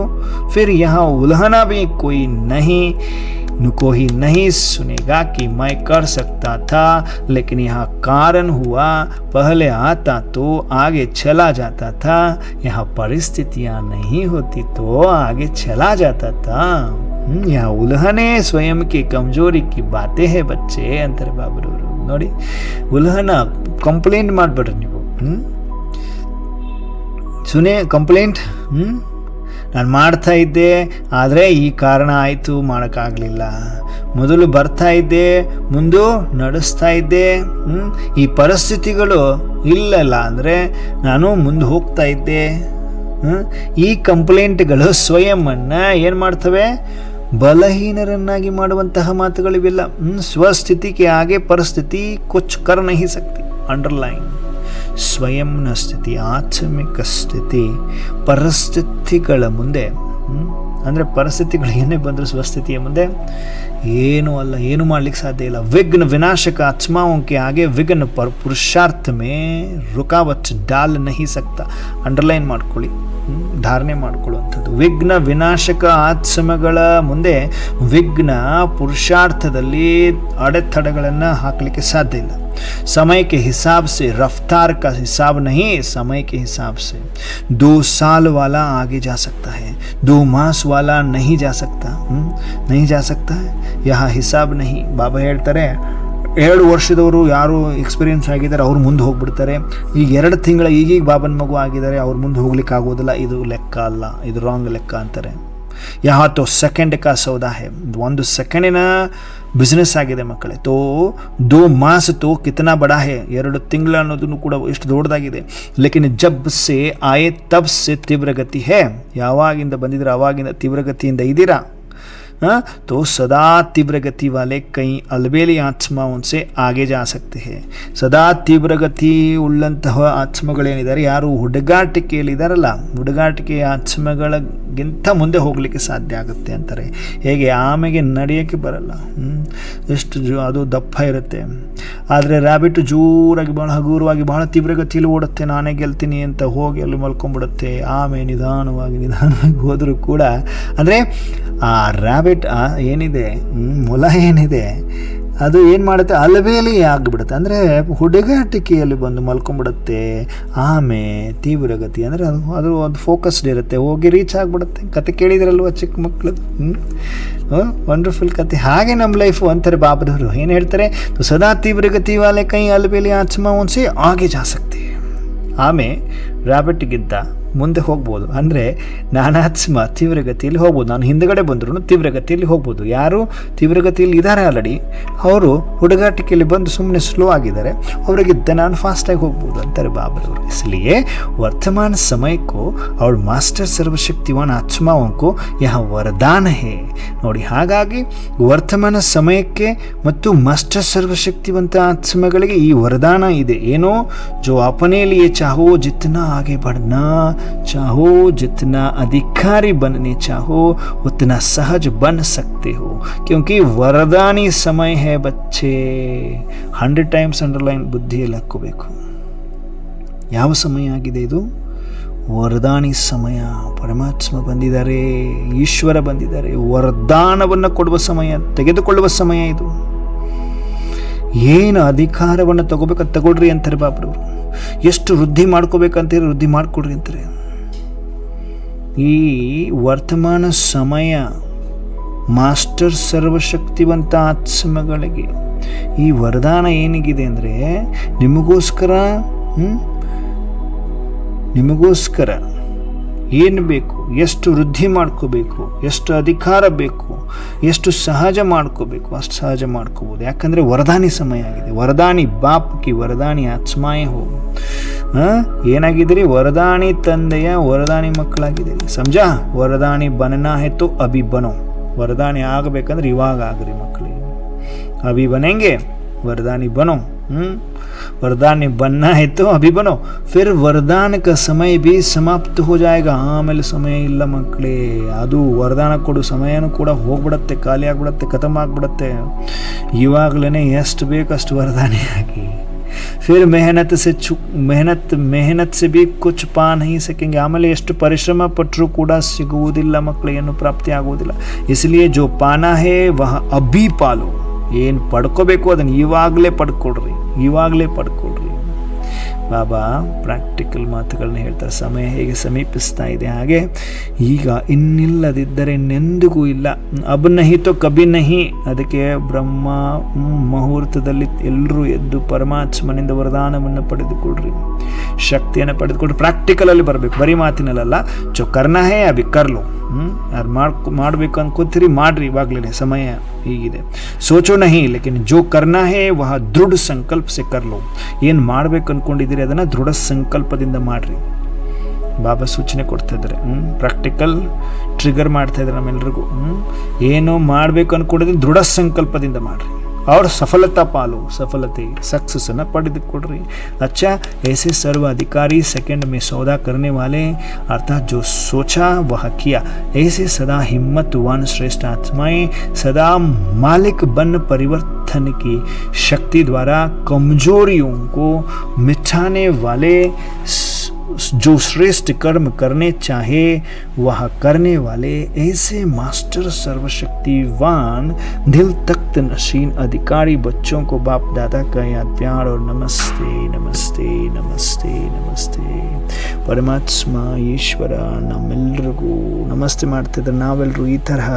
ಫಿರ್ ಯಹಾ ಉಲ್ಹನಾ ಭಿ ಕೋಯಿ नहीं सुनेगा कि मैं कर सकता था, लेकिन यहाँ कारण हुआ, पहले आता तो आगे चला जाता था, यहाँ परिस्थितियाँ नहीं होती तो आगे चला जाता था. यहाँ उल्हने स्वयं की कमजोरी की बातें है बच्चे अंतर बाबरವರು. ನೋಡಿ, ಉಲ್ಹನ ಕಂಪ್ಲೇಂಟ್ ಮಾಡಬೇಡ್ರಿ ನೀವು. ಸುನೆ ಕಂಪ್ಲೇಂಟ್, ನಾನು ಮಾಡ್ತಾ ಇದ್ದೆ ಆದರೆ ಈ ಕಾರಣ ಆಯಿತು, ಮಾಡೋಕ್ಕಾಗಲಿಲ್ಲ. ಮೊದಲು ಬರ್ತಾ ಇದ್ದೆ, ಮುಂದೆ ನಡೆಸ್ತಾ ಇದ್ದೆ, ಈ ಪರಿಸ್ಥಿತಿಗಳು ಇಲ್ಲಲ್ಲ ಅಂದರೆ ನಾನು ಮುಂದೆ ಹೋಗ್ತಾ ಇದ್ದೆ. ಈ ಕಂಪ್ಲೇಂಟ್ಗಳು ಸ್ವಯಂವನ್ನು ಏನು ಮಾಡ್ತವೆ? ಬಲಹೀನರನ್ನಾಗಿ ಮಾಡುವಂತಹ ಮಾತುಗಳಿವೆಲ್ಲ. ಸ್ವಸ್ಥಿತಿಗೆ ಹಾಗೆ ಪರಿಸ್ಥಿತಿ ಕುಚ್ ಕರ್ ನಹಿ ಸಕ್ತಿ. ಅಂಡರ್ಲೈನ್, ಸ್ವಯಂನ ಸ್ಥಿತಿ, ಆತ್ಮಿಕ ಸ್ಥಿತಿ ಪರಿಸ್ಥಿತಿಗಳ ಮುಂದೆ, ಅಂದರೆ ಪರಿಸ್ಥಿತಿಗಳು ಏನೇ ಬಂದರೂ ಸ್ವಸ್ಥಿತಿಯ ಮುಂದೆ ಏನೂ ಅಲ್ಲ, ಏನು ಮಾಡಲಿಕ್ಕೆ ಸಾಧ್ಯ ಇಲ್ಲ. ವಿಘ್ನ ವಿನಾಶಕ ಆತ್ಮಾओं के आगे विघ्न पर पुरुषार्थ में रुकावट डाल नहीं सकता. ಅಂಡರ್ಲೈನ್ ಮಾಡ್ಕೊಳ್ಳಿ, ಧಾರಣೆ ಮಾಡ್ಕೊಳ್ಳುವಂಥದ್ದು. ವಿಘ್ನ ವಿನಾಶಕ ಆತ್ಮಗಳ ಮುಂದೆ ವಿಘ್ನ ಪುರುಷಾರ್ಥದಲ್ಲಿ ಅಡೆತಡೆಗಳನ್ನು ಹಾಕಲಿಕ್ಕೆ ಸಾಧ್ಯ ಇಲ್ಲ. समय के हिसाब से, रफ्तार का हिसाब नहीं, समय के हिसाब से 2 साल वाला आगे जा सकता है, 2 मास वाला नहीं जा सकता. नहीं जा सकता है, यहाँ हिसाब नहीं. ಬಾಬಾ ಹೇಳ್ತಾರೆ, 2 ವರ್ಷದವರು ಯಾರು ಎಕ್ಸ್ಪೀರಿಯನ್ಸ್ ಆಗಿದ್ದಾರೆ ಅವ್ರು ಮುಂದೆ ಹೋಗ್ಬಿಡ್ತಾರೆ. ಈಗ 2 ತಿಂಗಳ ಈಗೀಗ ಬಾಬನ ಮಗು ಆಗಿದ್ದಾರೆ, ಅವ್ರು ಮುಂದೆ ಹೋಗ್ಲಿಕ್ಕೆ ಆಗೋದಿಲ್ಲ. ಇದು ಲೆಕ್ಕ ಅಲ್ಲ, ಇದು ರಾಂಗ್ ಲೆಕ್ಕ ಅಂತಾರೆ. ಯಹ ತೋ ಸೆಕೆಂಡ್ ಕಾ ಸೌದಾ ಹೇ, 1 ಸೆಕೆಂಡಿನ ಬಿಸ್ನೆಸ್ ಆಗಿದೆ ಮಕ್ಕಳೇ. ತೋ 2 ಮಾಸ್ ತೋ ಕಿತನಾ ಬಡಾ ಹೇ, 2 ತಿಂಗಳ ಅನ್ನೋದನ್ನು ಕೂಡ ಎಷ್ಟು ದೊಡ್ಡದಾಗಿದೆ. ಲೇಕಿನ್ ಜಬ್ ಸೆ ಆಯೆ ತಬ್ ಸೆ ತೀವ್ರಗತಿ ಹೇ, ಯಾವಾಗಿಂದ ಬಂದಿದ್ದೀರಾ ಆವಾಗಿಂದ ತೀವ್ರಗತಿಯಿಂದ ಇದ್ದೀರಾ. तो सदा तीव्र गति वाले कई अलबेली आत्माओं से आगे जा सकते हैं. ಸದಾ ತೀವ್ರಗತಿ ಉಳ್ಳಂತಹ ಆತ್ಮಗಳೇನಿದ್ದಾರೆ, ಯಾರು ಹುಡುಗಾಟಿಕೆಯಲ್ಲಿದ್ದಾರಲ್ಲ, ಹುಡುಗಾಟಿಕೆಯ ಆತ್ಮಗಳಿಗಿಂತ ಮುಂದೆ ಹೋಗಲಿಕ್ಕೆ ಸಾಧ್ಯ ಆಗುತ್ತೆ ಅಂತಾರೆ. ಹೇಗೆ ಆಮೆಗೆ ನಡೆಯೋಕ್ಕೆ ಬರಲ್ಲ, ಎಷ್ಟು ಅದು ದಪ್ಪ ಇರುತ್ತೆ. ಆದರೆ ರ್ಯಾಬಿಟ್ ಜೋರಾಗಿ ಭಾಳ ಹಗುರವಾಗಿ ಭಾಳ ತೀವ್ರಗತಿಯಲ್ಲಿ ಓಡುತ್ತೆ, ನಾನೇ ಗೆಲ್ತೀನಿ ಅಂತ ಹೋಗಿ ಅಲ್ಲಿ ಮಲ್ಕೊಂಡ್ಬಿಡುತ್ತೆ. ಆಮೇಲೆ ನಿಧಾನವಾಗಿ ಹೋದರೂ ಕೂಡ ಅಂದರೆ ಆ ರ್ಯಾಬಿಟ್ ಏನಿದೆ, ಮೊಲ ಏನಿದೆ, ಅದು ಏನು ಮಾಡುತ್ತೆ, ಅಲಬೇಲಿ ಆಗಿಬಿಡುತ್ತೆ, ಅಂದರೆ ಹುಡುಗಾಟಿಕೆಯಲ್ಲಿ ಬಂದು ಮಲ್ಕೊಂಡ್ಬಿಡುತ್ತೆ. ಆಮೇಲೆ ತೀವ್ರಗತಿ ಅಂದರೆ ಅದು ಒಂದು ಫೋಕಸ್ಡ್ ಇರುತ್ತೆ, ಹೋಗಿ ರೀಚ್ ಆಗಿಬಿಡುತ್ತೆ. ಕತೆ ಕೇಳಿದ್ರಲ್ವ ಚಿಕ್ಕ ಮಕ್ಕಳದು, ವಂಡರ್ಫುಲ್ ಕತೆ. ಹಾಗೆ ನಮ್ಮ ಲೈಫು ಅಂತಾರೆ ಬಾಬದವರು. ಏನು ಹೇಳ್ತಾರೆ, ಸದಾ ತೀವ್ರಗತಿ ವಾಲೆ ಕೈ ಅಲಬೇಲಿ ಆಚಮಾ ಉನ್ಸಿ ಆಗೆ ಜಾ ಸಕ್ತಿ. ಆಮೇಲೆ ರ್ಯಾಬಿಟ್ಗಿಂತ ಮುಂದೆ ಹೋಗ್ಬೋದು, ಅಂದರೆ ನಾನಾತ್ಮ ತೀವ್ರಗತಿಯಲ್ಲಿ ಹೋಗ್ಬೋದು. ನಾನು ಹಿಂದುಗಡೆ ಬಂದರೂ ತೀವ್ರಗತಿಯಲ್ಲಿ ಹೋಗ್ಬೋದು. ಯಾರು ತೀವ್ರಗತಿಯಲ್ಲಿ ಇದ್ದಾರೆ ಆಲ್ರೆಡಿ, ಅವರು ಹುಡುಗಾಟಿಕೆಯಲ್ಲಿ ಬಂದು ಸುಮ್ಮನೆ ಸ್ಲೋ ಆಗಿದ್ದಾರೆ, ಅವರಿಗಿದ್ದ ನಾನು ಫಾಸ್ಟಾಗಿ ಹೋಗ್ಬೋದು ಅಂತಾರೆ ಬಾಬರವರು. इसलिए वर्तमान समय को और मास्टर सर्वशक्तिवान आत्माओं को यह वरदान है ನೋಡಿ. ಹಾಗಾಗಿ ವರ್ತಮಾನ ಸಮಯಕ್ಕೆ ಮತ್ತು ಮಾಸ್ಟರ್ ಸರ್ವಶಕ್ತಿವಂತ ಆತ್ಮಗಳಿಗೆ ಈ ವರದಾನ ಇದೆ. ಏನೋ ಜೋ ಅಪನೆ ಲಿಯೇ ಚಾಹೋ ಜಿತ್ನಾ ಆಗೆ ಬಡ್ನಾ चाहो, जितना अधिकारी बनने चाहो उतना सहज बन सकते हो, क्योंकि वरदानी समय है बच्चे. 100 times ಅಂಡರ್ಲೈನ್ ಬುದ್ಧಿಯಲ್ಲಿ ಹಾಕ್ಕೋಬೇಕು. ಯಾವ ಸಮಯ ಆಗಿದೆ ಇದು? ವರದಾನಿ ಸಮಯ. ಪರಮಾತ್ಮ ಬಂದಿದ್ದಾರೆ, ಈಶ್ವರ ಬಂದಿದ್ದಾರೆ, ವರದಾನವನ್ನು ಕೊಡುವ ಸಮಯ, ತೆಗೆದುಕೊಳ್ಳುವ ಸಮಯ ಇದು. ಏನು ಅಧಿಕಾರವನ್ನು ತಗೋಬೇಕಂತ ತಗೊಳ್ರಿ ಅಂತಾರೆ ಬಾಬ್ರವರು. ಎಷ್ಟು ವೃದ್ಧಿ ಮಾಡ್ಕೋಬೇಕಂತೀರಿ ವೃದ್ಧಿ ಮಾಡಿಕೊಡ್ರಿ ಅಂತಾರೆ. ಈ ವರ್ತಮಾನ ಸಮಯ ಮಾಸ್ಟರ್ ಸರ್ವಶಕ್ತಿವಂತ ಆತ್ಮಗಳಿಗೆ ಈ ವರದಾನ ಏನಿಗಿದೆ ಅಂದರೆ, ನಿಮಗೋಸ್ಕರ ಏನು ಬೇಕು, ಎಷ್ಟು ವೃದ್ಧಿ ಮಾಡ್ಕೋಬೇಕು, ಎಷ್ಟು ಅಧಿಕಾರ ಬೇಕು, ಎಷ್ಟು ಸಹಜ ಮಾಡ್ಕೋಬೇಕು ಅಷ್ಟು ಸಹಜ ಮಾಡ್ಕೋಬೋದು. ಯಾಕಂದರೆ ವರದಾನಿ ಸಮಯ ಆಗಿದೆ. ವರದಾನಿ ಬಾಪ್ಕಿ ವರದಾನಿ ಆತ್ಮಾಯೇ ಹೋಗು. ಏನಾಗಿದ್ದೀರಿ? ವರದಾನಿ ತಂದೆಯ ವರದಾನಿ ಮಕ್ಕಳಾಗಿದ್ದೀರಿ. ಸಮಜಾ? ವರದಾನಿ ಬನನಾ ಹೆತ್ತು ಅಭಿ ಬನೋ. ವರದಾನಿ ಆಗಬೇಕಂದ್ರೆ ಇವಾಗ ಆಗ್ರಿ ಮಕ್ಕಳಿಗೆ. ಅಭಿ ಬನೆಂಗೆ वरदानी बनो। वरदानी बनना है तो अभी बनो, फिर वरदान का समय भी समाप्त हो जाएगा। ಆಮೇಲೆ ಸಮಯ ಇಲ್ಲ ಮಕ್ಕಳೇ, ಅದು ವರದಾನ ಕೊಡು ಸಮಯನೂ ಕೂಡ ಹೋಗ್ಬಿಡತ್ತೆ, ಖಾಲಿ ಆಗ್ಬಿಡತ್ತೆ, ಖತಮ್ ಆಗ್ಬಿಡತ್ತೆ. ಇವಾಗಲೇ ಎಷ್ಟು ಬೇಕಷ್ಟು ವರದಾನಿ ಆಗಿ फिर मेहनत से भी कुछ पा नहीं सकेंगे। ಆಮೇಲೆ ಎಷ್ಟು ಪರಿಶ್ರಮ ಪಟ್ಟರೂ ಕೂಡ ಸಿಗುವುದಿಲ್ಲ ಮಕ್ಕಳೇ, ಏನು ಪ್ರಾಪ್ತಿ ಆಗುವುದಿಲ್ಲ. इसलिए जो पाना है वह अभी पालो। ಏನು ಪಡ್ಕೋಬೇಕು ಅದನ್ನು ಇವಾಗಲೇ ಪಡ್ಕೊಳ್ರಿ. ಬಾಬಾ ಪ್ರಾಕ್ಟಿಕಲ್ ಮಾತುಗಳನ್ನ ಹೇಳ್ತಾರೆ. ಸಮಯ ಹೇಗೆ ಸಮೀಪಿಸ್ತಾ ಇದೆ ಹಾಗೆ ಈಗ ಇನ್ನಿಲ್ಲದಿದ್ದರೆ ನೆಂದಿಗೂ ಇಲ್ಲ. ಅಬ್ ನಹಿ ತೋ ಕಬಿ ನಹಿ. ಅದಕ್ಕೆ ಬ್ರಹ್ಮ ಮುಹೂರ್ತದಲ್ಲಿ ಎಲ್ಲರೂ ಎದ್ದು ಪರಮಾತ್ಮನಿಂದ ವರದಾನವನ್ನು ಪಡೆದುಕೊಳ್ರಿ, ಶಕ್ತಿಯನ್ನು ಪಡೆದುಕೊಳ್ರಿ. ಪ್ರಾಕ್ಟಿಕಲಲ್ಲಿ ಬರಬೇಕು, ಬರೀ ಮಾತಿನಲ್ಲ. ಜೋ ಕರ್ನಾ ಹೇ ಅಭಿ ಕರ್ಲೋ. ಯಾರು ಮಾಡಬೇಕು ಅನ್ಕೋತೀರಿ ಮಾಡ್ರಿ, ಇವಾಗಲೇ ಸಮಯ ಹೀಗಿದೆ. ಸೋಚೋ ನಹಿ ಲೇಕಿನ್ ಜೋ ಕರ್ನಾ ಹೇ ವಹ ದೃಢ ಸಂಕಲ್ಪ ಸೆ ಕರ್ಲೋ. ಏನು ಮಾಡಬೇಕು ಅನ್ಕೊಂಡಿದ್ದೀರಿ ಅದನ್ನು ದೃಢ ಸಂಕಲ್ಪದಿಂದ ಮಾಡ್ರಿ. ಬಾಬಾ ಸೂಚನೆ ಕೊಡ್ತಾ ಇದ್ದಾರೆ, ಪ್ರಾಕ್ಟಿಕಲ್ ಟ್ರಿಗರ್ ಮಾಡ್ತಾ ಇದ್ದಾರೆ ನಮ್ಮೆಲ್ಲರಿಗೂ. ಏನೋ ಮಾಡಬೇಕು ಅನ್ಕೊಂಡಿದ್ದೀನಿ ದೃಢ ಸಂಕಲ್ಪದಿಂದ ಮಾಡ್ರಿ. और सफलता पालो, सफलते सक्सेसನ್ನು पಡೆದುಕೊಳ್ಳ್ರಿ. अच्छा, ऐसे सर्व अधिकारी सेकंड में सौदा करने वाले अर्थात जो सोचा वह किया, ऐसे सदा हिम्मतवान श्रेष्ठ आत्माएं सदा मालिक बन परिवर्तन की शक्ति द्वारा कमजोरियों को मिटाने वाले जो श्रेष्ठ कर्म करने चाहे वह करने वाले ऐसे मास्टर सर्वशक्तिवान दिल तख्त नशीन अधिकारी बच्चों को बाप दादा का याद प्यार और नमस्ते नमस्ते नमस्ते नमस्ते. ಪರಮಾತ್ಮ ಈಶ್ವರ ನಮ್ಮೆಲ್ಲರಿಗೂ ನಮಸ್ತೆ ಮಾಡ್ತಿದ್ದಾರೆ. ನಾವೆಲ್ಲರೂ ಈ ತರಹ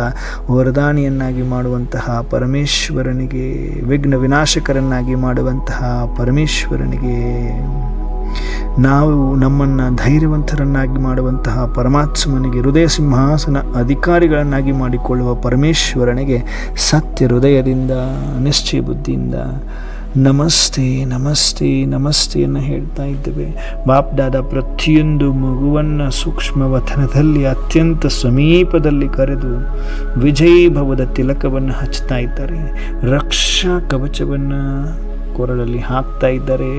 ವರದಾನಿಯನ್ನಾಗಿ ಮಾಡುವಂತಹ ಪರಮೇಶ್ವರನಿಗೆ, ವಿಘ್ನ ವಿನಾಶಕರನ್ನಾಗಿ ಮಾಡುವಂತಹ ಪರಮೇಶ್ವರನಿಗೆ, ನಾವು ನಮ್ಮನ್ನು ಧೈರ್ಯವಂತರನ್ನಾಗಿ ಮಾಡುವಂತಹ ಪರಮಾತ್ಮನಿಗೆ, ಹೃದಯ ಸಿಂಹಾಸನ ಅಧಿಕಾರಿಗಳನ್ನಾಗಿ ಮಾಡಿಕೊಳ್ಳುವ ಪರಮೇಶ್ವರನಿಗೆ ಸತ್ಯ ಹೃದಯದಿಂದ ನಿಶ್ಚಯ ಬುದ್ಧಿಯಿಂದ ನಮಸ್ತೆ ನಮಸ್ತೆ ನಮಸ್ತೆಯನ್ನು ಹೇಳ್ತಾ ಇದ್ದೇವೆ. ಬಾಪ್ ದಾದಾ ಪ್ರತಿಯೊಂದು ಮಗುವನ್ನು ಸೂಕ್ಷ್ಮ ವತನದಲ್ಲಿ ಅತ್ಯಂತ ಸಮೀಪದಲ್ಲಿ ಕರೆದು ವಿಜಯೀಭವದ ತಿಲಕವನ್ನು ಹಚ್ತಾ ಇದ್ದಾರೆ. ರಕ್ಷಾ ಕವಚವನ್ನು ಕೊರಳಲ್ಲಿ ಹಾಕ್ತಾ ಇದ್ದಾರೆ.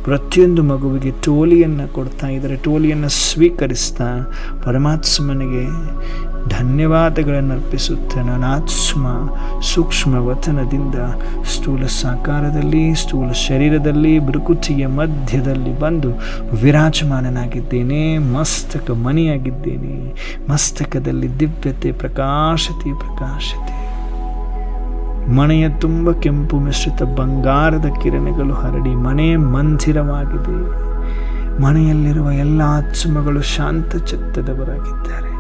ಪ್ರತಿಯೊಂದು ಮಗುವಿಗೆ ಟೋಲಿಯನ್ನು ಕೊಡ್ತಾ ಇದ್ದಾರೆ. ಟೋಲಿಯನ್ನು ಸ್ವೀಕರಿಸ್ತಾ ಪರಮಾತ್ಮನಿಗೆ ಧನ್ಯವಾದಗಳನ್ನು ಅರ್ಪಿಸುತ್ತೆ. ನಾನಾತ್ಮ ಸೂಕ್ಷ್ಮ ವತನದಿಂದ ಸ್ಥೂಲ ಸಾಕಾರದಲ್ಲಿ, ಸ್ಥೂಲ ಶರೀರದಲ್ಲಿ, ಭೃಕುಟಿಯ ಮಧ್ಯದಲ್ಲಿ ಬಂದು ವಿರಾಜಮಾನನಾಗಿದ್ದೇನೆ. ಮಸ್ತಕ ಮಣಿಯಾಗಿದ್ದೇನೆ. ಮಸ್ತಕದಲ್ಲಿ ದಿವ್ಯತೆ, ಪ್ರಕಾಶತೆ. ಮನೆಯ ತುಂಬ ಕೆಂಪು ಮಿಶ್ರಿತ ಬಂಗಾರದ ಕಿರಣಗಳು ಹರಡಿ ಮನೆ ಮಂದಿರವಾಗಿದೆ. ಮನೆಯಲ್ಲಿರುವ ಎಲ್ಲ ಆತ್ಮಗಳು ಶಾಂತ ಚಿತ್ತದವರಾಗಿದ್ದಾರೆ.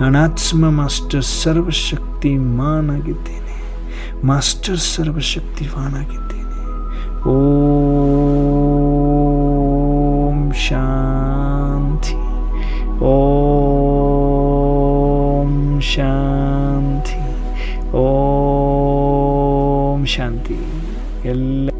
ನಾನಾತ್ಮ ಮಾಸ್ಟರ್ ಸರ್ವಶಕ್ತಿಮಾನಾಗಿದ್ದೇನೆ. ಮಾಸ್ಟರ್ ಸರ್ವಶಕ್ತಿವಾನಾಗಿದ್ದೇನೆ. ಓಂ ಶಾಂತಿ. ಓಂ ಶಾಂತಿ. ಓಂ ಶಾಂತಿ. ಎಲ್ಲ